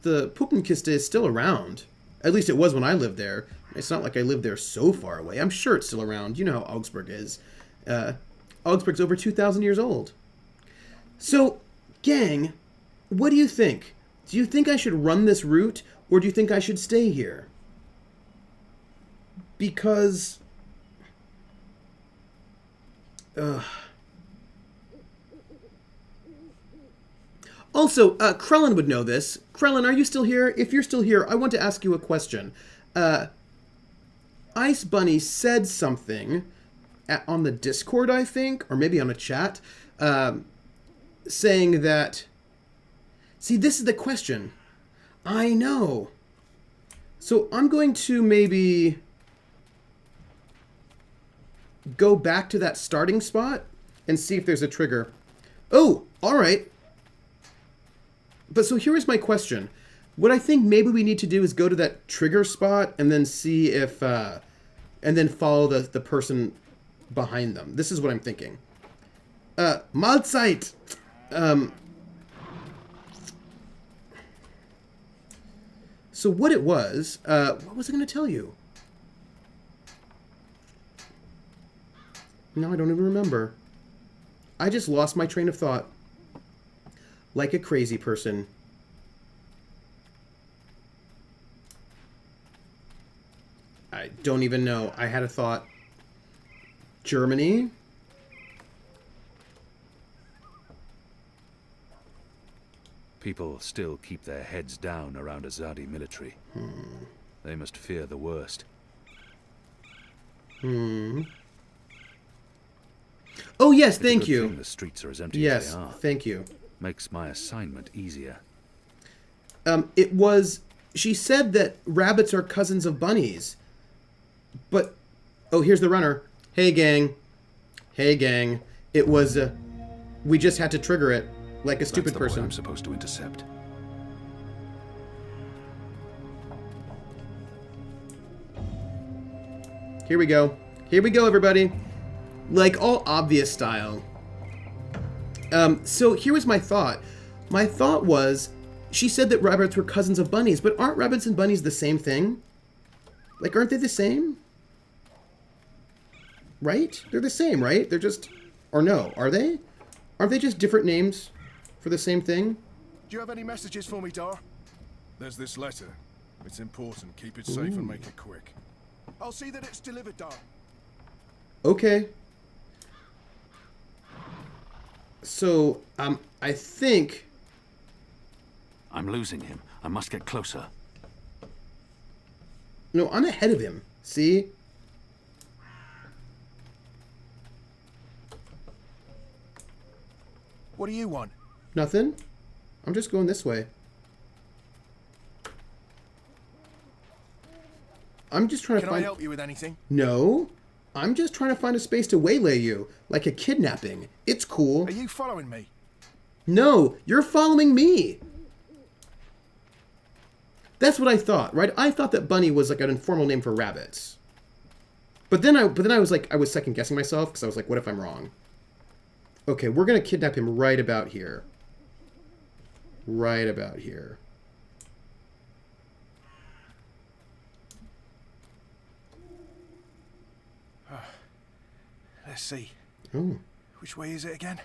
Speaker 1: Puppenkiste is still around. At least it was when I lived there. It's not like I lived there so far away. I'm sure it's still around. You know how Augsburg is. Augsburg's over 2,000 years old. So, gang, what do you think? Do you think I should run this route, or do you think I should stay here? Because... Also, Krellin would know this. Krellin, are you still here? If you're still here, I want to ask you a question. Ice Bunny said something on the Discord, I think, or maybe on a chat, saying that... See, this is the question. I know. So I'm going to maybe go back to that starting spot and see if there's a trigger. Oh, all right. But so here is my question. What I think maybe we need to do is go to that trigger spot and then see if, and then follow the person behind them. This is what I'm thinking. Mahlzeit! So what it was, what was I going to tell you? No, I don't even remember. I just lost my train of thought. like a crazy person. I don't even know. I had a thought. Germany?
Speaker 2: People still keep their heads down around Azadi military. They must fear the worst.
Speaker 1: Oh yes,
Speaker 2: It's
Speaker 1: thank
Speaker 2: a good
Speaker 1: you.
Speaker 2: thing the streets are as empty
Speaker 1: Yes,
Speaker 2: as they are.
Speaker 1: thank you.
Speaker 2: Makes my assignment easier.
Speaker 1: It was... She said that rabbits are cousins of bunnies. But... Oh, here's the runner. Hey, gang. Hey, gang. It was... we just had to trigger it. Like a stupid
Speaker 2: That's the boy
Speaker 1: person.
Speaker 2: I'm supposed to intercept.
Speaker 1: Here we go. Here we go, everybody. Like all obvious style. So here was my thought. My thought was, she said that rabbits were cousins of bunnies, but aren't rabbits and bunnies the same thing? Like, aren't they the same? Right? They're the same, right? They're just... Or no, are they? Aren't they just different names for the same thing?
Speaker 12: Do you have any messages for me, Dar? There's this letter. It's important. Keep it safe and make it quick. I'll see that it's delivered, Dar.
Speaker 1: Okay. So, I think...
Speaker 2: I'm losing him. I must get closer.
Speaker 1: No, I'm ahead of him. See?
Speaker 12: What do you want?
Speaker 1: Nothing. I'm just going this way. I'm just trying to
Speaker 12: Can
Speaker 1: find...
Speaker 12: I help you with anything?
Speaker 1: No. I'm just trying to find a space to waylay you. Like a kidnapping. It's cool.
Speaker 12: Are you following me?
Speaker 1: No, you're following me. That's what I thought, right? I thought that bunny was like an informal name for rabbits. But then I was like, I was second guessing myself because I was like, what if I'm wrong? Okay, we're going to kidnap him right about here. Right about here.
Speaker 12: Let's see.
Speaker 1: Oh.
Speaker 12: Which way is it again?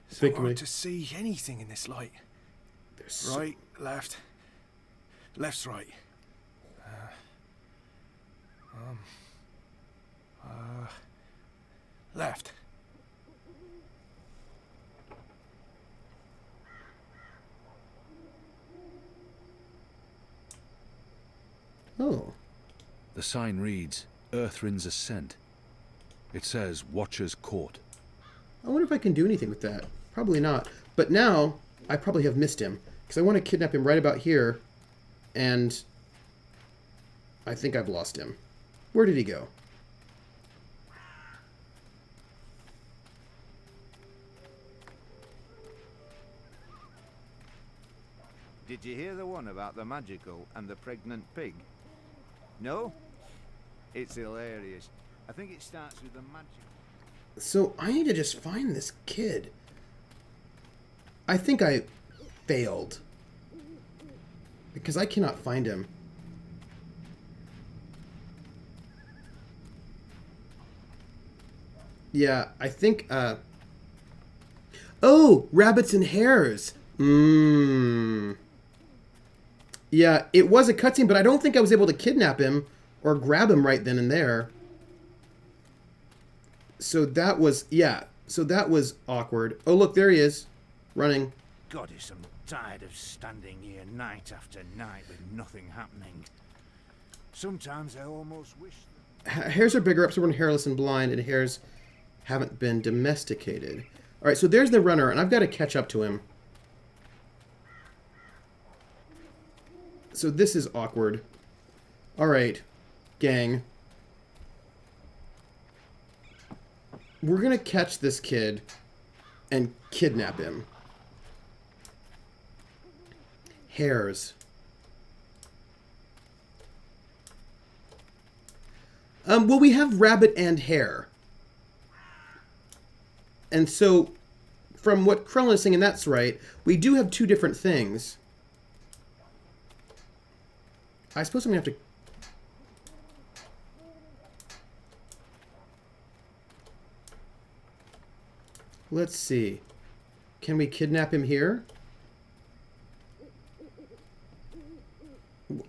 Speaker 12: It's
Speaker 1: Think
Speaker 12: hard
Speaker 1: me.
Speaker 12: to see anything in this light. Right, left. Left's right. Left.
Speaker 1: Oh.
Speaker 2: The sign reads, Earthrin's Ascent. It says, Watcher's Court.
Speaker 1: I wonder if I can do anything with that. Probably not. But now, I probably have missed him. Because I want to kidnap him right about here. And I think I've lost him. Where did he go?
Speaker 5: Did you hear the one about the magical and the pregnant pig? No? It's hilarious. I think it starts with the magic.
Speaker 1: So I need to just find this kid. I think I failed. Because I cannot find him. Yeah, I think, Oh! Rabbits and hares! Yeah, it was a cutscene, but I don't think I was able to kidnap him or grab him right then and there. So that was, yeah, so that was awkward. Oh, look, there he is, running.
Speaker 5: Goddess, I'm tired of standing here night after night with nothing happening. Sometimes I almost wish...
Speaker 1: Hares are bigger, up, so we're hairless and blind, and hares haven't been domesticated. All right, so there's the runner, and I've got to catch up to him. So this is awkward. All right, gang. We're going to catch this kid and kidnap him. Hares. Well, we have rabbit and hare. And so, from what Krellin is saying, and that's right, we do have two different things. I suppose I'm going to have to... Let's see. Can we kidnap him here?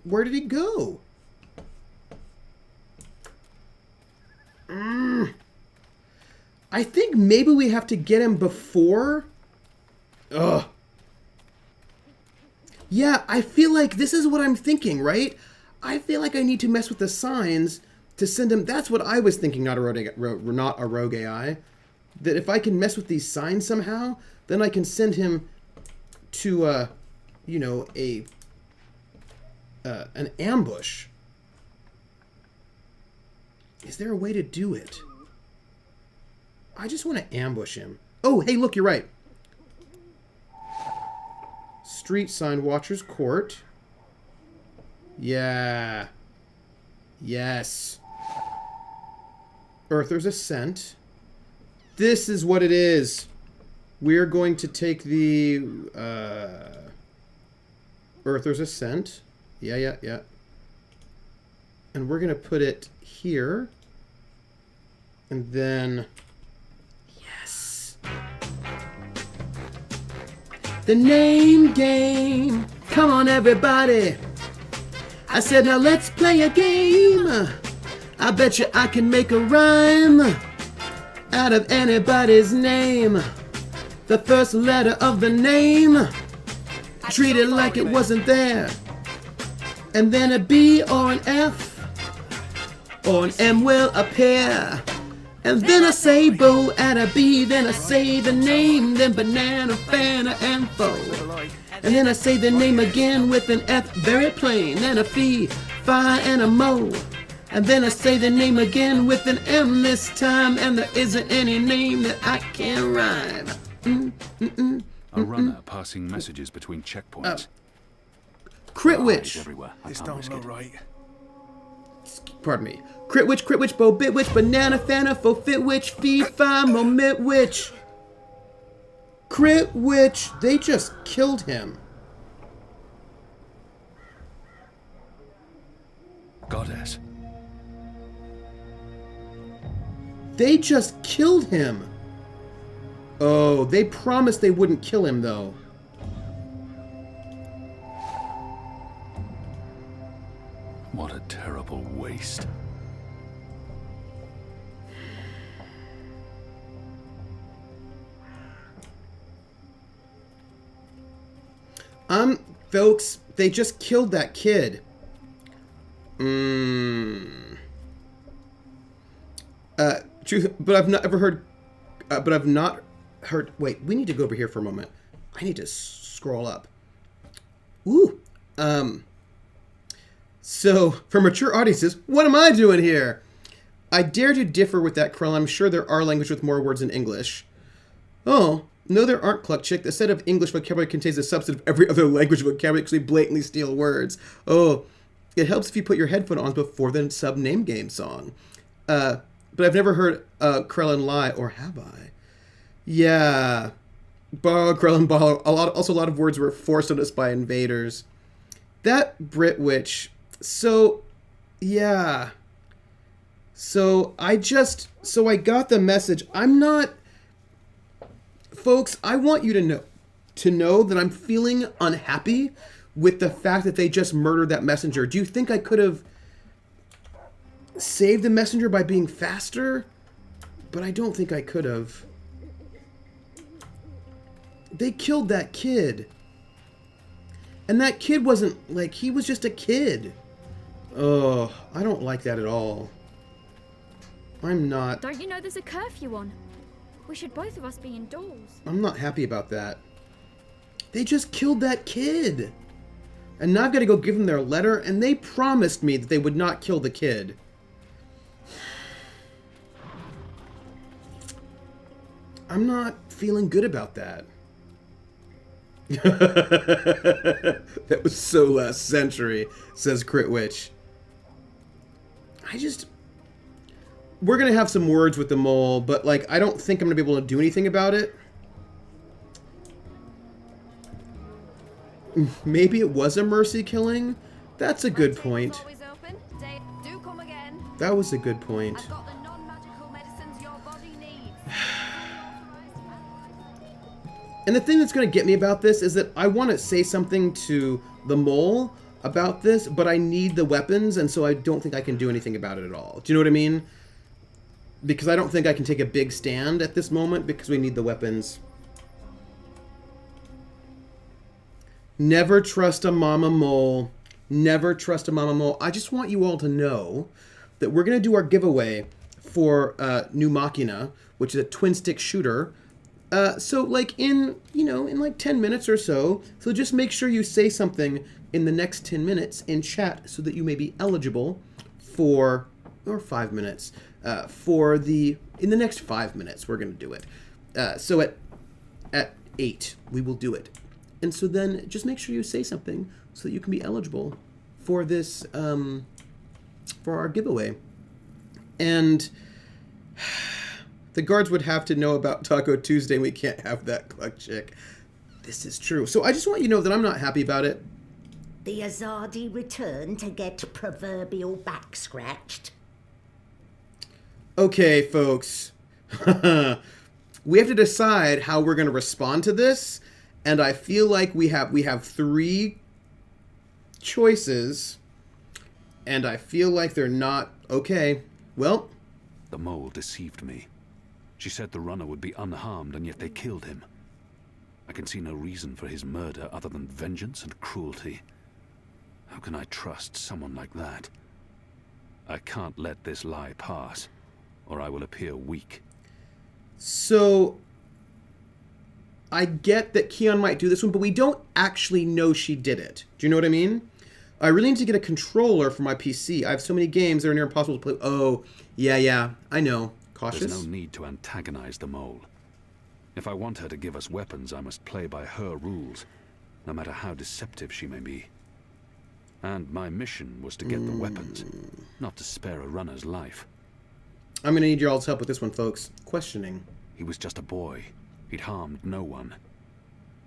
Speaker 1: Where did he go? I think maybe we have to get him before. Ugh. Yeah, I feel like this is what I'm thinking, right? I feel like I need to mess with the signs to send him. That's what I was thinking, not a rogue AI. That if I can mess with these signs somehow, then I can send him to, you know, an ambush. Is there a way to do it? I just want to ambush him. Oh, hey, look, you're right. Street sign, Watcher's Court. Yeah. Yes. Earther's Ascent. This is what it is. We're going to take the Earther's Ascent. Yeah. And we're going to put it here. And then... Yes. The name game. Come on, everybody. I said, now let's play a game. I bet you I can make a rhyme out of anybody's name. The first letter of the name, treat it like it wasn't there. And then a B or an F or an M will appear. And then I say bow and a B, then I say the name, then banana, fana, and foe. And then I say the name again with an F, very plain, then a fee, fi, and a mo. And then I say the name again with an M this time, and there isn't any name that I can rhyme.
Speaker 2: A runner passing messages between checkpoints.
Speaker 1: Crit Witch.
Speaker 2: Everywhere.
Speaker 12: This don't look right.
Speaker 1: Pardon me. Crit Witch, Bo, Bit Witch, Banana, Fana, Fo, Fit Witch, Fee, Fi, Momit Witch. Crit Witch. They just killed him.
Speaker 2: Goddess.
Speaker 1: They just killed him. Oh, they promised they wouldn't kill him, though.
Speaker 2: What a terrible waste.
Speaker 1: Folks, they just killed that kid. Truth, but I've not ever heard, but I've not heard, wait, we need to go over here for a moment. I need to scroll up. Ooh, so, for mature audiences, what am I doing here? I dare to differ with that, Krell. I'm sure there are languages with more words in English. Oh, no, there aren't, Cluckchick. The set of English vocabulary contains a subset of every other language vocabulary because we blatantly steal words. Oh, it helps if you put your headphone on before the sub-name game song. But I've never heard Krell lie, or have I? Yeah. Krell and Ball. Also, a lot of words were forced on us by invaders. That Brit Witch... So, yeah. So, I got the message. I'm not... Folks, I want you to know that I'm feeling unhappy with the fact that they just murdered that messenger. Do you think I could have saved the messenger by being faster? But I don't think I could have. They killed that kid. And that kid wasn't, like, he was just a kid. Oh, I don't like that at all. I'm not...
Speaker 14: Don't you know there's a curfew on? We should both of us be indoors.
Speaker 1: I'm not happy about that. They just killed that kid. And now I've got to go give them their letter, and they promised me that they would not kill the kid. I'm not feeling good about that. That was so last century, says Crit Witch. We're going to have some words with the mole, but, like, I don't think I'm going to be able to do anything about it. Maybe it was a mercy killing? That's a good point. That was a good point. And the thing that's going to get me about this is that I want to say something to the mole about this, but I need the weapons, and so I don't think I can do anything about it at all. Do you know what I mean? Because I don't think I can take a big stand at this moment because we need the weapons. Never trust a mama mole. Never trust a mama mole. I just want you all to know that we're going to do our giveaway for New Machina, which is a twin stick shooter. So like in like 10 minutes or so. So just make sure you say something in the next 10 minutes in chat so that you may be eligible for, or 5 minutes, in the next 5 minutes, we're going to do it. So at 8, we will do it. And so then just make sure you say something so that you can be eligible for this, for our giveaway. And the guards would have to know about Taco Tuesday. We can't have that, Cluck Chick. This is true. So I just want you to know that I'm not happy about it.
Speaker 9: The Azadi return to get proverbial back scratched.
Speaker 1: Okay, folks. We have to decide how we're going to respond to this. And I feel like we have 3 choices. And I feel like they're not... Okay, well...
Speaker 2: The mole deceived me. She said the runner would be unharmed, and yet they killed him. I can see no reason for his murder other than vengeance and cruelty. How can I trust someone like that? I can't let this lie pass, or I will appear weak.
Speaker 1: So... I get that Keon might do this one, but we don't actually know she did it. Do you know what I mean? I really need to get a controller for my PC. I have so many games that are near impossible to play. Oh, yeah, I know. Cautious?
Speaker 2: There's no need to antagonize the mole. If I want her to give us weapons, I must play by her rules, no matter how deceptive she may be. And my mission was to get the weapons, not to spare a runner's life.
Speaker 1: I'm going to need your all's help with this one, folks. Questioning.
Speaker 2: He was just a boy. He'd harmed no one.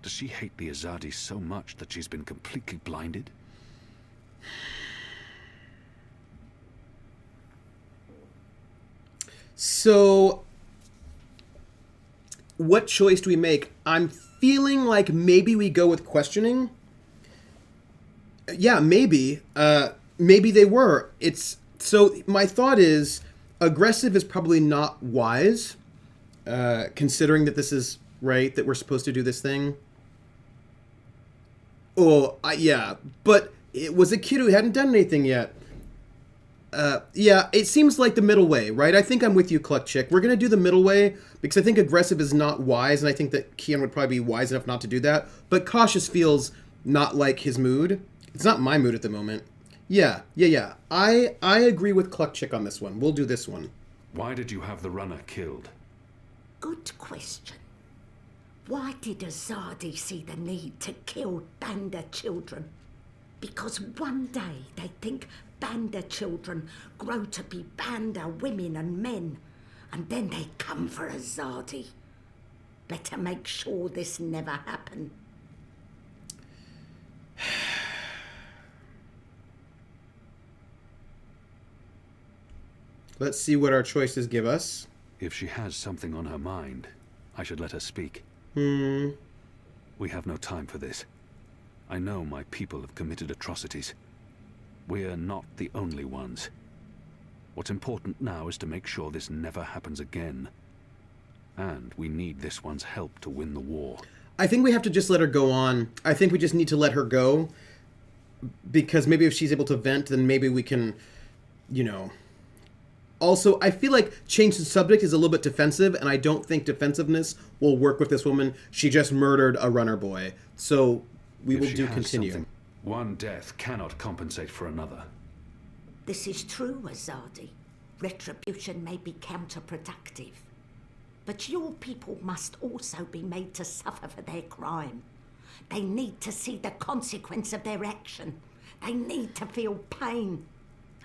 Speaker 2: Does she hate the Azadi so much that she's been completely blinded?
Speaker 1: So, what choice do we make? I'm feeling like maybe we go with questioning. Yeah, maybe. Maybe they were. So my thought is aggressive is probably not wise. Considering that this is right, that we're supposed to do this thing. Oh, yeah, but it was a kid who hadn't done anything yet. Yeah, it seems like the middle way, right? I think I'm with you, Cluck Chick. We're going to do the middle way because I think aggressive is not wise, and I think that Keon would probably be wise enough not to do that. But cautious feels not like his mood. It's not my mood at the moment. Yeah. I agree with Cluck Chick on this one. We'll do this one.
Speaker 2: Why did you have the runner killed?
Speaker 9: Good question. Why did Azadi see the need to kill Banda children? Because one day they think Banda children grow to be Banda women and men, and then they come for Azadi. Better make sure this never happen.
Speaker 1: Let's see what our choices give us.
Speaker 2: If she has something on her mind, I should let her speak.
Speaker 1: We
Speaker 2: have no time for this. I know my people have committed atrocities. We're not the only ones. What's important now is to make sure this never happens again. And we need this one's help to win the war.
Speaker 1: I think we have to just let her go on. I think we just need to let her go. Because maybe if she's able to vent, then maybe we can, Also, I feel like change the subject is a little bit defensive, and I don't think defensiveness will work with this woman. She just murdered a runner boy. So we will do continue.
Speaker 2: One death cannot compensate for another.
Speaker 9: This is true, Azadi. Retribution may be counterproductive. But your people must also be made to suffer for their crime. They need to see the consequence of their action. They need to feel pain.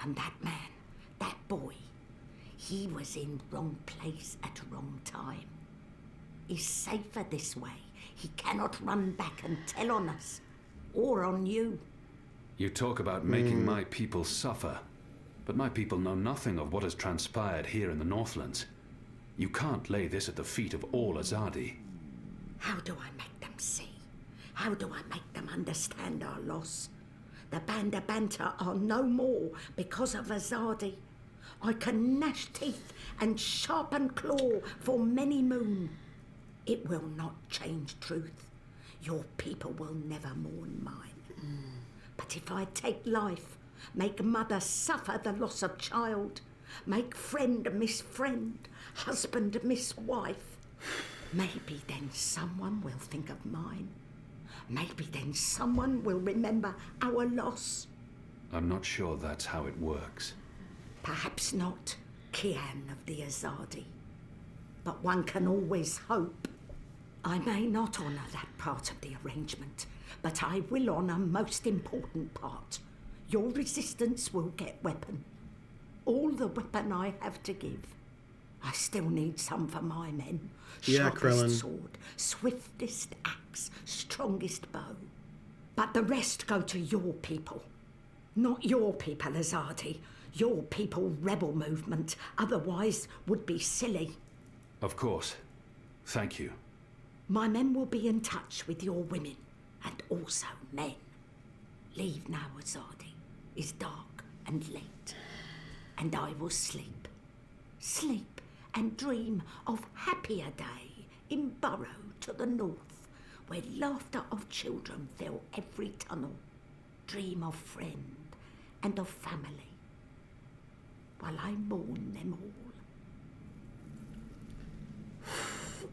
Speaker 9: And that man, that boy, he was in wrong place at wrong time. He's safer this way. He cannot run back and tell on us. Or on you.
Speaker 2: You talk about making my people suffer. But my people know nothing of what has transpired here in the Northlands. You can't lay this at the feet of all Azadi.
Speaker 9: How do I make them see? How do I make them understand our loss? The Banda Banter are no more because of Azadi. I can gnash teeth and sharpen claw for many moon. It will not change truth. Your people will never mourn mine. But if I take life, make mother suffer the loss of child, make friend miss friend, husband miss wife, maybe then someone will think of mine. Maybe then someone will remember our loss.
Speaker 2: I'm not sure that's how it works.
Speaker 9: Perhaps not, Kian of the Azadi. But one can always hope. I may not honour that part of the arrangement, but I will honour most important part. Your resistance will get weapon. All the weapon I have to give. I still need some for my men.
Speaker 1: Yeah,
Speaker 9: Sharpest
Speaker 1: Krillin.
Speaker 9: sword, swiftest axe, strongest bow. But the rest go to your people. Not your people, Azadi. Your people rebel movement, otherwise would be silly.
Speaker 2: Of course. Thank you.
Speaker 9: My men will be in touch with your women, and also men. Leave now, Azadi. It's dark and late, and I will sleep. Sleep and dream of happier day in Burrow to the north, where laughter of children fill every tunnel. Dream of friend and of family, while I mourn them all.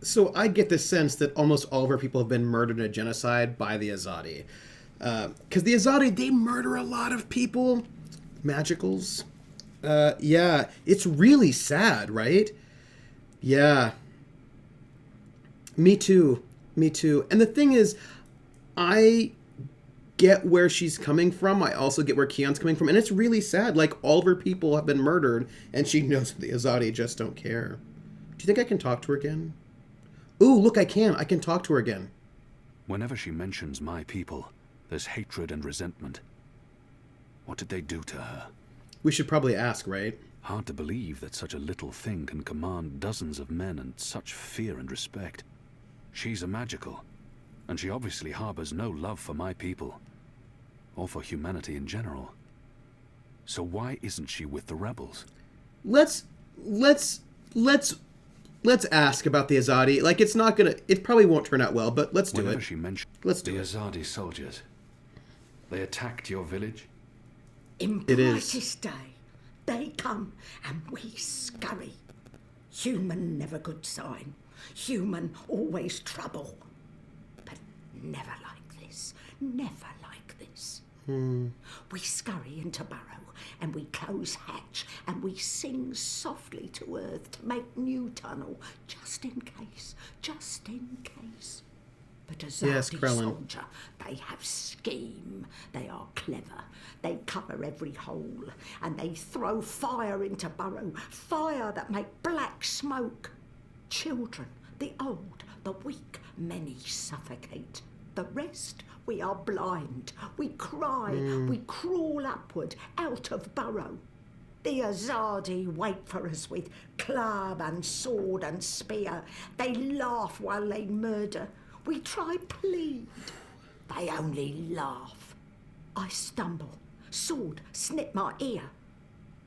Speaker 1: So I get the sense that almost all of our people have been murdered in a genocide by the Azadi. Because the Azadi, they murder a lot of people. Magicals. Yeah, it's really sad, right? Yeah. Me too. Me too. And the thing is, I get where she's coming from. I also get where Keon's coming from. And it's really sad. Like, all of her people have been murdered, and she knows the Azadi just don't care. Do you think I can talk to her again? Ooh, look, I can. I can talk to her again.
Speaker 2: Whenever she mentions my people, there's hatred and resentment. What did they do to her?
Speaker 1: We should probably ask, right?
Speaker 2: Hard to believe that such a little thing can command dozens of men and such fear and respect. She's a magical, and she obviously harbors no love for my people, or for humanity in general. So why isn't she with the rebels?
Speaker 1: Let's ask about the Azadi. Like, it probably won't turn out well, but let's do
Speaker 2: Whenever
Speaker 1: it.
Speaker 2: she mentioned
Speaker 1: Let's do
Speaker 2: the
Speaker 1: it.
Speaker 2: Azadi soldiers, they attacked your village?
Speaker 9: In
Speaker 1: It is.
Speaker 9: brightest day, they come and we scurry. Human never good sign. Human always trouble. But never like this. Never like this. We scurry into Burrow and we close hatch and we sing softly to earth to make new tunnel, just in case, just in case. But as
Speaker 1: Yes,
Speaker 9: Azadi
Speaker 1: Krillin.
Speaker 9: soldier, they have scheme. They are clever. They cover every hole and they throw fire into Burrow, fire that make black smoke. Children, the old, the weak, many suffocate. The rest, we are blind. We cry, we crawl upward out of Burrow. The Azadi wait for us with club and sword and spear. They laugh while they murder. We try plead. They only laugh. I stumble. Sword snip my ear.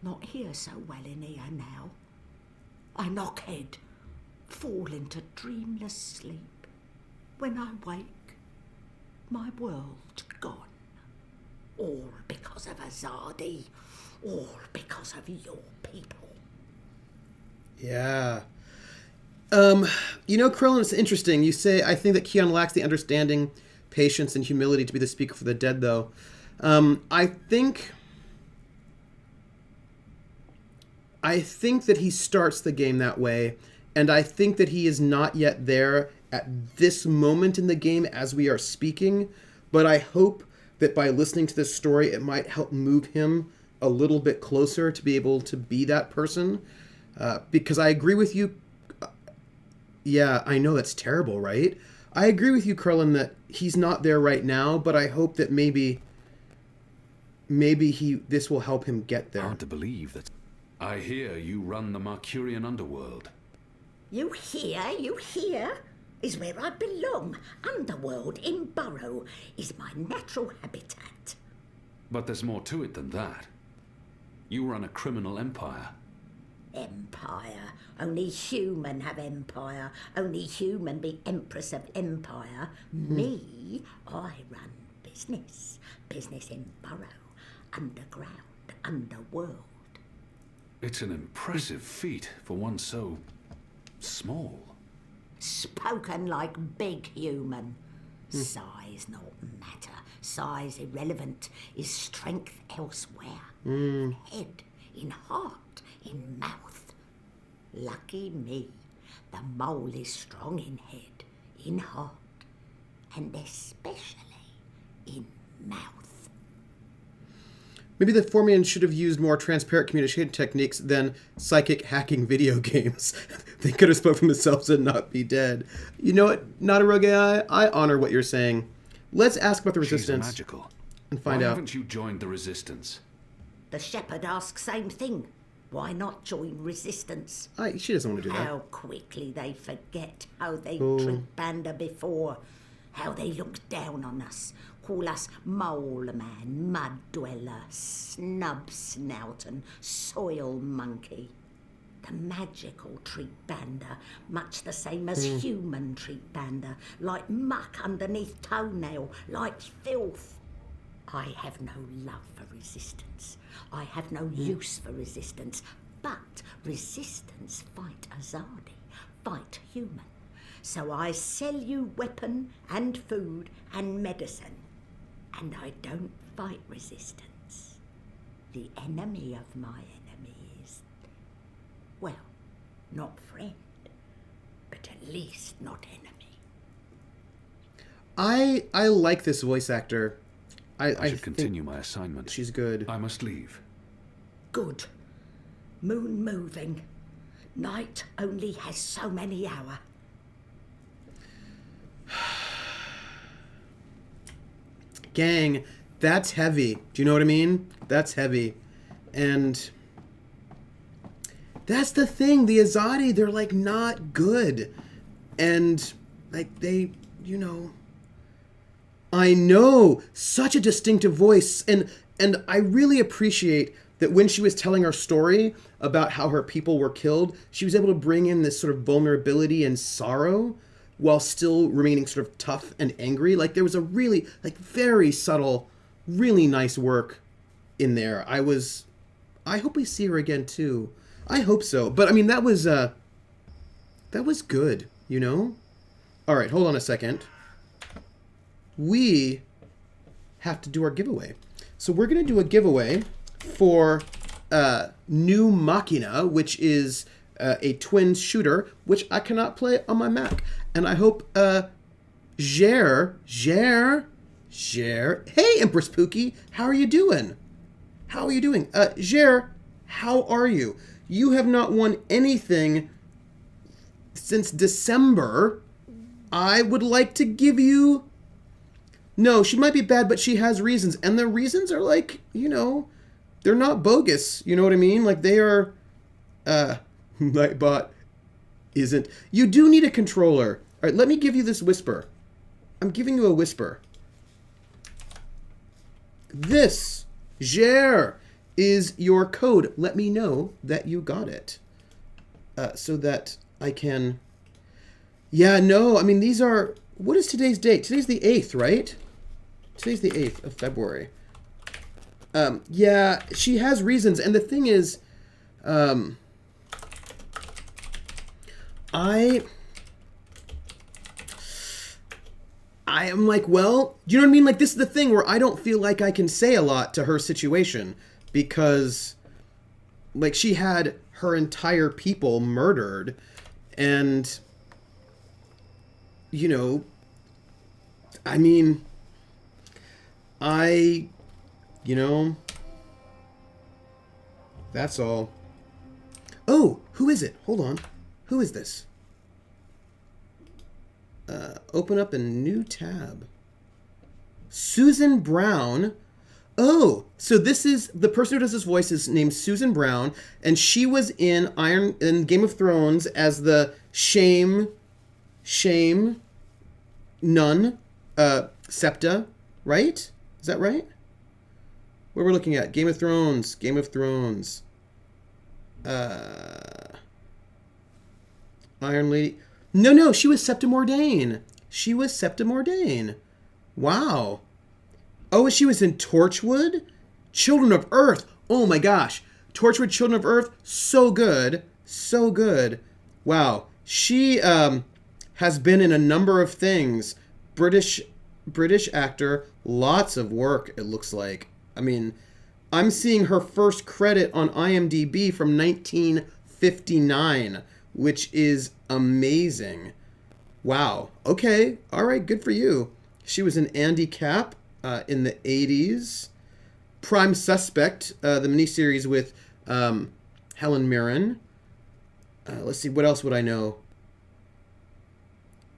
Speaker 9: Not hear so well in ear now. I knock head. Fall into dreamless sleep. When I wake, my world gone. All because of Azadi. All because of your people.
Speaker 1: Yeah. Krillin, it's interesting. You say, I think that Keon lacks the understanding, patience, and humility to be the speaker for the dead, though. I think that he starts the game that way, and I think that he is not yet there at this moment in the game as we are speaking, but I hope that by listening to this story, it might help move him a little bit closer to be able to be that person, because I agree with you. Yeah, I know that's terrible, right? I agree with you, Krillin, that he's not there right now, but I hope that maybe this will help him get there.
Speaker 2: Hard to believe that. I hear you run the Mercurian underworld.
Speaker 9: You hear? is where I belong. Underworld in Burrow is my natural habitat.
Speaker 2: But there's more to it than that. You run a criminal empire.
Speaker 9: Empire. Only human have empire. Only human be empress of empire. Me, I run business. Business in Burrow. Underground. Underworld.
Speaker 2: It's an impressive feat for one so small.
Speaker 9: Spoken like big human. Size not matter. Size irrelevant. Is strength elsewhere. In head, in heart, in mouth. Lucky me. The mole is strong in head, in heart, and especially in mouth.
Speaker 1: Maybe the Formians should have used more transparent communication techniques than psychic hacking video games. They could have spoken for themselves and not be dead. You know what, Not a Rogue AI? I honor what you're saying. Let's ask about the Resistance.
Speaker 2: She's magical.
Speaker 1: And find
Speaker 2: Why
Speaker 1: out.
Speaker 2: haven't you joined the Resistance?
Speaker 9: The shepherd asks same thing. Why not join Resistance?
Speaker 1: She doesn't want to do that.
Speaker 9: How quickly they forget how they
Speaker 1: Oh.
Speaker 9: treat Banda before. How they look down on us. Call us mole man, mud dweller, snub snout and soil monkey. The magical treat Banda much the same as human treat Banda. Like muck underneath toenail, like filth. I have no love for Resistance. I have no use for Resistance. But Resistance fight Azadi, fight human. So I sell you weapon and food and medicine. And I don't fight Resistance. The enemy of my enemy is, well, not friend, but at least not enemy.
Speaker 1: I like this voice actor.
Speaker 2: I should continue my assignment.
Speaker 1: She's good.
Speaker 2: I must leave.
Speaker 9: Good. Moon moving. Night only has so many hour.
Speaker 1: Gang, that's heavy. Do you know what I mean? That's heavy. And that's the thing. The Azadi, they're like not good. And like they, you know, I know, such a distinctive voice. And I really appreciate that when she was telling her story about how her people were killed, she was able to bring in this sort of vulnerability and sorrow while still remaining sort of tough and angry. Like there was a really, like very subtle, really nice work in there. I hope we see her again too. I hope so. But I mean, that was good, you know? All right, hold on a second. We have to do our giveaway. So we're going to do a giveaway for New Machina, which is a twin shooter, which I cannot play on my Mac. And I hope Jer. Hey, Empress Pookie, how are you doing? Jer, how are you? You have not won anything since December. I would like to give you... No, she might be bad, but she has reasons. And the reasons are like, you know, they're not bogus. You know what I mean? Like they are... Nightbot isn't... You do need a controller. All right, let me give you this whisper. I'm giving you a whisper. This, Jer, is your code. Let me know that you got it. So that I can... Yeah, no, I mean, these are... What is today's date? Today's the 8th, right? Today's the 8th of February. Yeah, she has reasons. And the thing is, I am like, well, you know what I mean? Like, this is the thing where I don't feel like I can say a lot to her situation because, like, she had her entire people murdered and, you know, I mean, you know, that's all. Oh, who is it? Hold on. Who is this? Open up a new tab. Susan Brown. Oh, so this is the person who does this voice is named Susan Brown, and she was in Game of Thrones as the Shame Shame, Nun, Septa, right? Is that right? What we're looking at? Game of Thrones. Game of Thrones. Iron Lady. No, she was Septa Mordain. She was Septa Mordain. Wow. Oh, she was in Torchwood? Children of Earth. Oh my gosh. Torchwood, Children of Earth. So good. So good. Wow. She has been in a number of things. British actor. Lots of work, it looks like. I mean, I'm seeing her first credit on IMDb from 1959, which is amazing. Wow. Okay. All right. Good for you. She was in Andy Cap in the 80s. Prime Suspect, the miniseries with Helen Mirren. Let's see. What else would I know?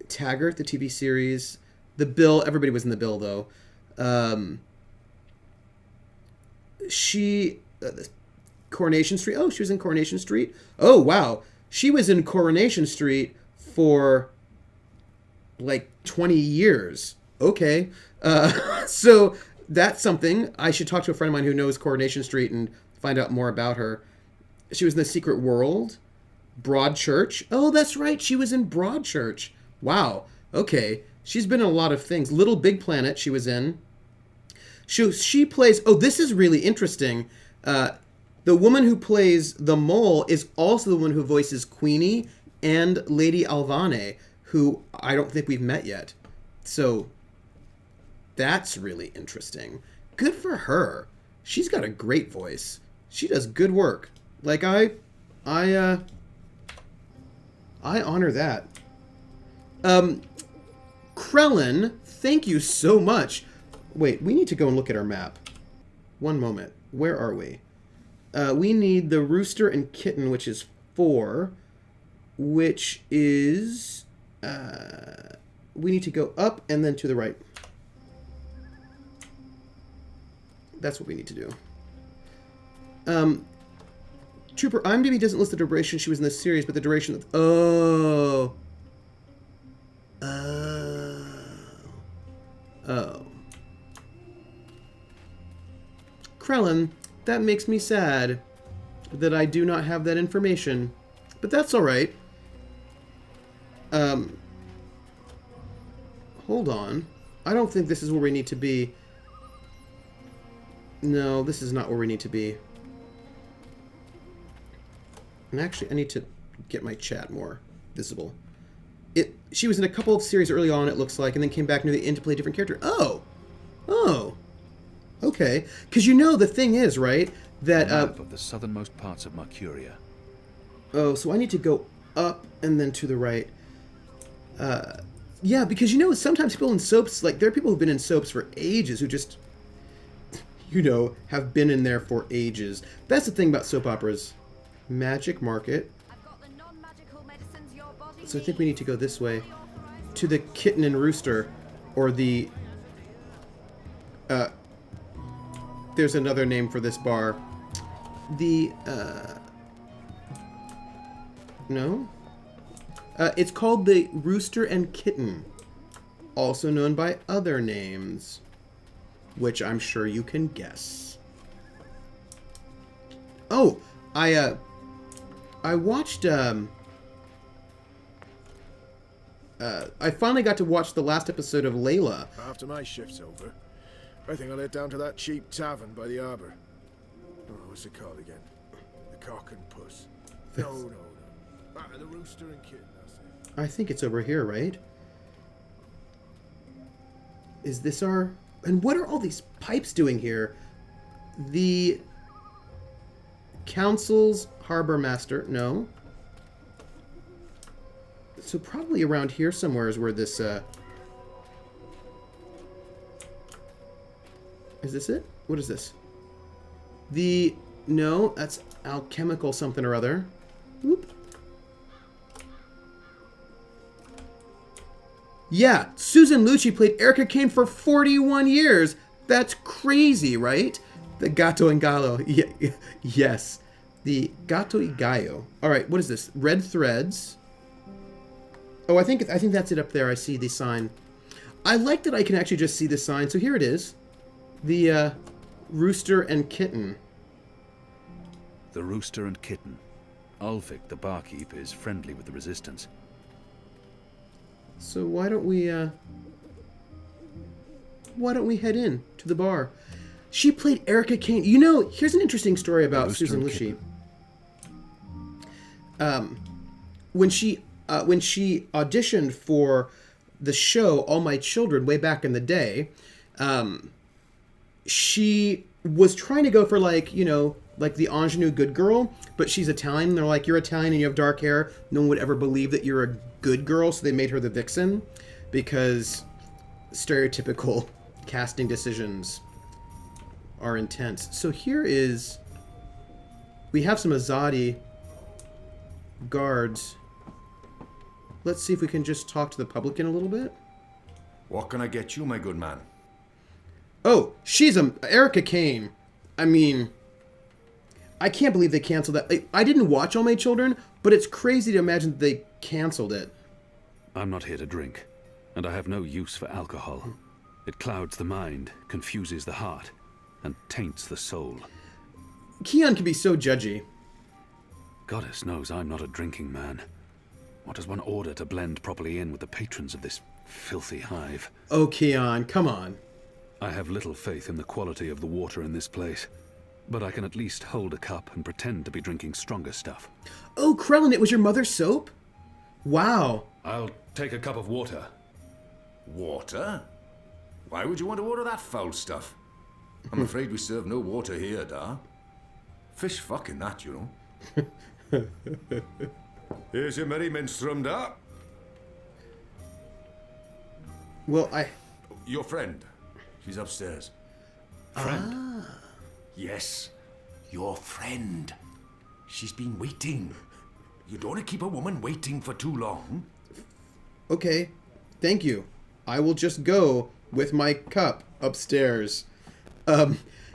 Speaker 1: Taggart, the TV series. The Bill. Everybody was in The Bill, though. Coronation Street. Oh, she was in Coronation Street. Oh, wow. She was in Coronation Street for like 20 years. Okay. So that's something. I should talk to a friend of mine who knows Coronation Street and find out more about her. She was in The Secret World. Broadchurch. Oh, that's right. She was in Broadchurch. Wow. Okay. She's been in a lot of things. Little Big Planet she was in. She plays... Oh, this is really interesting. The woman who plays the mole is also the one who voices Queenie and Lady Alvane, who I don't think we've met yet. So that's really interesting. Good for her. She's got a great voice. She does good work. Like I honor that. Krellin, thank you so much. Wait, we need to go and look at our map. One moment. Where are we? We need the Rooster and Kitten, which is 4, which is... we need to go up and then to the right. That's what we need to do. Trooper, IMDb doesn't list the duration she was in this series, but the duration of... Oh. Krellin, that makes me sad that I do not have that information. But that's alright. Hold on. I don't think this is where we need to be. No, this is not where we need to be. And actually, I need to get my chat more visible. She was in a couple of series early on, it looks like, and then came back near the end to play a different character. Oh! Okay. Because you know the thing is, right? That
Speaker 2: map of the southernmost parts of Mercuria.
Speaker 1: Oh, so I need to go up and then to the right. Yeah, because you know, sometimes people in soaps, like, there are people who've been in soaps for ages who just, you know, have been in there for ages. That's the thing about soap operas. Magic Market. So I think we need to go this way. To the Kitten and Rooster. Or the... there's another name for this bar. The, no? It's called the Rooster and Kitten. Also known by other names. Which I'm sure you can guess. Oh! I watched, I finally got to watch the last episode of Layla.
Speaker 12: After my shift's over, I think I'll head down to that cheap tavern by the harbour. Oh, what's it called again? The Cock and Puss. No. The Rooster and Kitten, that's it.
Speaker 1: I think it's over here, right? Is this our... And what are all these pipes doing here? The... Council's Harbor Master. No. So probably around here somewhere is where this, Is this it? What is this? No, that's alchemical something or other. Whoop. Yeah, Susan Lucci played Erica Kane for 41 years. That's crazy, right? The Gato and Gallo. Yeah, yes. The Gato y Gallo. All right, what is this? Red threads. Oh, I think that's it up there. I see the sign. I like that I can actually just see the sign. So here it is. The Rooster and Kitten.
Speaker 2: The Rooster and Kitten. Ulfric, the barkeep, is friendly with the Resistance.
Speaker 1: So why don't we head in to the bar? She played Erica Kane. You know, here's an interesting story about Susan Lucci. When she auditioned for the show All My Children way back in the day, she was trying to go for like the ingenue good girl, but she's Italian. And they're like, you're Italian and you have dark hair. No one would ever believe that you're a good girl, so they made her the vixen because stereotypical casting decisions are intense. So here is... We have some Azadi guards. Let's see if we can just talk to the publican a little bit.
Speaker 15: What can I get you, my good man?
Speaker 1: Oh, she's Erica Kane. I mean, I can't believe they canceled that. I didn't watch All My Children, but it's crazy to imagine that they canceled it.
Speaker 2: I'm not here to drink, and I have no use for alcohol. It clouds the mind, confuses the heart, and taints the soul.
Speaker 1: Keon can be so judgy.
Speaker 2: Goddess knows I'm not a drinking man. What does one order to blend properly in with the patrons of this filthy hive?
Speaker 1: Oh, Keon, come on.
Speaker 2: I have little faith in the quality of the water in this place, but I can at least hold a cup and pretend to be drinking stronger stuff.
Speaker 1: Oh, Krellin, it was your mother's soap? Wow.
Speaker 2: I'll take a cup of water.
Speaker 15: Water? Why would you want to order that foul stuff? I'm afraid we serve no water here, da. Fish fucking that, you know. Here's your merry minstrel, da.
Speaker 1: Well,
Speaker 15: Your friend. She's upstairs.
Speaker 2: Friend?
Speaker 1: Ah.
Speaker 15: Yes, your friend. She's been waiting. You don't want to keep a woman waiting for too long.
Speaker 1: Okay, thank you. I will just go with my cup upstairs.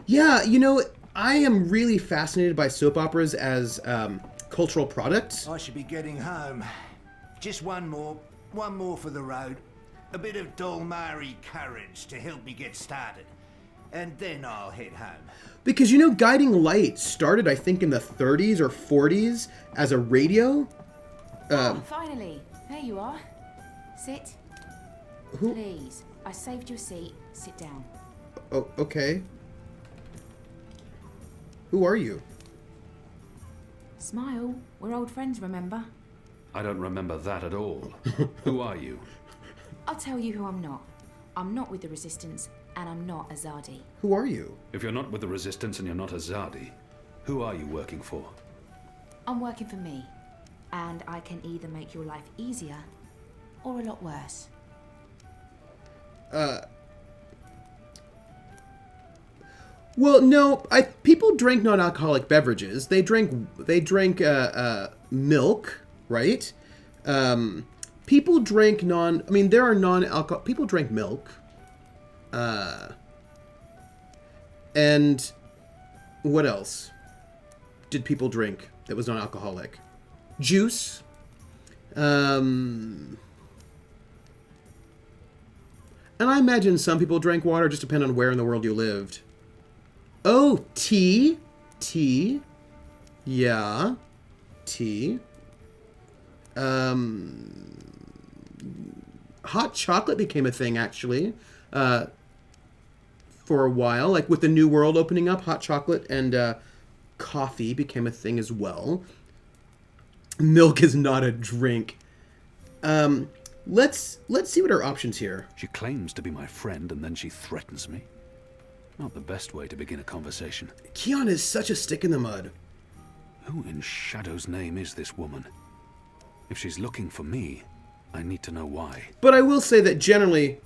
Speaker 1: Yeah, you know, I am really fascinated by soap operas as cultural products.
Speaker 3: I should be getting home. Just one more for the road. A bit of Dolmari courage to help me get started. And then I'll head home.
Speaker 1: Because, you know, Guiding Light started, I think, in the 30s or 40s as a radio.
Speaker 16: Finally, there you are. Sit.
Speaker 1: Who?
Speaker 16: Please, I saved your seat. Sit down.
Speaker 1: Oh, okay. Who are you?
Speaker 16: Smile. We're old friends, remember?
Speaker 2: I don't remember that at all. Who are you?
Speaker 16: I'll tell you who I'm not. I'm not with the Resistance, and I'm not Azadi.
Speaker 1: Who are you?
Speaker 2: If you're not with the Resistance and you're not Azadi, who are you working for?
Speaker 16: I'm working for me, and I can either make your life easier or a lot worse.
Speaker 1: Well, no. People drink non-alcoholic beverages. They drink milk, right? People drink there are non-alcohol. People drink milk. And what else did people drink that was non-alcoholic? Juice. And I imagine some people drank water, just depend on where in the world you lived. Oh, tea. Tea. Yeah. Tea. Hot chocolate became a thing, actually. For a while. Like, with the New World opening up, hot chocolate and coffee became a thing as well. Milk is not a drink. Let's see what our options here.
Speaker 2: She claims to be my friend and then she threatens me. Not the best way to begin a conversation.
Speaker 1: Keon is such a stick in the mud.
Speaker 2: Who in Shadow's name is this woman? If she's looking for me, I need to know why.
Speaker 1: But I will say that generally,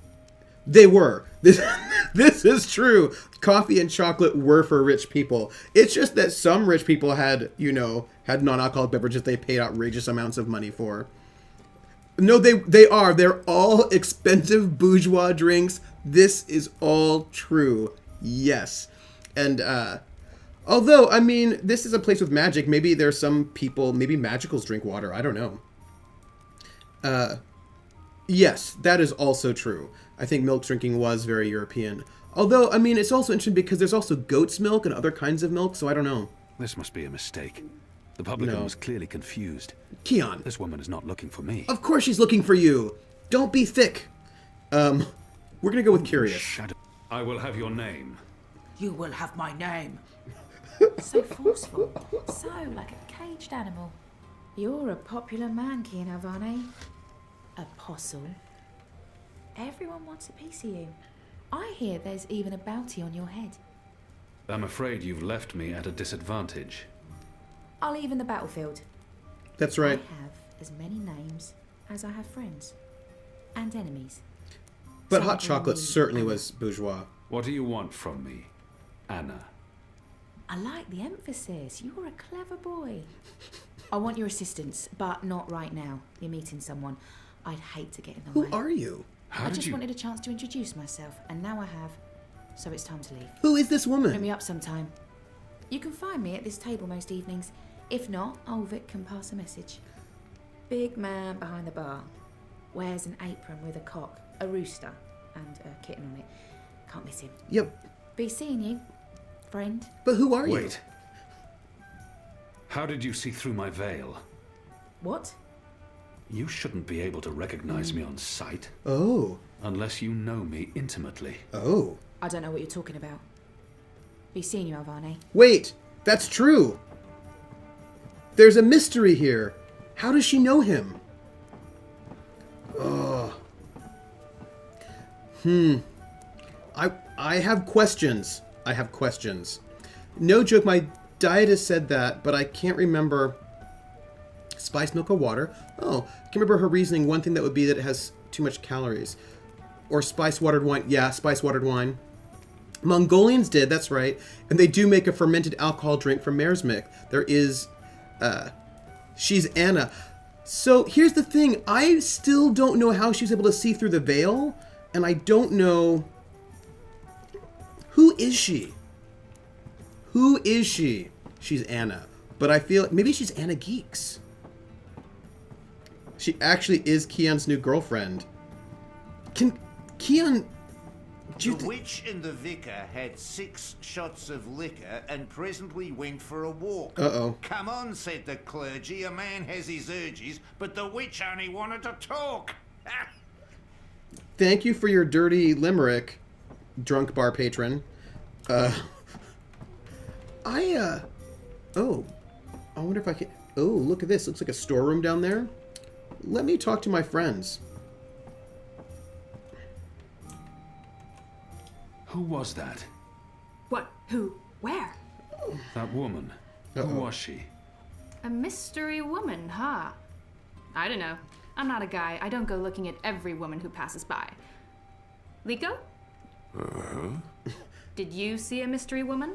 Speaker 1: they were. This is true. Coffee and chocolate were for rich people. It's just that some rich people had non-alcoholic beverages they paid outrageous amounts of money for. No, they are. They're all expensive bourgeois drinks. This is all true. Yes. And, although, I mean, this is a place with magic. Maybe there's some people, maybe magicals drink water. I don't know. Yes, that is also true. I think milk drinking was very European. Although, I mean, it's also interesting because there's also goat's milk and other kinds of milk, so I don't know.
Speaker 2: This must be a mistake. The publican was clearly confused.
Speaker 1: Keon.
Speaker 2: This woman is not looking for me.
Speaker 1: Of course she's looking for you. Don't be thick. We're gonna go with curious.
Speaker 2: I will have your name.
Speaker 16: You will have my name. So forceful. So like a caged animal. You're a popular man, Kian Alvane. Apostle. Everyone wants a piece of you. I hear there's even a bounty on your head.
Speaker 2: I'm afraid you've left me at a disadvantage.
Speaker 16: I'll even the battlefield.
Speaker 1: That's right.
Speaker 16: I have as many names as I have friends. And enemies.
Speaker 1: But hot chocolate certainly was bourgeois.
Speaker 2: What do you want from me, Anna?
Speaker 16: I like the emphasis. You're a clever boy. I want your assistance, but not right now. You're meeting someone. I'd hate to get in the way.
Speaker 1: Who are you?
Speaker 16: I just wanted a chance to introduce myself, and now I have. So it's time to leave.
Speaker 1: Who is this woman?
Speaker 16: Hit me up sometime. You can find me at this table most evenings. If not, old Vic can pass a message. Big man behind the bar. Wears an apron with a cock, a rooster, and a kitten on it. Can't miss him.
Speaker 1: Yep.
Speaker 16: Be seeing you, friend.
Speaker 1: But who are you?
Speaker 2: Wait. How did you see through my veil?
Speaker 16: What?
Speaker 2: You shouldn't be able to recognize me on sight.
Speaker 1: Oh.
Speaker 2: Unless you know me intimately.
Speaker 1: Oh.
Speaker 16: I don't know what you're talking about. Be seeing you, Alvane.
Speaker 1: Wait, that's true. There's a mystery here. How does she know him? Oh. I have questions. I have questions. No joke, my dietist said that, but I can't remember spice milk or water. Oh, I can remember her reasoning. One thing that would be that it has too much calories. Or spice watered wine. Yeah, spice watered wine. Mongolians did, that's right. And they do make a fermented alcohol drink from mare's milk. There is, she's Anna. So here's the thing. I still don't know how she was able to see through the veil. And I don't know... Who is she? Who is she? She's Anna. But I feel... Maybe she's Anna Geeks. She actually is Keon's new girlfriend. Can Keon...
Speaker 3: The witch and the vicar had 6 shots of liquor and presently went for a walk.
Speaker 1: Uh-oh.
Speaker 3: Come on, said the clergy. A man has his urges, but the witch only wanted to talk.
Speaker 1: Thank you for your dirty limerick, drunk bar patron. Oh, I wonder if I can... Oh, look at this. Looks like a storeroom down there. Let me talk to my friends.
Speaker 2: Who was that?
Speaker 17: What? Who? Where?
Speaker 2: That woman.
Speaker 1: Uh-oh.
Speaker 2: Who was she?
Speaker 17: A mystery woman, huh? I don't know. I'm not a guy. I don't go looking at every woman who passes by. Liko?
Speaker 7: Uh-huh.
Speaker 17: Did you see a mystery woman?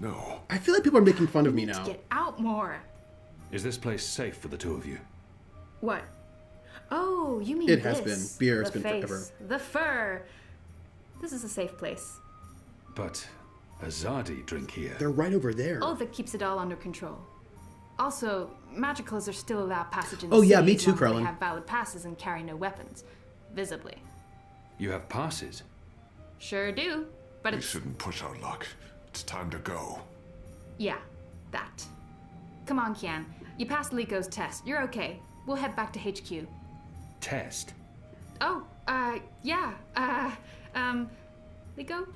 Speaker 7: No.
Speaker 1: I feel like people are making fun of me now.
Speaker 17: Get out more.
Speaker 2: Is this place safe for the two of you?
Speaker 17: What? Oh, you mean
Speaker 1: It
Speaker 17: this.
Speaker 1: has been. Beer has
Speaker 17: The
Speaker 1: been
Speaker 17: face,
Speaker 1: forever.
Speaker 17: The fur. This is a safe place.
Speaker 2: But Azadi drink here.
Speaker 1: They're right over there.
Speaker 17: Olvik keeps it all under control. Also, magicals are still allowed passage in the
Speaker 1: Oh, yeah,
Speaker 17: city
Speaker 1: me
Speaker 17: as
Speaker 1: too,
Speaker 17: long as
Speaker 1: Krellin.
Speaker 17: They have valid passes and carry no weapons, visibly.
Speaker 2: You have passes?
Speaker 17: Sure do, but
Speaker 7: We
Speaker 17: it's...
Speaker 7: shouldn't push our luck. It's time to go.
Speaker 17: Yeah, that. Come on, Kian. You passed Liko's test. You're okay. We'll head back to HQ.
Speaker 2: Test?
Speaker 17: Oh, yeah, Liko?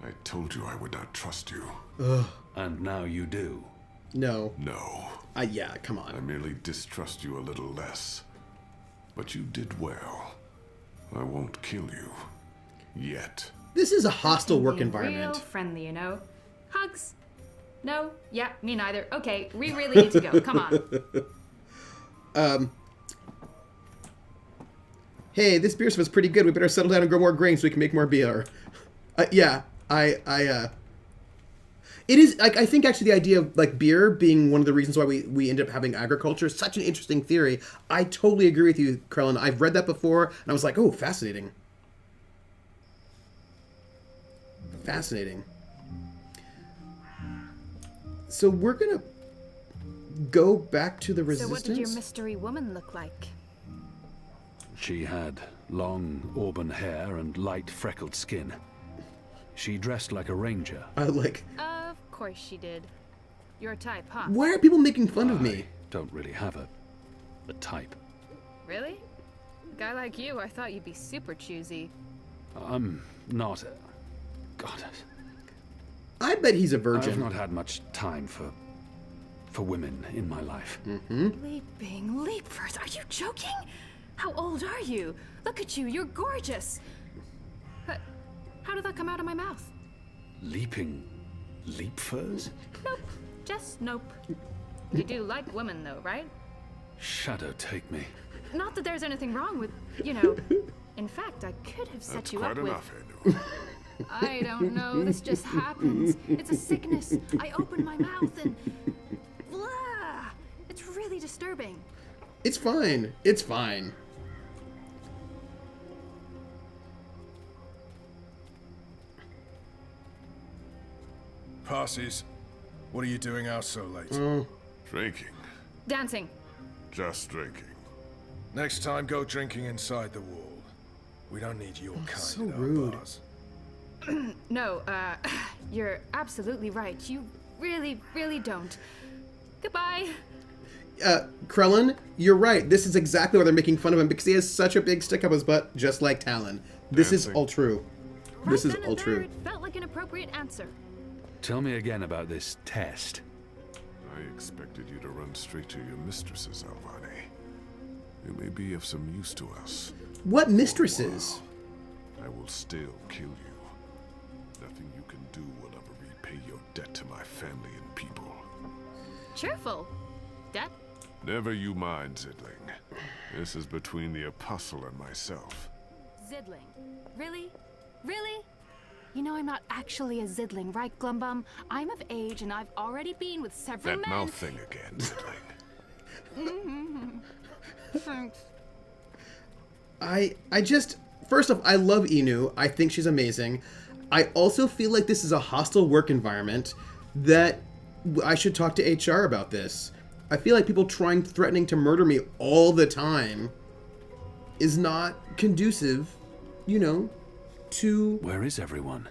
Speaker 7: I told you I would not trust you.
Speaker 1: Ugh.
Speaker 2: And now you do.
Speaker 1: No.
Speaker 7: No.
Speaker 1: Yeah, come on.
Speaker 7: I merely distrust you a little less. But you did well. I won't kill you. Yet.
Speaker 1: This is a hostile work
Speaker 17: Real
Speaker 1: environment.
Speaker 17: friendly, you know. Hugs? No? Yeah, me neither. Okay, we really need to go. Come on.
Speaker 1: Hey, this beer smells pretty good. We better settle down and grow more grain so we can make more beer. Yeah, it is, like, I think actually the idea of, like, beer being one of the reasons why we end up having agriculture is such an interesting theory. I totally agree with you, Krellin. I've read that before, and I was like, oh, fascinating. Fascinating. So we're gonna go back to the Resistance?
Speaker 4: So what did your mystery woman look like?
Speaker 2: She had long auburn hair and light freckled skin. She dressed like a ranger.
Speaker 17: Of course she did. Your type, huh?
Speaker 1: Why are people making fun of me?
Speaker 2: Don't really have a type.
Speaker 17: Really? A guy like you, I thought you'd be super choosy.
Speaker 2: I'm not. God.
Speaker 1: I bet he's a virgin.
Speaker 2: I've not had much time for women in my life.
Speaker 17: Leaping leapers, are you joking? How old are you? Look at you, you're gorgeous. How did that come out of my mouth?
Speaker 2: Leaping leapfurs?
Speaker 17: Nope, just nope. You do like women though, right?
Speaker 2: Shadow take me.
Speaker 17: Not that there's anything wrong with, you know. In fact, I could have set you up with... I don't know, this just happens. It's a sickness. I open my mouth and... Blah! It's really disturbing.
Speaker 1: It's fine. It's fine.
Speaker 12: Parsies, what are you doing out so late?
Speaker 7: Drinking.
Speaker 17: Dancing.
Speaker 7: Just drinking.
Speaker 12: Next time, go drinking inside the wall. We don't need your kind
Speaker 1: so
Speaker 12: at our
Speaker 1: rude.
Speaker 12: bars.
Speaker 17: No, you're absolutely right. You really, really don't. Goodbye.
Speaker 1: Krellin, you're right. This is exactly why they're making fun of him, because he has such a big stick up his butt, just like Talon. This is all true. This is all true.
Speaker 17: It felt like an appropriate answer.
Speaker 2: Tell me again about this test.
Speaker 7: I expected you to run straight to your mistresses, Alvani. You may be of some use to us.
Speaker 1: What mistresses?
Speaker 7: I will still kill you. Nothing you can do will ever repay your debt to my family and people.
Speaker 17: Cheerful. Debt?
Speaker 7: Never you mind, Zidling. This is between the Apostle and myself.
Speaker 17: Zidling. Really? Really? You know I'm not actually a Zidling, right, Glumbum? I'm of age and I've already been with several
Speaker 7: That
Speaker 17: men.
Speaker 7: mouth thing again, Zidling.
Speaker 17: Thanks.
Speaker 1: I just... First off, I love Inu. I think she's amazing. I also feel like this is a hostile work environment that I should talk to HR about this. I feel like people threatening to murder me all the time is not conducive, you know, to...
Speaker 2: Where is everyone?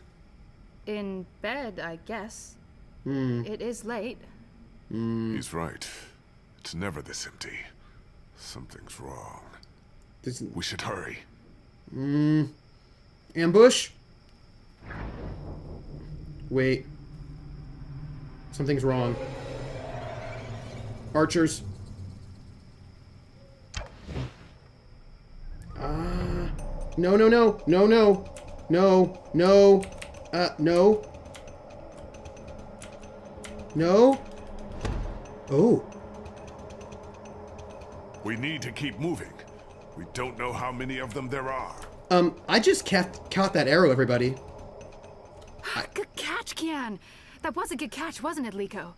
Speaker 17: In bed, I guess.
Speaker 1: Hmm.
Speaker 17: It is late.
Speaker 7: He's right. It's never this empty. Something's wrong. We should hurry.
Speaker 1: Ambush? Wait. Something's wrong. Archers. No, no, no. No, no. No. No. No. No. Oh.
Speaker 7: We need to keep moving. We don't know how many of them there are.
Speaker 1: I just caught that arrow, everybody.
Speaker 17: Good catch, Kian. That was a good catch, wasn't it, Liko?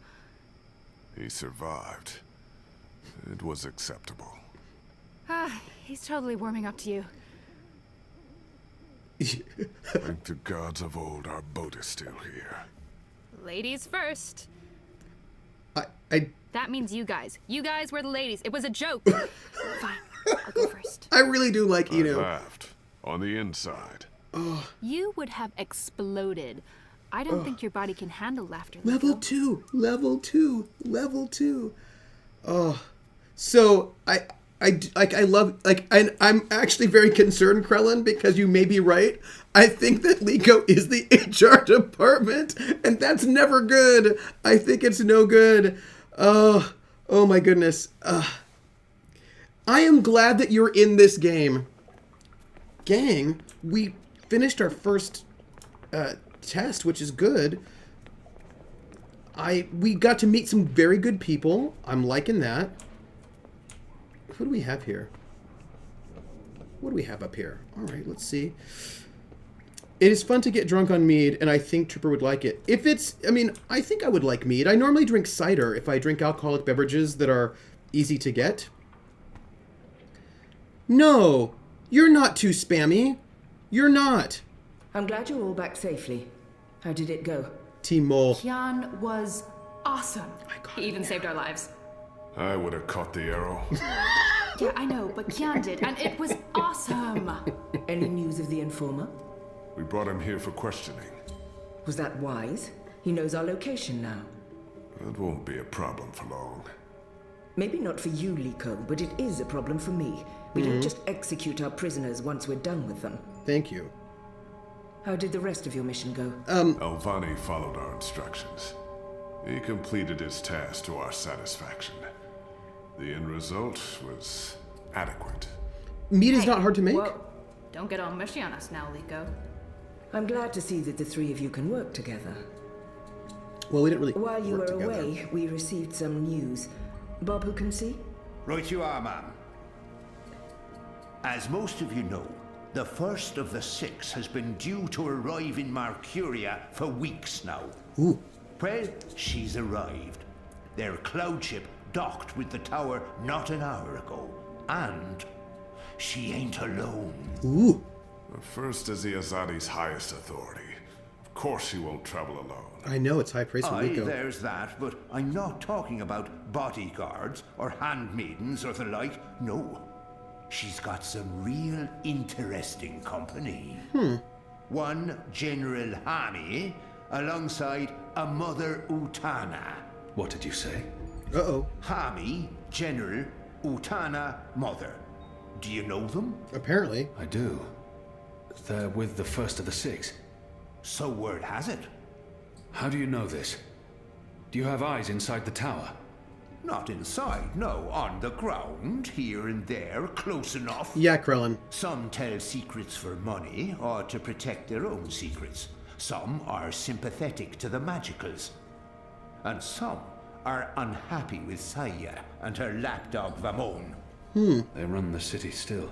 Speaker 7: He survived. It was acceptable.
Speaker 17: He's totally warming up to you.
Speaker 7: Thank the gods of old, our boat is still here.
Speaker 17: Ladies first.
Speaker 1: I
Speaker 17: That means you guys. You guys were the ladies. It was a joke. Fine. I'll go first.
Speaker 1: I really do like
Speaker 7: I
Speaker 1: Inu.
Speaker 7: laughed. On the inside.
Speaker 17: You would have exploded. I don't think your body can handle laughter.
Speaker 1: Level 2. Level 2. Level 2. Oh. So, I love, and I'm actually very concerned, Krellin, because you may be right. I think that Liko is the HR department, and that's never good. I think it's no good. Oh my goodness. I am glad that you're in this game. Gang, we finished our first test, which is good. We got to meet some very good people. I'm liking that. Who do we have here? What do we have up here? All right, let's see. It is fun to get drunk on mead, and I think Trooper would like it. If it's, I think I would like mead. I normally drink cider if I drink alcoholic beverages that are easy to get. No, you're not too spammy. You're not.
Speaker 18: I'm glad you're all back safely. How did it go?
Speaker 1: Team Mole.
Speaker 17: Kian was awesome. He even saved our lives.
Speaker 7: I would have caught the arrow.
Speaker 16: Yeah, I know, but Kian did, and it was awesome.
Speaker 18: Any news of the informer?
Speaker 7: We brought him here for questioning.
Speaker 18: Was that wise? He knows our location now.
Speaker 7: That won't be a problem for long.
Speaker 18: Maybe not for you, Liko, but it is a problem for me. We don't just execute our prisoners once we're done with them.
Speaker 1: Thank you.
Speaker 18: How did the rest of your mission go?
Speaker 7: Alvani followed our instructions. He completed his task to our satisfaction. The end result was adequate.
Speaker 1: Meat is not hard to make?
Speaker 17: Whoa. Don't get all mushy on us now, Liko.
Speaker 18: I'm glad to see that the three of you can work together.
Speaker 1: Well, we didn't really
Speaker 18: While you
Speaker 1: work
Speaker 18: were
Speaker 1: together.
Speaker 18: away, we received some news. Bob, who can see?
Speaker 3: Right you are, ma'am. As most of you know, the first of the 6 has been due to arrive in Mercuria for weeks now.
Speaker 1: Ooh.
Speaker 3: Well, she's arrived. Their cloud ship docked with the tower not an hour ago. And she ain't alone.
Speaker 1: Ooh.
Speaker 7: The first is the Azadi's highest authority. Of course she won't travel alone.
Speaker 1: I know it's high praise from
Speaker 3: Aye,
Speaker 1: Rico.
Speaker 3: there's that, but I'm not talking about bodyguards or handmaidens or the like. No. She's got some real interesting company. One General Hani alongside a Mother Utana.
Speaker 2: What did you say?
Speaker 1: Uh-oh.
Speaker 3: Hami, General, Utana, Mother. Do you know them?
Speaker 1: Apparently.
Speaker 2: I do. They're with the first of the 6.
Speaker 3: So word has it.
Speaker 2: How do you know this? Do you have eyes inside the tower?
Speaker 3: Not inside, no. On the ground, here and there, close enough.
Speaker 1: Yeah, Krellin.
Speaker 3: Some tell secrets for money or to protect their own secrets. Some are sympathetic to the magicals. And some are unhappy with Saya and her lapdog Vamon.
Speaker 2: They run the city still.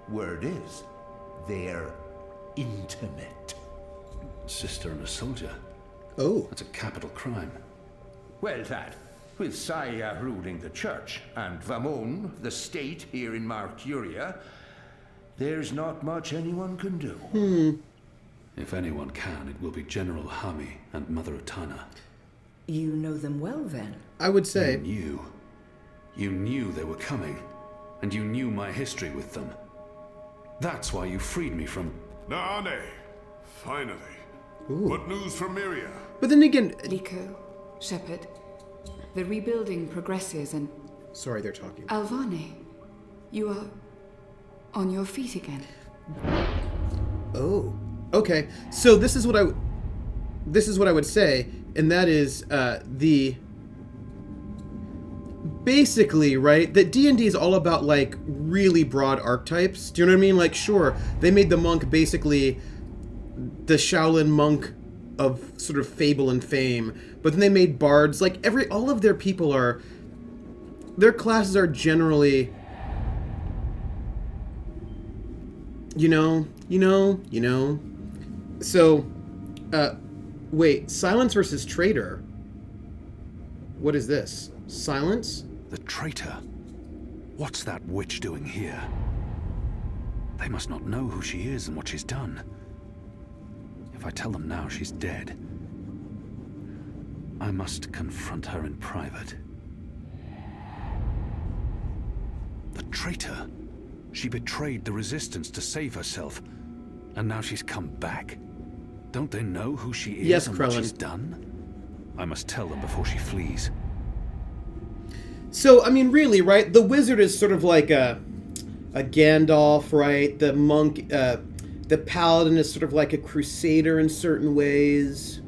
Speaker 3: Word is, they're intimate.
Speaker 2: Sister and a soldier.
Speaker 1: Oh.
Speaker 2: That's a capital crime.
Speaker 3: Well, that, with Saya ruling the church and Vamon, the state here in Mercuria, there's not much anyone can do.
Speaker 2: If anyone can, it will be General Hami and Mother Utana.
Speaker 18: You know them well, then?
Speaker 1: I would say.
Speaker 2: You knew they were coming, and you knew my history with them. That's why you freed me from...
Speaker 7: Naane! Finally.
Speaker 1: Ooh.
Speaker 7: What news from Miria?
Speaker 1: But then again...
Speaker 19: Liko, Shepard, the rebuilding progresses and...
Speaker 1: Sorry, they're talking.
Speaker 19: Alvane, you are on your feet again.
Speaker 1: Oh. Okay. So this is what I would say, and that is basically, right, that D&D is all about, like, really broad archetypes. Do you know what I mean? Like, sure, they made the monk basically the Shaolin monk of sort of fable and fame, but then they made bards. Like, all of their people are... Their classes are generally... You know. So, wait, Silence versus Traitor. What is this? Silence?
Speaker 2: The traitor? What's that witch doing here? They must not know who she is and what she's done. If I tell them now she's dead, I must confront her in private. The traitor! She betrayed the resistance to save herself, and now she's come back. Don't they know who she is
Speaker 1: yes,
Speaker 2: and
Speaker 1: Krellin.
Speaker 2: what she's done? I must tell them before she flees.
Speaker 1: So, I mean, really, right? The wizard is sort of like a Gandalf, right? The monk, the paladin is sort of like a crusader in certain ways.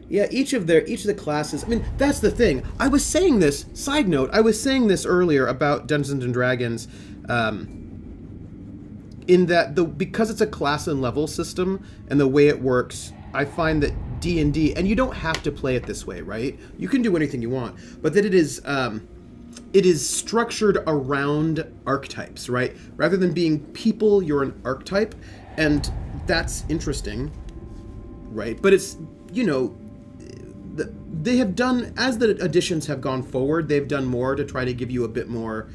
Speaker 1: Yeah, each of the classes. I mean, that's the thing. I was saying this. Side note: I was saying this earlier about Dungeons and Dragons, in that because it's a class and level system and the way it works, I find that D&D, and you don't have to play it this way, right? You can do anything you want, but that it is structured around archetypes, right? Rather than being people, you're an archetype, and that's interesting, right? But it's, they have done, as the editions have gone forward, they've done more to try to give you a bit more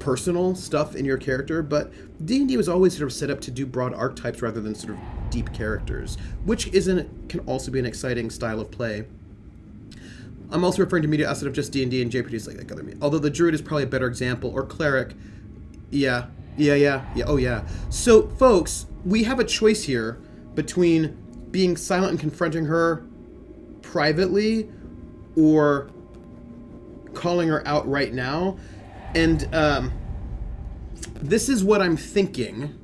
Speaker 1: personal stuff in your character, but D&D was always sort of set up to do broad archetypes rather than sort of deep characters, which can also be an exciting style of play. I'm also referring to media outside of just D&D and JRPGs like other media. Although the druid is probably a better example, or cleric. Yeah. Oh, yeah. So, folks, we have a choice here between being silent and confronting her privately or calling her out right now. And this is what I'm thinking.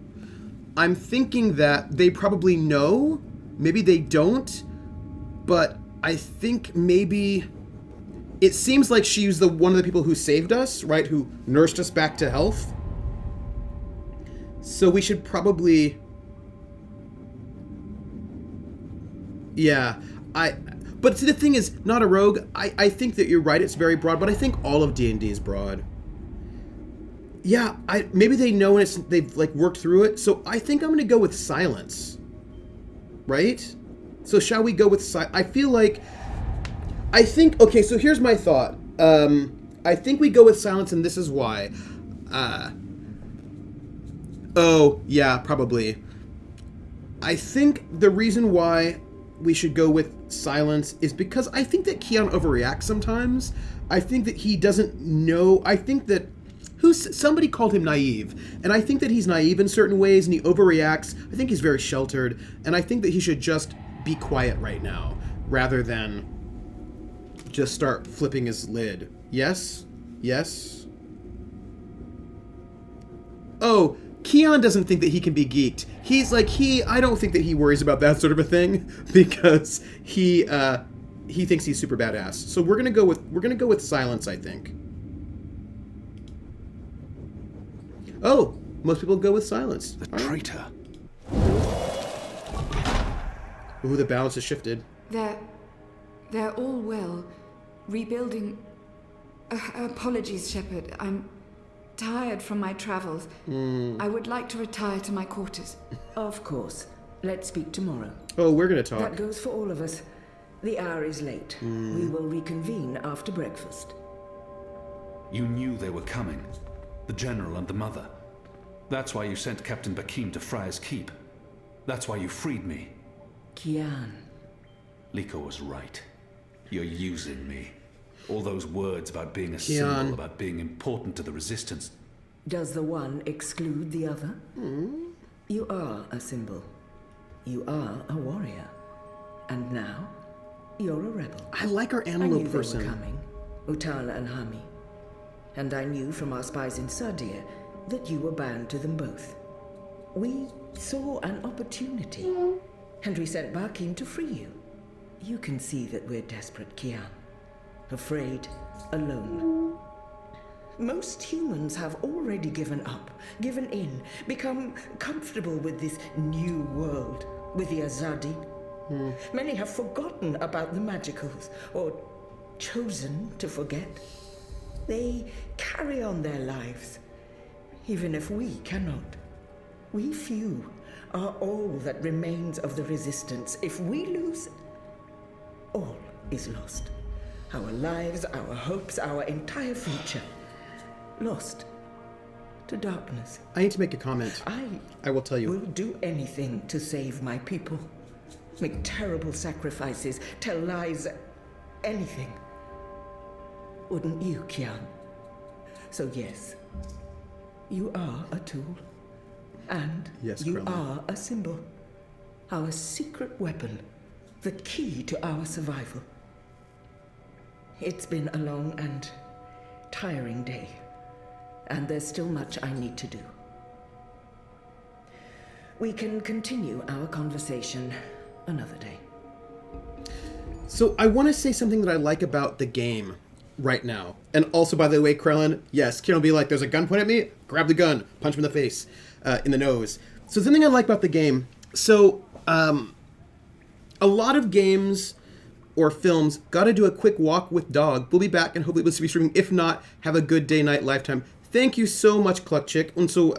Speaker 1: I'm thinking that they probably know. Maybe they don't. But I think maybe... It seems like she's one of the people who saved us, right? Who nursed us back to health. So we should probably... Yeah. But see, the thing is, not a rogue. I think that you're right, it's very broad, but I think all of D&D is broad. Yeah, maybe they know and they've like worked through it, so I think I'm going to go with silence. Right? So shall we go with silence? Okay, so here's my thought. I think we go with silence, and this is why. Oh, yeah, probably. I think the reason why we should go with silence is because I think that Keon overreacts sometimes. I think that he doesn't know. I think that somebody called him naive, and I think that he's naive in certain ways, and he overreacts. I think he's very sheltered, and I think that he should just be quiet right now, rather than just start flipping his lid. Yes? Yes? Oh, Keon doesn't think that he can be geeked. He's like, I don't think that he worries about that sort of a thing, because he thinks he's super badass. So we're gonna go with silence, I think. Oh, most people go with silence.
Speaker 2: The traitor.
Speaker 1: Ooh, the balance has shifted.
Speaker 19: They're all well. Rebuilding... apologies, Shepard. I'm tired from my travels. I would like to retire to my quarters.
Speaker 18: Of course. Let's speak tomorrow.
Speaker 1: Oh, we're going to talk.
Speaker 18: That goes for all of us. The hour is late. We will reconvene after breakfast.
Speaker 2: You knew they were coming. The General and the Mother. That's why you sent Captain Bakim to Friar's Keep. That's why you freed me.
Speaker 18: Kian.
Speaker 2: Liko was right. You're using me. All those words about being a symbol, about being important to the Resistance.
Speaker 18: Does the one exclude the other? You are a symbol. You are a warrior. And now, you're a rebel.
Speaker 1: I like our antelope person.
Speaker 18: They were coming, Utala and Hami. And I knew from our spies in Sardia that you were bound to them both. We saw an opportunity, and we sent Bakim to free you. You can see that we're desperate, Kian. Afraid, alone. Most humans have already given up, given in, become comfortable with this new world, with the Azadi. Many have forgotten about the magicals, or chosen to forget. They carry on their lives, even if we cannot. We few are all that remains of the Resistance. If we lose, all is lost. Our lives, our hopes, our entire future. Lost to darkness.
Speaker 1: I need to make a comment. I will tell you.
Speaker 18: I will do anything to save my people. Make terrible sacrifices, tell lies, anything. Wouldn't you, Kian? So yes, you are a tool. And
Speaker 1: yes,
Speaker 18: you
Speaker 1: Krillin.
Speaker 18: are a symbol. Our secret weapon. The key to our survival. It's been a long and tiring day. And there's still much I need to do. We can continue our conversation another day.
Speaker 1: So I want to say something that I like about the game right now. And also, by the way, Krellin, yes, Kieran will be like, there's a gun pointed at me, grab the gun, punch him in the face, in the nose. So something I like about the game, so a lot of games or films got to do a quick walk with dog. We'll be back and hopefully we'll be streaming. If not, have a good day, night, lifetime. Thank you so much, Klutschik. Und so,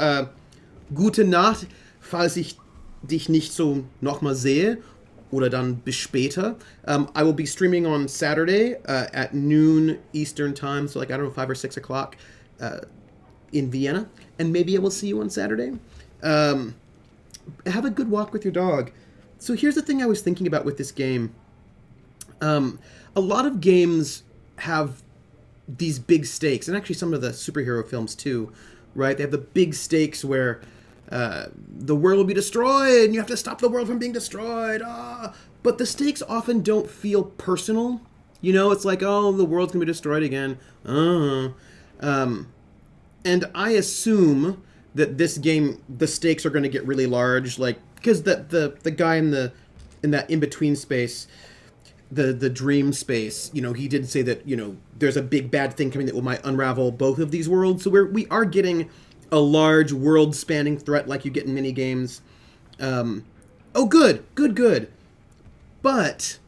Speaker 1: gute Nacht, falls ich dich nicht so nochmal sehe. Oder dann bis später. I will be streaming on Saturday at noon Eastern time, so like, I don't know, 5 or 6 o'clock in Vienna. And maybe I will see you on Saturday. Have a good walk with your dog. So here's the thing I was thinking about with this game. A lot of games have these big stakes, and actually some of the superhero films too, right? They have the big stakes where the world will be destroyed, and you have to stop the world from being destroyed. But the stakes often don't feel personal. You know, it's like, oh, the world's gonna be destroyed again. And I assume that this game, the stakes are going to get really large, like because the guy in that in between space, the dream space, you know, he did say that, you know, there's a big bad thing coming that might unravel both of these worlds. So we are getting a large world spanning threat like you get in mini games. Good. But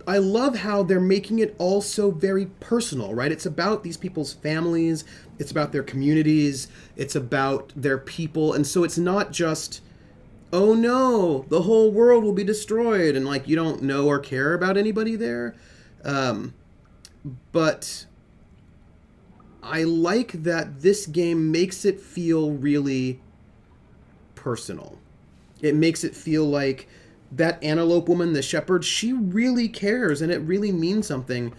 Speaker 1: I love how they're making it all so very personal, right? It's about these people's families, it's about their communities, it's about their people, and so it's not just, oh no, the whole world will be destroyed, and like you don't know or care about anybody there. But I like that this game makes it feel really personal. It makes it feel like that antelope woman, the shepherd, she really cares, and it really means something.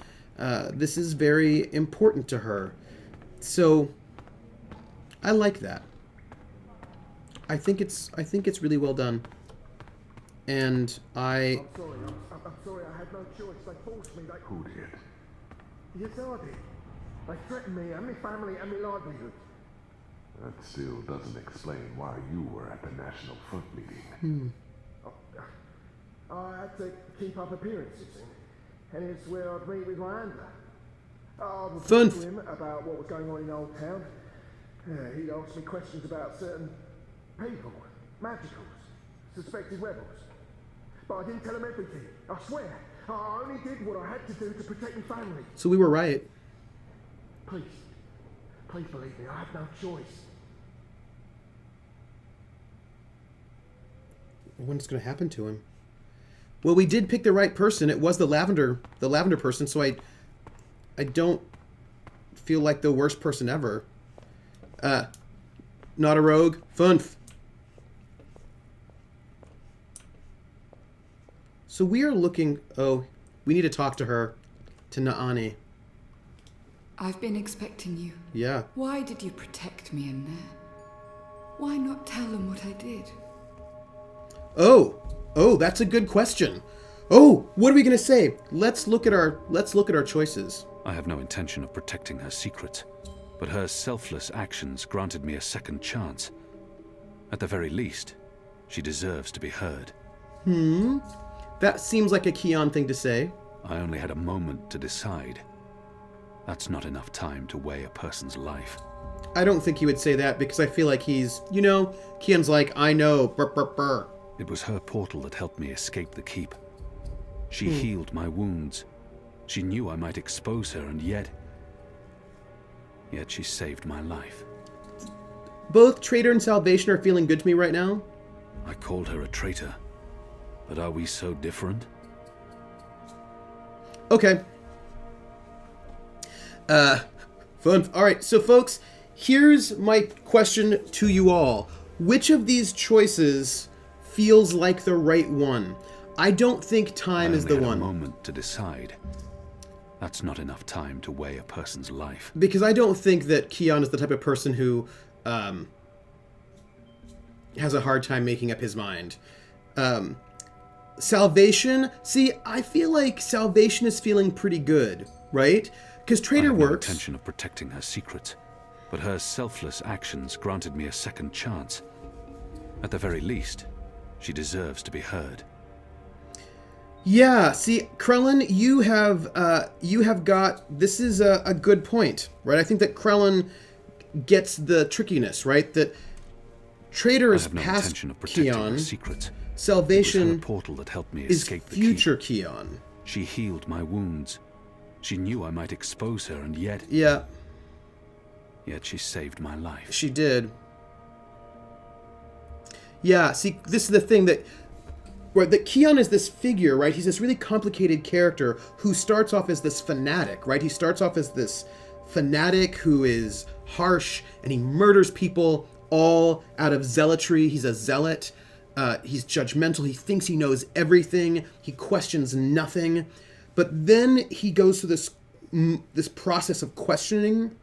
Speaker 1: This is very important to her. So I like that. I think it's really well done. And
Speaker 12: I'm sorry, I had no choice. They forced me.
Speaker 7: Who did?
Speaker 12: Yes, I did. They threatened me and my family and my livelihood.
Speaker 7: That still doesn't explain why you were at the National Front meeting.
Speaker 12: I had to keep up appearances, and it's where I'd meet with my handler. I would talk to him about what was going on in Old Town. He'd ask me questions about certain people, magicals, suspected rebels. But I didn't tell him everything, I swear. I only did what I had to do to protect my family.
Speaker 1: So we were right.
Speaker 12: Please believe me, I had no choice.
Speaker 1: What's going to happen to him? Well, we did pick the right person. It was the lavender person, so I don't feel like the worst person ever. Not a rogue. Funf. So we are looking... Oh, we need to talk to her. To Naani.
Speaker 19: I've been expecting you.
Speaker 1: Yeah.
Speaker 19: Why did you protect me in there? Why not tell them what I did?
Speaker 1: Oh, that's a good question. Oh, what are we going to say? Let's look at our choices.
Speaker 2: I have no intention of protecting her secrets, but her selfless actions granted me a second chance. At the very least, she deserves to be heard.
Speaker 1: That seems like a Keon thing to say.
Speaker 2: I only had a moment to decide. That's not enough time to weigh a person's life.
Speaker 1: I don't think he would say that because I feel like he's, you know, Keon's like, I know, brr.
Speaker 2: It was her portal that helped me escape the keep. She healed my wounds. She knew I might expose her, and yet she saved my life.
Speaker 1: Both Traitor and Salvation are feeling good to me right now.
Speaker 2: I called her a traitor, but are we so different?
Speaker 1: Okay. Fun. All right, so folks, here's my question to you all. Which of these choices feels like the right one? I don't think time is the one.
Speaker 2: I only had a moment to decide. That's not enough time to weigh a person's life.
Speaker 1: Because I don't think that Keon is the type of person who has a hard time making up his mind. Salvation, see, I feel like Salvation is feeling pretty good, right? Because Traitor works. I have no
Speaker 2: intention of protecting her secrets, but her selfless actions granted me a second chance. At the very least, she deserves to be heard.
Speaker 1: Yeah, see, Krellin, you have got, this is a good point, right? I think that Krellin gets the trickiness, right? That Traitor is past Keon.
Speaker 2: Secrets.
Speaker 1: Salvation
Speaker 2: it was her portal that helped me
Speaker 1: is
Speaker 2: escape the
Speaker 1: future
Speaker 2: keep.
Speaker 1: Keon.
Speaker 2: She healed my wounds. She knew I might expose her, and yet...
Speaker 1: Yeah.
Speaker 2: Yet she saved my life.
Speaker 1: She did. Yeah, see, this is the thing that... Right, that Keon is this figure, right? He's this really complicated character who starts off as this fanatic, right? He starts off as this fanatic who is harsh, and he murders people all out of zealotry. He's a zealot. He's judgmental. He thinks he knows everything. He questions nothing. But then he goes through this process of questioning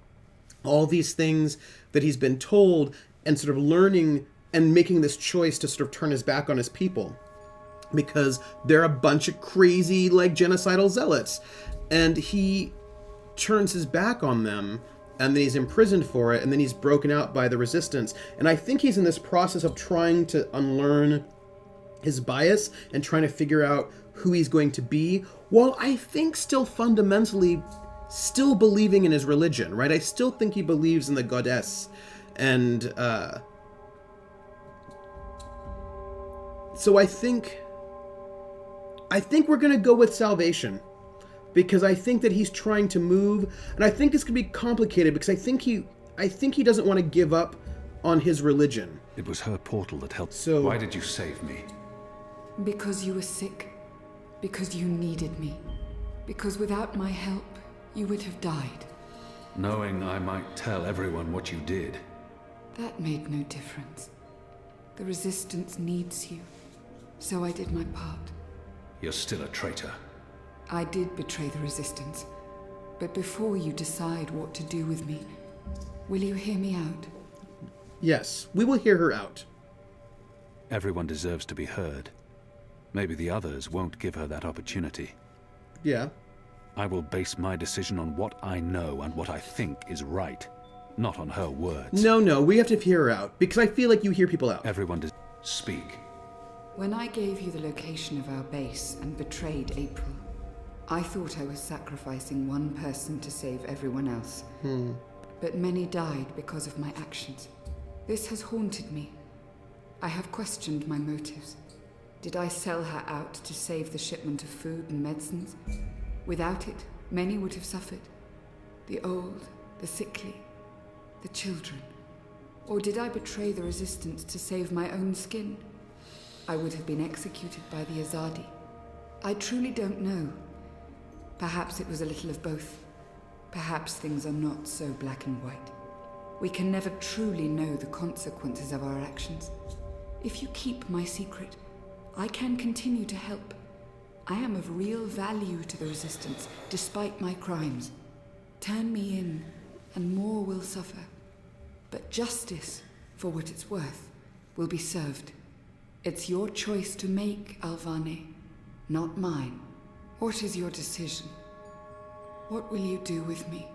Speaker 1: all these things that he's been told and sort of learning and making this choice to sort of turn his back on his people because they're a bunch of crazy, like, genocidal zealots. And he turns his back on them, and then he's imprisoned for it, and then he's broken out by the resistance. And I think he's in this process of trying to unlearn his bias and trying to figure out who he's going to be, while I think still fundamentally still believing in his religion, right? I still think he believes in the goddess. And so I think we're going to go with salvation, because I think that he's trying to move, and I think this could be complicated because I think he doesn't want to give up on his religion.
Speaker 2: It was her portal that helped.
Speaker 1: So
Speaker 2: why did you save me?
Speaker 19: Because you were sick. Because you needed me. Because without my help, you would have died.
Speaker 2: Knowing I might tell everyone what you did.
Speaker 19: That made no difference. The Resistance needs you. So I did my part.
Speaker 2: You're still a traitor.
Speaker 19: I did betray the Resistance. But before you decide what to do with me, will you hear me out?
Speaker 1: Yes, we will hear her out.
Speaker 2: Everyone deserves to be heard. Maybe the others won't give her that opportunity.
Speaker 1: Yeah.
Speaker 2: I will base my decision on what I know and what I think is right, not on her words.
Speaker 1: No, we have to hear her out, because I feel like you hear people out.
Speaker 2: Everyone does. Speak.
Speaker 19: When I gave you the location of our base and betrayed April, I thought I was sacrificing one person to save everyone else. But many died because of my actions. This has haunted me. I have questioned my motives. Did I sell her out to save the shipment of food and medicines? Without it, many would have suffered. The old, the sickly, the children. Or did I betray the Resistance to save my own skin? I would have been executed by the Azadi. I truly don't know. Perhaps it was a little of both. Perhaps things are not so black and white. We can never truly know the consequences of our actions. If you keep my secret, I can continue to help. I am of real value to the Resistance, despite my crimes. Turn me in, and more will suffer. But justice, for what it's worth, will be served. It's your choice to make, Alvane, not mine. What is your decision? What will you do with me?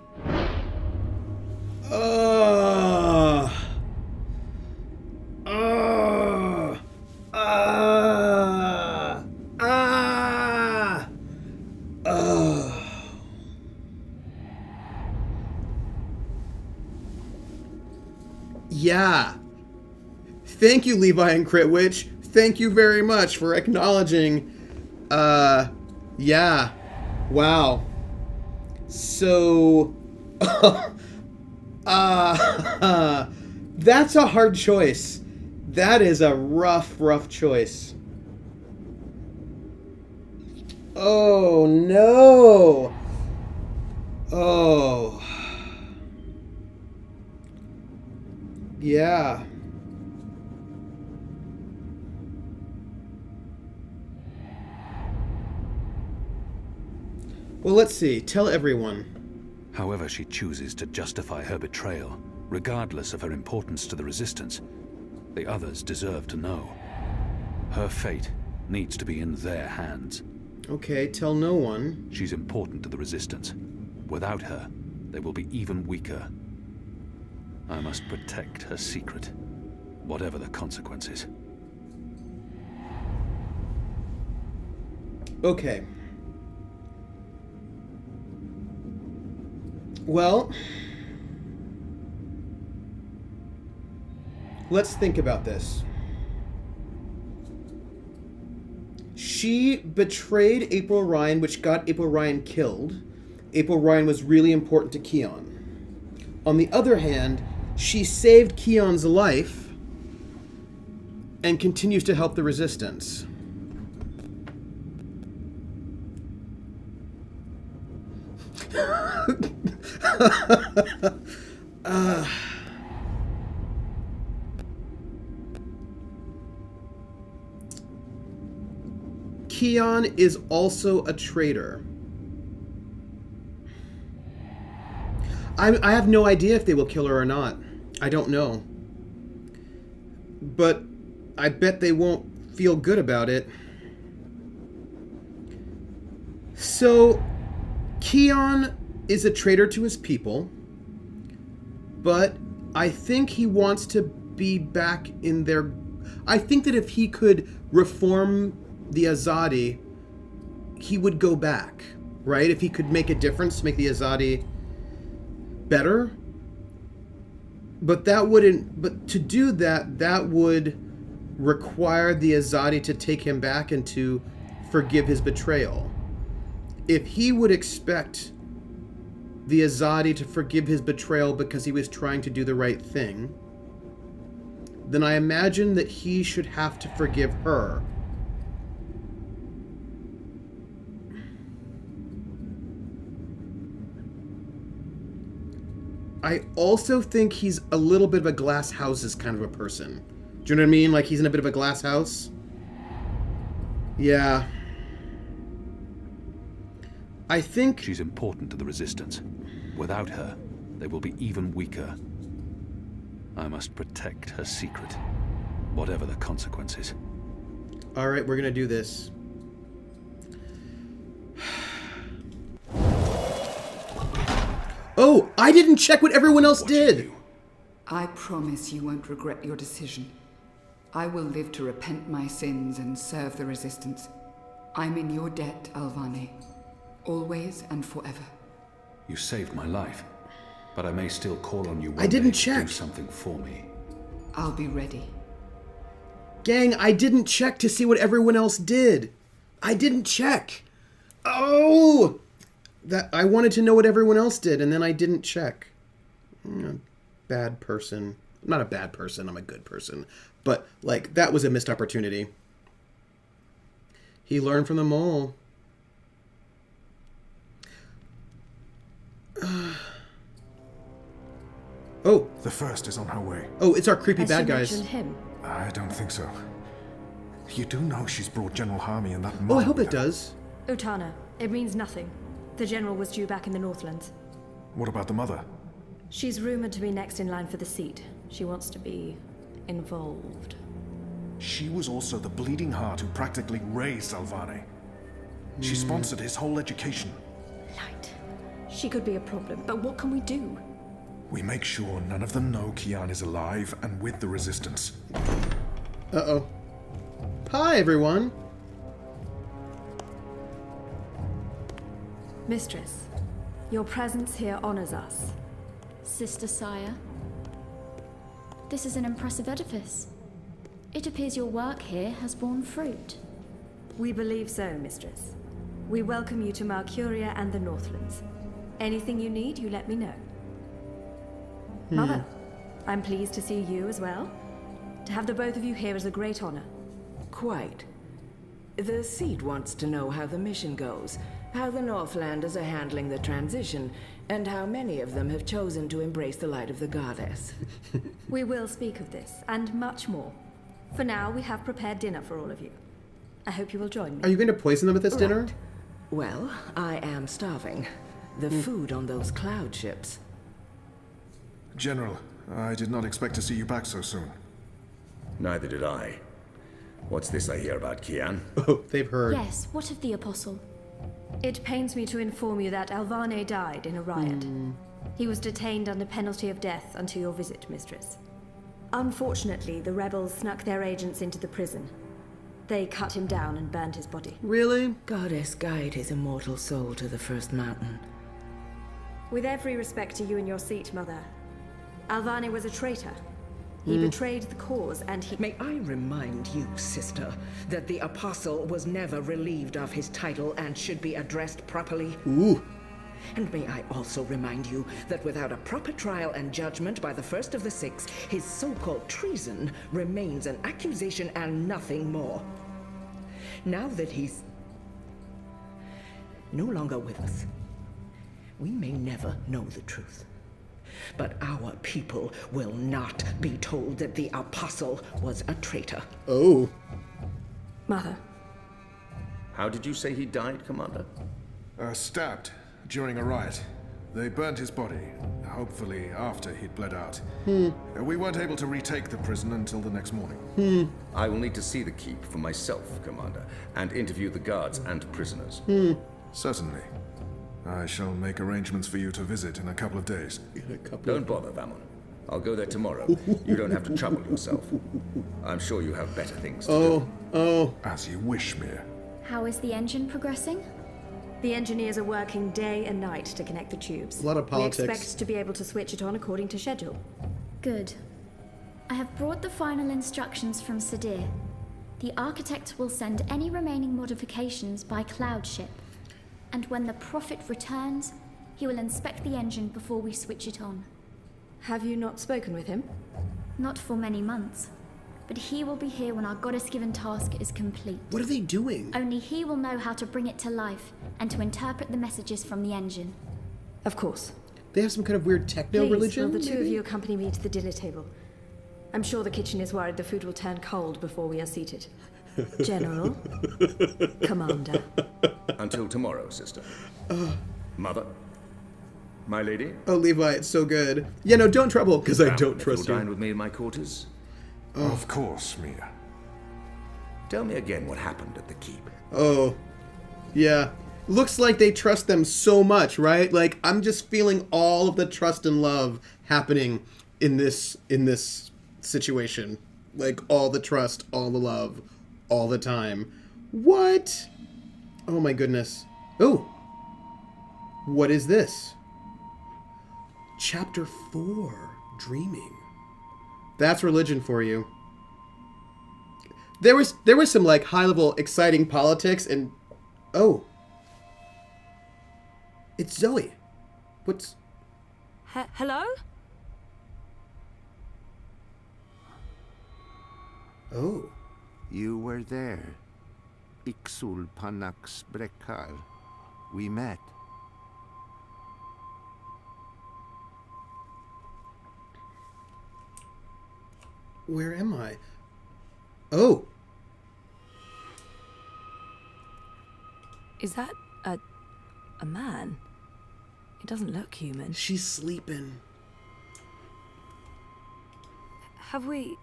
Speaker 1: Yeah. Thank you, Levi and Critwitch. Thank you very much for acknowledging. Yeah. Wow. So, that's a hard choice. That is a rough choice. Oh, no. Oh. Yeah. Well, let's see. Tell everyone.
Speaker 2: However she chooses to justify her betrayal, regardless of her importance to the Resistance, the others deserve to know. Her fate needs to be in their hands.
Speaker 1: Okay, tell no one.
Speaker 2: She's important to the Resistance. Without her, they will be even weaker. I must protect her secret, whatever the consequences.
Speaker 1: Okay. Well, let's think about this. She betrayed April Ryan, which got April Ryan killed. April Ryan was really important to Keon. On the other hand, she saved Keon's life and continues to help the Resistance. Keon is also a traitor. I have no idea if they will kill her or not. I don't know. But I bet they won't feel good about it. So, Keon is a traitor to his people, but I think he wants to be back in their... I think that if he could reform the Azadi, he would go back, right? If he could make a difference, make the Azadi better. But that wouldn't... But to do that, that would require the Azadi to take him back and to forgive his betrayal. If he would expect the Azadi to forgive his betrayal because he was trying to do the right thing, then I imagine that he should have to forgive her. I also think he's a little bit of a glass houses kind of a person. Do you know what I mean? Like he's in a bit of a glass house. Yeah. I think...
Speaker 2: She's important to the Resistance. Without her, they will be even weaker. I must protect her secret, whatever the consequences.
Speaker 1: Alright, we're gonna do this. Oh, I didn't check what everyone else did!
Speaker 19: I promise you won't regret your decision. I will live to repent my sins and serve the Resistance. I'm in your debt, Alvane. Always and forever.
Speaker 2: You saved my life, but I may still call on you one
Speaker 1: I didn't
Speaker 2: day
Speaker 1: check.
Speaker 2: to do something for me.
Speaker 19: I'll be ready.
Speaker 1: Gang, I didn't check to see what everyone else did. I didn't check. Oh! That I wanted to know what everyone else did, and then I didn't check. Bad person. I'm not a bad person, I'm a good person. But, like, that was a missed opportunity. He learned from them all. Oh.
Speaker 12: The first is on her way.
Speaker 1: Oh, it's our creepy
Speaker 4: Has
Speaker 1: bad
Speaker 4: she
Speaker 1: guys.
Speaker 4: mentioned him?
Speaker 12: I don't think so. You do know she's brought General Harmy and that
Speaker 1: Oh, I
Speaker 12: mob
Speaker 1: hope
Speaker 12: with
Speaker 1: it
Speaker 12: her.
Speaker 1: does.
Speaker 4: Utana, it means nothing. The General was due back in the Northlands.
Speaker 12: What about the mother?
Speaker 4: She's rumored to be next in line for the seat. She wants to be involved.
Speaker 12: She was also the bleeding heart who practically raised Alvane. She sponsored his whole education.
Speaker 4: Light. She could be a problem, but what can we do?
Speaker 12: We make sure none of them know Kian is alive and with the Resistance.
Speaker 1: Uh-oh. Hi, everyone.
Speaker 4: Mistress, your presence here honors us.
Speaker 14: Sister Sire, this is an impressive edifice. It appears your work here has borne fruit.
Speaker 4: We believe so, Mistress. We welcome you to Malcuria and the Northlands. Anything you need, you let me know. Mother, I'm pleased to see you as well. To have the both of you here is a great honor.
Speaker 18: Quite. The seat wants to know how the mission goes, how the Northlanders are handling the transition, and how many of them have chosen to embrace the light of the goddess.
Speaker 4: We will speak of this, and much more. For now, we have prepared dinner for all of you. I hope you will join me.
Speaker 1: Are you going to poison them at this dinner?
Speaker 18: Right. Well, I am starving. The food on those cloud ships.
Speaker 12: General, I did not expect to see you back so soon.
Speaker 15: Neither did I. What's this I hear about Kian?
Speaker 1: Oh, they've heard.
Speaker 14: Yes, what of the Apostle?
Speaker 4: It pains me to inform you that Alvane died in a riot. He was detained under penalty of death until your visit, Mistress. Unfortunately, the rebels snuck their agents into the prison. They cut him down and burned his body.
Speaker 1: Really?
Speaker 18: Goddess guide his immortal soul to the first mountain.
Speaker 4: With every respect to you and your seat, Mother, Alvane was a traitor. He betrayed the cause, and he...
Speaker 18: May I remind you, sister, that the Apostle was never relieved of his title and should be addressed properly?
Speaker 1: Ooh.
Speaker 18: And may I also remind you that without a proper trial and judgment by the first of the six, his so-called treason remains an accusation and nothing more. Now that he's no longer with us, we may never know the truth. But our people will not be told that the Apostle was a traitor.
Speaker 1: Oh.
Speaker 4: Mother,
Speaker 15: How did you say he died, Commander?
Speaker 12: Stabbed during a riot. They burnt his body, hopefully after he'd bled out. We weren't able to retake the prison until the next morning.
Speaker 15: I will need to see the keep for myself, Commander, and interview the guards and prisoners.
Speaker 12: Certainly. I shall make arrangements for you to visit in a couple of days.
Speaker 15: Don't bother, Vamon. I'll go there tomorrow. You don't have to trouble yourself. I'm sure you have better things to do.
Speaker 12: Oh. As you wish, Mir.
Speaker 14: How is the engine progressing?
Speaker 4: The engineers are working day and night to connect the tubes.
Speaker 1: A lot of politics.
Speaker 4: We expect to be able to switch it on according to schedule.
Speaker 14: Good. I have brought the final instructions from Sadir. The architect will send any remaining modifications by cloud ship. And when the Prophet returns, he will inspect the engine before we switch it on.
Speaker 4: Have you not spoken with him?
Speaker 14: Not for many months. But he will be here when our goddess-given task is complete.
Speaker 1: What are they doing?
Speaker 14: Only he will know how to bring it to life and to interpret the messages from the engine.
Speaker 4: Of course.
Speaker 1: They have some kind of weird techno religion?
Speaker 4: Will the two of you accompany me to the dinner table? I'm sure the kitchen is worried the food will turn cold before we are seated. General. Commander.
Speaker 15: Until tomorrow, sister. Mother. My lady.
Speaker 1: Oh, Levi, it's so good. Yeah, no, don't trouble, because I don't trust you.
Speaker 15: Dine with me in my quarters?
Speaker 12: Of course, Mia.
Speaker 15: Tell me again what happened at the keep.
Speaker 1: Oh, yeah. Looks like they trust them so much, right? Like, I'm just feeling all of the trust and love happening in this situation. Like, all the trust, all the love, all the time. What? Oh my goodness. Oh. What is this? Chapter 4, Dreaming. That's religion for you. There was some like high level exciting politics and oh. It's Zoe. What's
Speaker 4: Hello?
Speaker 1: Oh.
Speaker 5: You were there. Ixul Panax Brekal. We met.
Speaker 1: Where am I? Oh.
Speaker 4: Is that a man? It doesn't look human.
Speaker 1: She's sleeping.
Speaker 4: Have we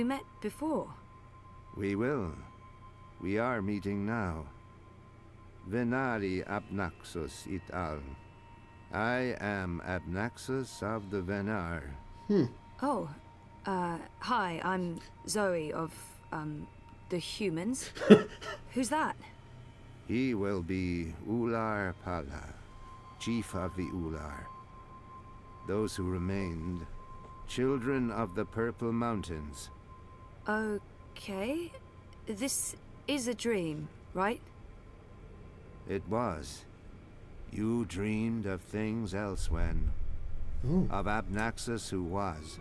Speaker 4: met before?
Speaker 5: We will. We are meeting now. Venari Abnaxus it al. I am Abnaxus of the Venar.
Speaker 4: Oh, hi, I'm Zoe of, the humans. Who's that?
Speaker 5: He will be Ular Pala, chief of the Ular. Those who remained, children of the Purple Mountains.
Speaker 4: Okay. This is a dream, right?
Speaker 5: It was. You dreamed of things elsewhen. Of Abnaxus who was,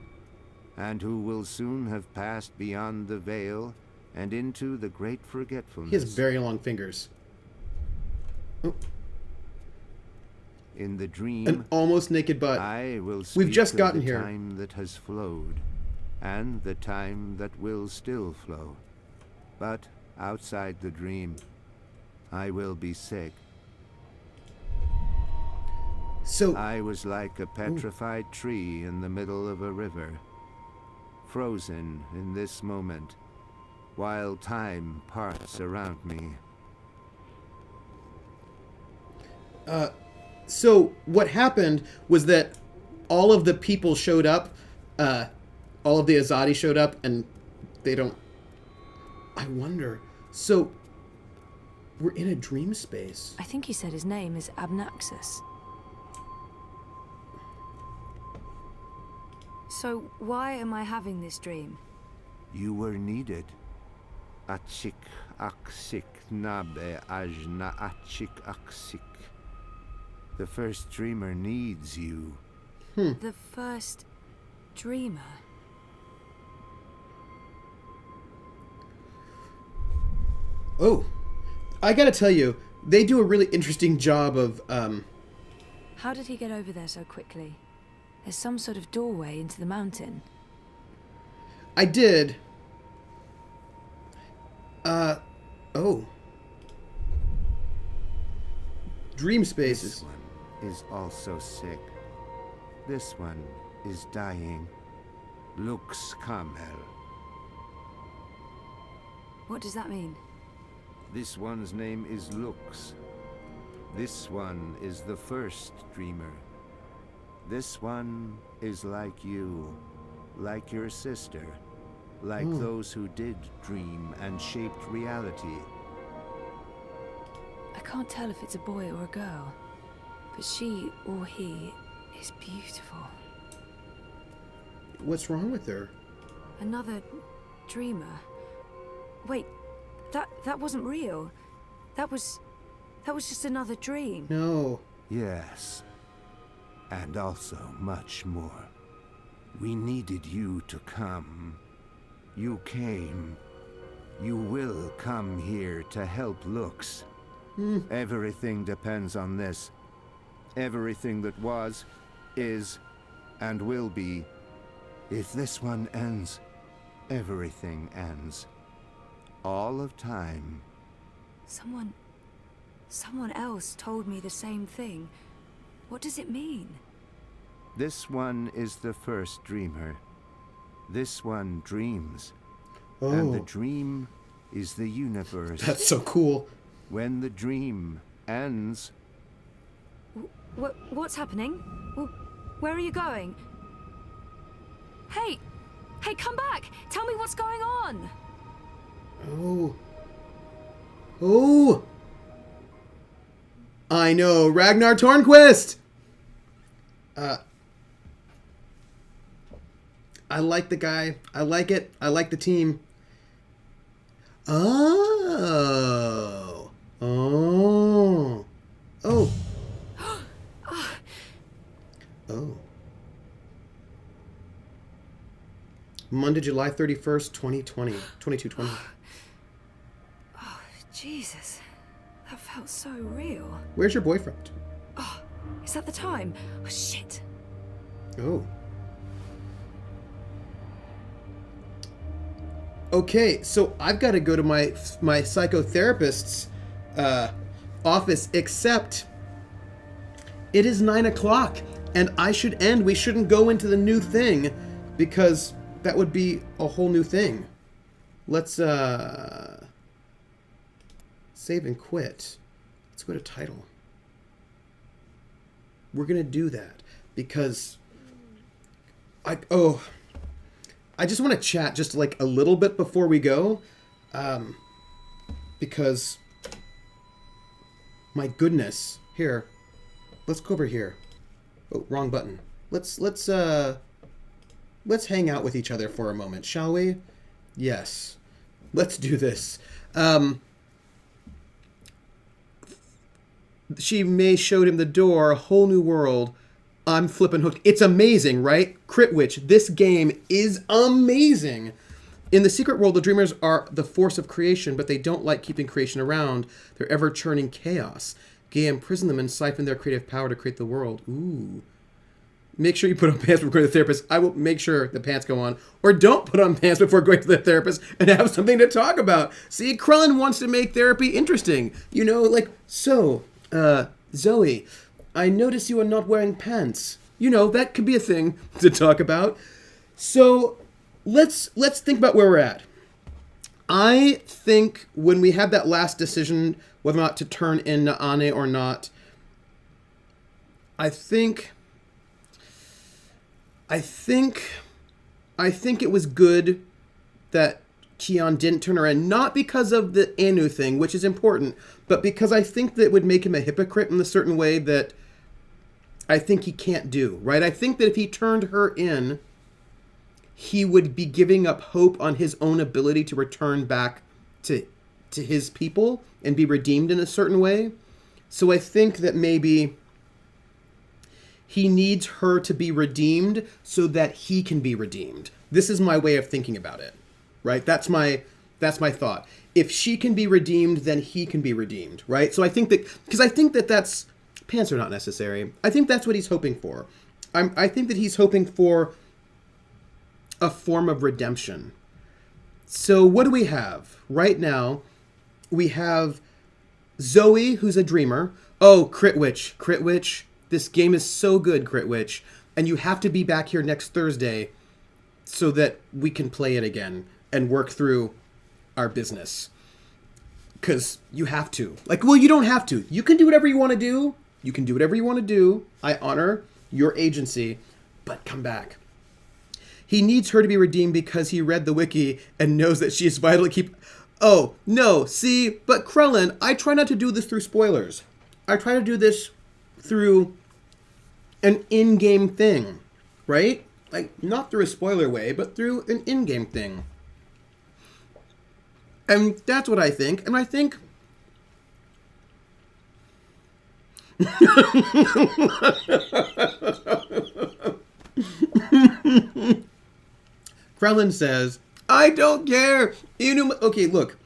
Speaker 5: and who will soon have passed beyond the veil and into the great forgetfulness.
Speaker 1: He has very long fingers. Oh.
Speaker 5: In the dream,
Speaker 1: an almost naked butt.
Speaker 5: I will speak
Speaker 1: We've just gotten
Speaker 5: of the
Speaker 1: here.
Speaker 5: time that has flowed, and the time that will still flow. But outside the dream, I will be sick.
Speaker 1: So
Speaker 5: I was like a petrified tree in the middle of a river, frozen in this moment, while time parts around me.
Speaker 1: So what happened was that all of the people showed up, all of the Azadi showed up, and they don't... I wonder... So, we're in a dream space.
Speaker 4: I think he said his name is Abnaxus. So, why am I having this dream?
Speaker 5: You were needed. Achik aksik nabe ajna achik aksik. The first dreamer needs you.
Speaker 4: The first dreamer?
Speaker 1: Oh, I gotta tell you, they do a really interesting job of,
Speaker 4: How did he get over there so quickly? There's some sort of doorway into the mountain.
Speaker 1: I did. Oh. Dream spaces.
Speaker 5: This one is also sick. This one is dying. Lux Kamel.
Speaker 20: What does that mean?
Speaker 5: This one's name is Lux. This one is the first dreamer. This one is like you, like your sister, like those who did dream and shaped reality.
Speaker 20: I can't tell if it's a boy or a girl, but she or he is beautiful.
Speaker 1: What's wrong with her?
Speaker 20: Another dreamer. Wait, that wasn't real. That was just another dream.
Speaker 1: No.
Speaker 5: Yes. And also much more. We needed you to come. You came. You will come here to help Lux. Everything depends on this. Everything that was, is, and will be. If this one ends, everything ends. All of time.
Speaker 20: Someone else told me the same thing. What does it mean?
Speaker 5: This one is the first dreamer. This one dreams.
Speaker 1: Oh.
Speaker 5: And the dream is the universe.
Speaker 1: That's so cool.
Speaker 5: When the dream ends...
Speaker 20: What's happening? Where are you going? Hey, come back! Tell me what's going on!
Speaker 1: Oh! I know, Ragnar Tornquist! I like the guy. I like it. I like the team. Oh. Oh. Oh. Oh. Monday, July 31st, 2020. 2220.
Speaker 20: Oh, Jesus. That felt so real.
Speaker 1: Where's your boyfriend?
Speaker 20: Oh, is that the time? Oh, shit.
Speaker 1: Oh. Okay, so I've got to go to my psychotherapist's office, except it is 9 o'clock, and I should end. We shouldn't go into the new thing, because that would be a whole new thing. Let's save and quit. Let's go to title. We're going to do that, because I just want to chat just like a little bit before we go, because my goodness, here, let's go over here. Oh, wrong button. Let's hang out with each other for a moment, shall we? Yes, let's do this. She May showed him the door, a whole new world. I'm flipping hooked. It's amazing, right? Crit Witch, this game is amazing. In the secret world, the dreamers are the force of creation, but they don't like keeping creation around. They're ever-churning chaos. Gaia imprisoned them and siphoned their creative power to create the world. Ooh. Make sure you put on pants before going to the therapist. I will make sure the pants go on. Or don't put on pants before going to the therapist and have something to talk about. See, Krellin wants to make therapy interesting. You know, like, so, Zoe, I notice you are not wearing pants. You know, that could be a thing to talk about. So let's think about where we're at. I think when we had that last decision whether or not to turn in Naane or not, I think it was good that Keon didn't turn her in, not because of the Anu thing, which is important, but because I think that it would make him a hypocrite in a certain way that I think he can't do, right? I think that if he turned her in, he would be giving up hope on his own ability to return back to his people and be redeemed in a certain way. So I think that maybe he needs her to be redeemed so that he can be redeemed. This is my way of thinking about it, right? That's my thought. If she can be redeemed, then he can be redeemed, right? So I think that, because I think that that's, pants are not necessary. I think that's what he's hoping for. I think that he's hoping for a form of redemption. So what do we have? Right now, we have Zoe, who's a dreamer, Oh, Crit Witch. Crit Witch. This game is so good, Crit Witch. And you have to be back here next Thursday so that we can play it again and work through our business. Because you have to. Like, well, you don't have to. You can do whatever you want to do. You can do whatever you want to do. I honor your agency, but come back. He needs her to be redeemed because he read the wiki and knows that she is vital to keep... Oh, no, see? But Krellin, I try not to do this through spoilers. I try to do this through an in-game thing, right? Like, not through a spoiler way, but through an in-game thing. And that's what I think. And I think... Krellin says, I don't care. Okay, look.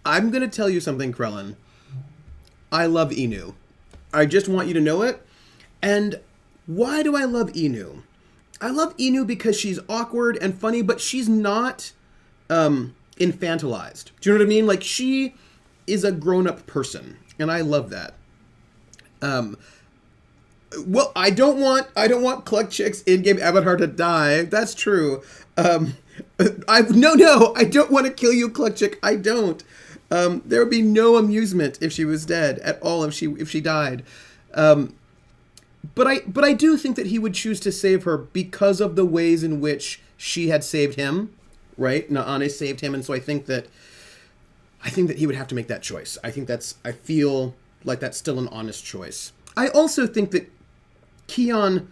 Speaker 1: I'm going to tell you something, Krellin. I love Inu. I just want you to know it. And why do I love Inu? I love Inu because she's awkward and funny, but she's not infantilized. Do you know what I mean? Like, she is a grown-up person, and I love that. Well, I don't want Cluck Chick's in-game avatar to die. That's true. No, I don't want to kill you, Cluck Chick. I don't. There would be no amusement if she was dead at all. If she died. But I do think that he would choose to save her because of the ways in which she had saved him, right? Naane saved him, and so I think that he would have to make that choice. I feel like that's still an honest choice. I also think that Keon,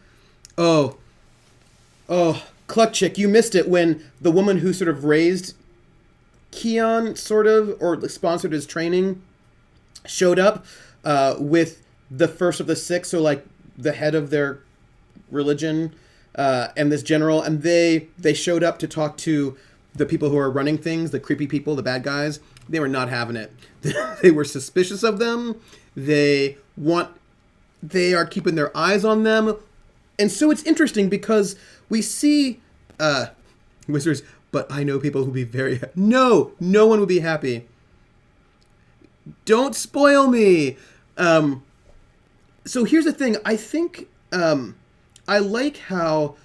Speaker 1: Cluck Chick, you missed it when the woman who sort of raised Keon, sort of, or sponsored his training, showed up with the first of the six, so like the head of their religion, and this general, and they showed up to talk to the people who are running things, the creepy people, the bad guys. They were not having it. They were suspicious of them. They are keeping their eyes on them. And so it's interesting because we see Wizards, but I know people who would be very happy. No one would be happy. Don't spoil me. So here's the thing. I think I like how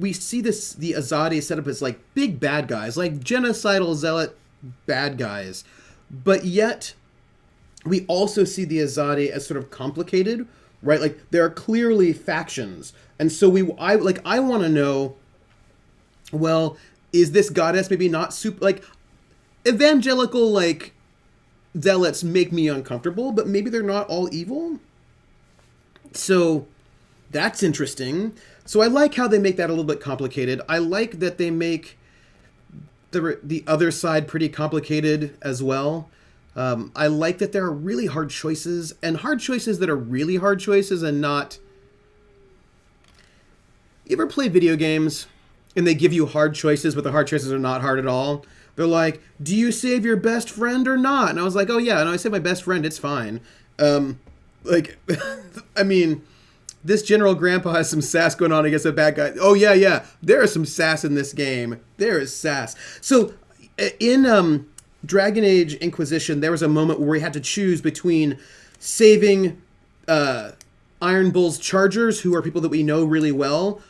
Speaker 1: we see the Azadi set up as like big bad guys, like genocidal zealot bad guys. But yet we also see the Azadi as sort of complicated, right? Like there are clearly factions. And so I want to know, well, is this goddess maybe not super, like evangelical, like zealots make me uncomfortable, but maybe they're not all evil. So that's interesting. So I like how they make that a little bit complicated. I like that they make the other side pretty complicated as well. I like that there are really hard choices, and hard choices that are really hard choices and not... You ever play video games and they give you hard choices, but the hard choices are not hard at all? They're like, do you save your best friend or not? And I was like, oh yeah, no, I save my best friend, it's fine. I mean, this General Grandpa has some sass going on against a bad guy. Oh yeah, there is some sass in this game. There is sass. So in Dragon Age Inquisition, there was a moment where we had to choose between saving Iron Bull's Chargers, who are people that we know really well,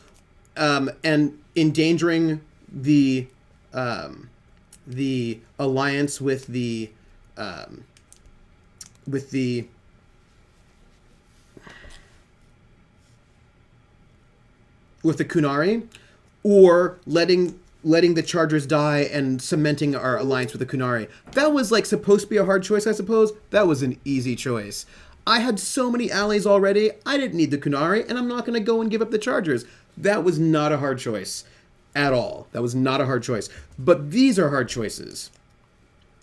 Speaker 1: and endangering the alliance with the Kunari, or letting the Chargers die and cementing our alliance with the Kunari. That was like supposed to be a hard choice, I suppose. That was an easy choice. I had so many allies already, I didn't need the Kunari, and I'm not going to go and give up the Chargers. That was not a hard choice at all. That was not a hard choice. But these are hard choices.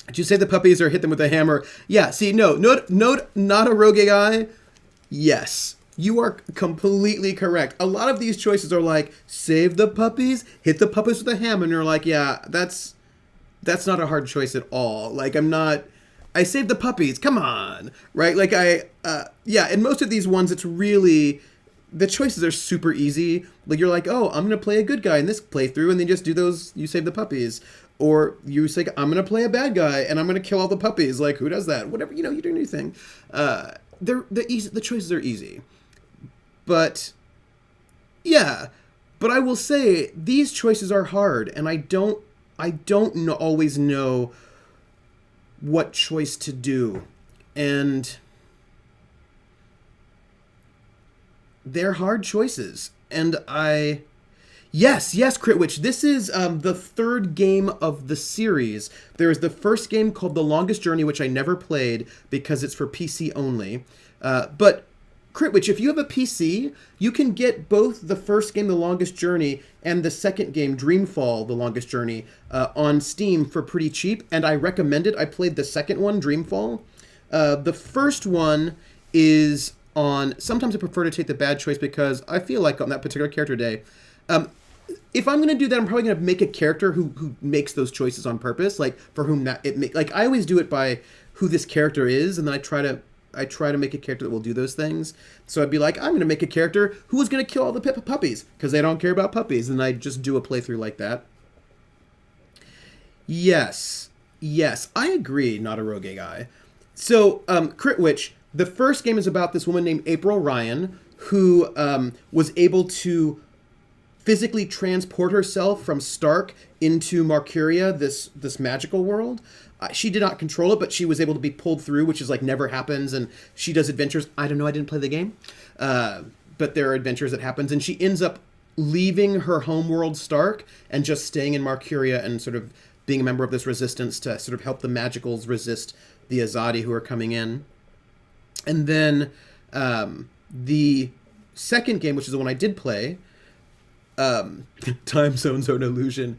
Speaker 1: Did you say the puppies or hit them with a hammer? Yeah, see, no, not a rogue AI. Yes, you are completely correct. A lot of these choices are like, save the puppies, hit the puppies with a hammer, and you're like, yeah, that's not a hard choice at all. Like, I saved the puppies, come on, right? Like, in most of these ones, it's really, the choices are super easy. Like, you're like, oh, I'm going to play a good guy in this playthrough, and then just do those, you save the puppies. Or you say, I'm going to play a bad guy and I'm going to kill all the puppies. Like, who does that? Whatever, you're doing your thing. The choices are easy. But, yeah. But I will say, these choices are hard, and I don't always know what choice to do. And they're hard choices. And Yes, Critwitch. This is the third game of the series. There is the first game called The Longest Journey, which I never played because it's for PC only. But Critwitch, if you have a PC, you can get both the first game, The Longest Journey, and the second game, Dreamfall, The Longest Journey, on Steam for pretty cheap, and I recommend it. I played the second one, Dreamfall. The first one is on... Sometimes I prefer to take the bad choice because I feel like on that particular character day... if I'm going to do that, I'm probably going to make a character who makes those choices on purpose, like for whom that like I always do it by who this character is, and then I try to make a character that will do those things. So I'd be like, I'm going to make a character who is going to kill all the puppies because they don't care about puppies, and I just do a playthrough like that. Yes, I agree. Not a rogue guy. So Critwitch, the first game is about this woman named April Ryan who was able to physically transport herself from Stark into Marcuria, this magical world. She did not control it, but she was able to be pulled through, which is like never happens, and she does adventures. I don't know, I didn't play the game. But there are adventures that happens, and she ends up leaving her homeworld Stark and just staying in Marcuria and sort of being a member of this resistance to sort of help the Magicals resist the Azadi who are coming in. And then the second game, which is the one I did play, Time Zones are an illusion.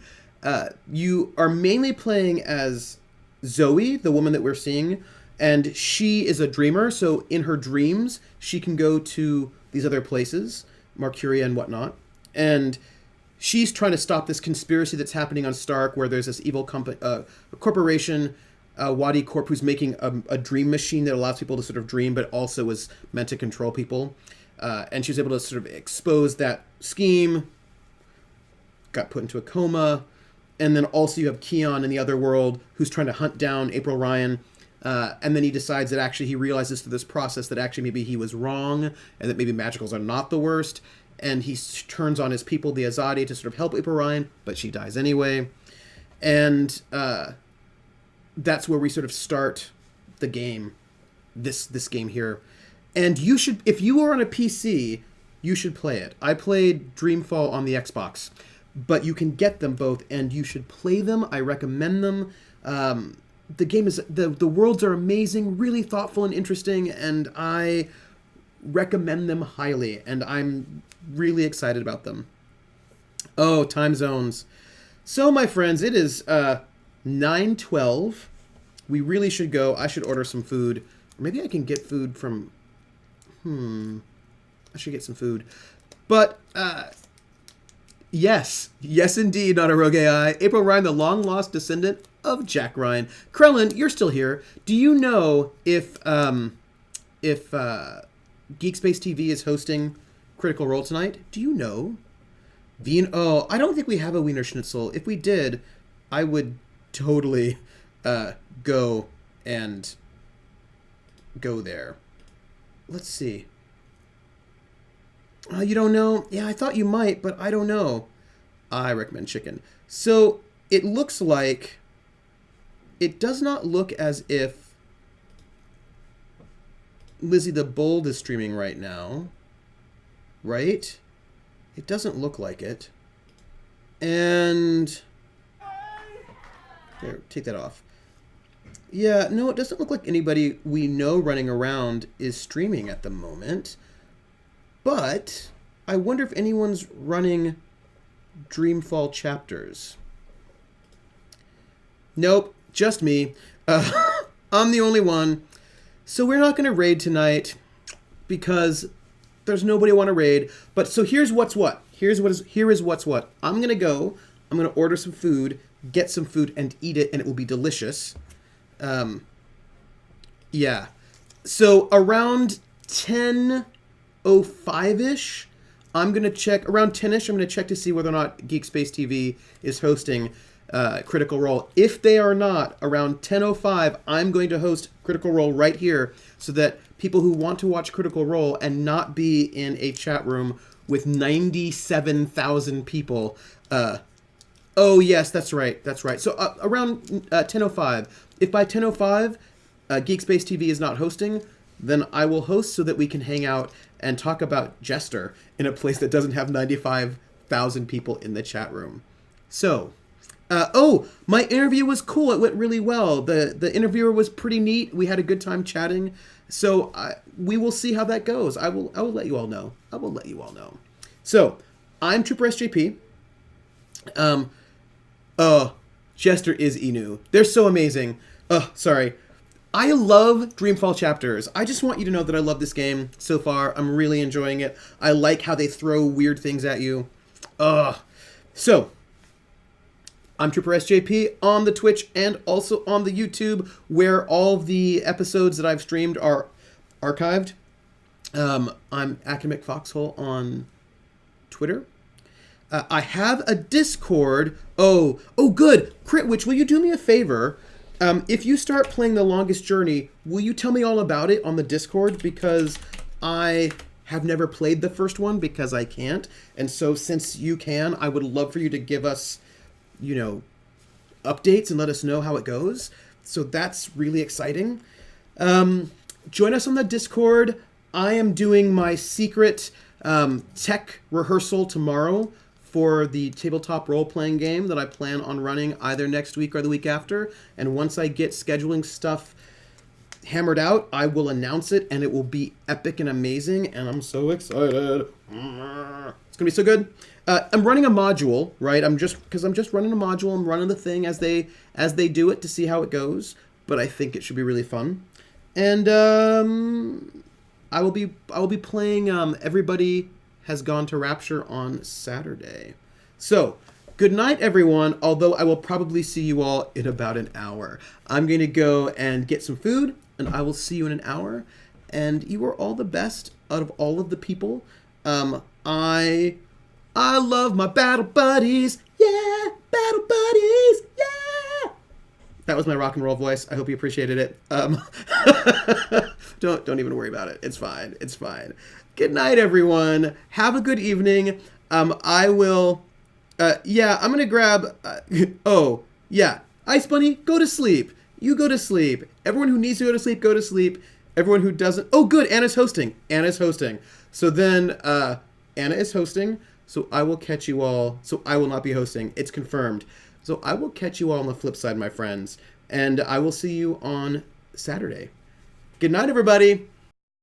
Speaker 1: You are mainly playing as Zoe, the woman that we're seeing, and she is a dreamer, so in her dreams, she can go to these other places, Marcuria and whatnot, and she's trying to stop this conspiracy that's happening on Stark, where there's this evil corporation, Wadi Corp, who's making a dream machine that allows people to sort of dream, but also is meant to control people. And she was able to sort of expose that scheme, got put into a coma, and then also you have Keon in the other world who's trying to hunt down April Ryan, and then he decides that actually he realizes through this process that actually maybe he was wrong, and that maybe Magicals are not the worst, and he turns on his people, the Azadi, to sort of help April Ryan, but she dies anyway. And that's where we sort of start the game, this game here. And you should, if you are on a PC, you should play it. I played Dreamfall on the Xbox, but you can get them both, and you should play them. I recommend them. The game is, the worlds are amazing, really thoughtful and interesting, and I recommend them highly, and I'm really excited about them. Oh, time zones. So, my friends, it is 9:12. We really should go. I should order some food. Or maybe I can get food from... I should get some food. But, yes, indeed, not a rogue AI. April Ryan, the long-lost descendant of Jack Ryan. Krellin, you're still here. Do you know if Geek Space TV is hosting Critical Role tonight? Do you know? I don't think we have a Wiener Schnitzel. If we did, I would totally go there. Let's see. You don't know? Yeah, I thought you might, but I don't know. I recommend chicken. So, it looks like... It does not look as if Lizzie the Bold is streaming right now. Right? It doesn't look like it. And... There, take that off. Yeah, no, it doesn't look like anybody we know running around is streaming at the moment. But I wonder if anyone's running Dreamfall chapters. Nope, just me. I'm the only one. So we're not going to raid tonight because there's nobody I want to raid. But so here's what's what. Here is what's what. I'm going to go. I'm going to order some food, get some food, and eat it, and it will be delicious. Yeah. So around 10:05-ish, I'm going to check, around 10-ish, I'm going to check to see whether or not Geek Space TV is hosting. Critical Role. If they are not, around 10:05, I'm going to host Critical Role right here so that people who want to watch Critical Role and not be in a chat room with 97,000 people. Oh, yes, that's right. That's right. So around 10:05. If by 10:05 Geekspace TV is not hosting, then I will host so that we can hang out and talk about Jester in a place that doesn't have 95,000 people in the chat room. So, my interview was cool. It went really well. The interviewer was pretty neat. We had a good time chatting. So we will see how that goes. I will let you all know. I will let you all know. So, I'm Trooper SJP. Jester is Inu. They're so amazing. Sorry. I love Dreamfall chapters. I just want you to know that I love this game so far. I'm really enjoying it. I like how they throw weird things at you. So, I'm Trooper SJP on the Twitch and also on the YouTube, where all the episodes that I've streamed are archived. I'm Academic Foxhole on Twitter. I have a Discord. Oh, good. Critwitch, will you do me a favor? If you start playing The Longest Journey, will you tell me all about it on the Discord? Because I have never played the first one because I can't. And so since you can, I would love for you to give us, updates and let us know how it goes. So that's really exciting. Join us on the Discord. I am doing my secret tech rehearsal tomorrow for the tabletop role-playing game that I plan on running either next week or the week after. And once I get scheduling stuff hammered out, I will announce it, and it will be epic and amazing, and I'm so excited. It's gonna be so good. I'm running a module, right? I'm just running a module. I'm running the thing as they do it to see how it goes. But I think it should be really fun. And I will be playing Everybody Has Gone to Rapture on Saturday. So, good night, everyone, although I will probably see you all in about an hour. I'm going to go and get some food, and I will see you in an hour. And you are all the best out of all of the people. I love my battle buddies. Yeah, battle buddies. Yeah. That was my rock and roll voice. I hope you appreciated it. Don't even worry about it. It's fine. It's fine. Good night, everyone. Have a good evening. I will. I'm gonna grab. Ice Bunny, go to sleep. You go to sleep. Everyone who needs to go to sleep, go to sleep. Everyone who doesn't. Oh, good. Anna's hosting. So then, Anna is hosting. So I will catch you all. So I will not be hosting. It's confirmed. So I will catch you all on the flip side, my friends. And I will see you on Saturday. Good night, everybody.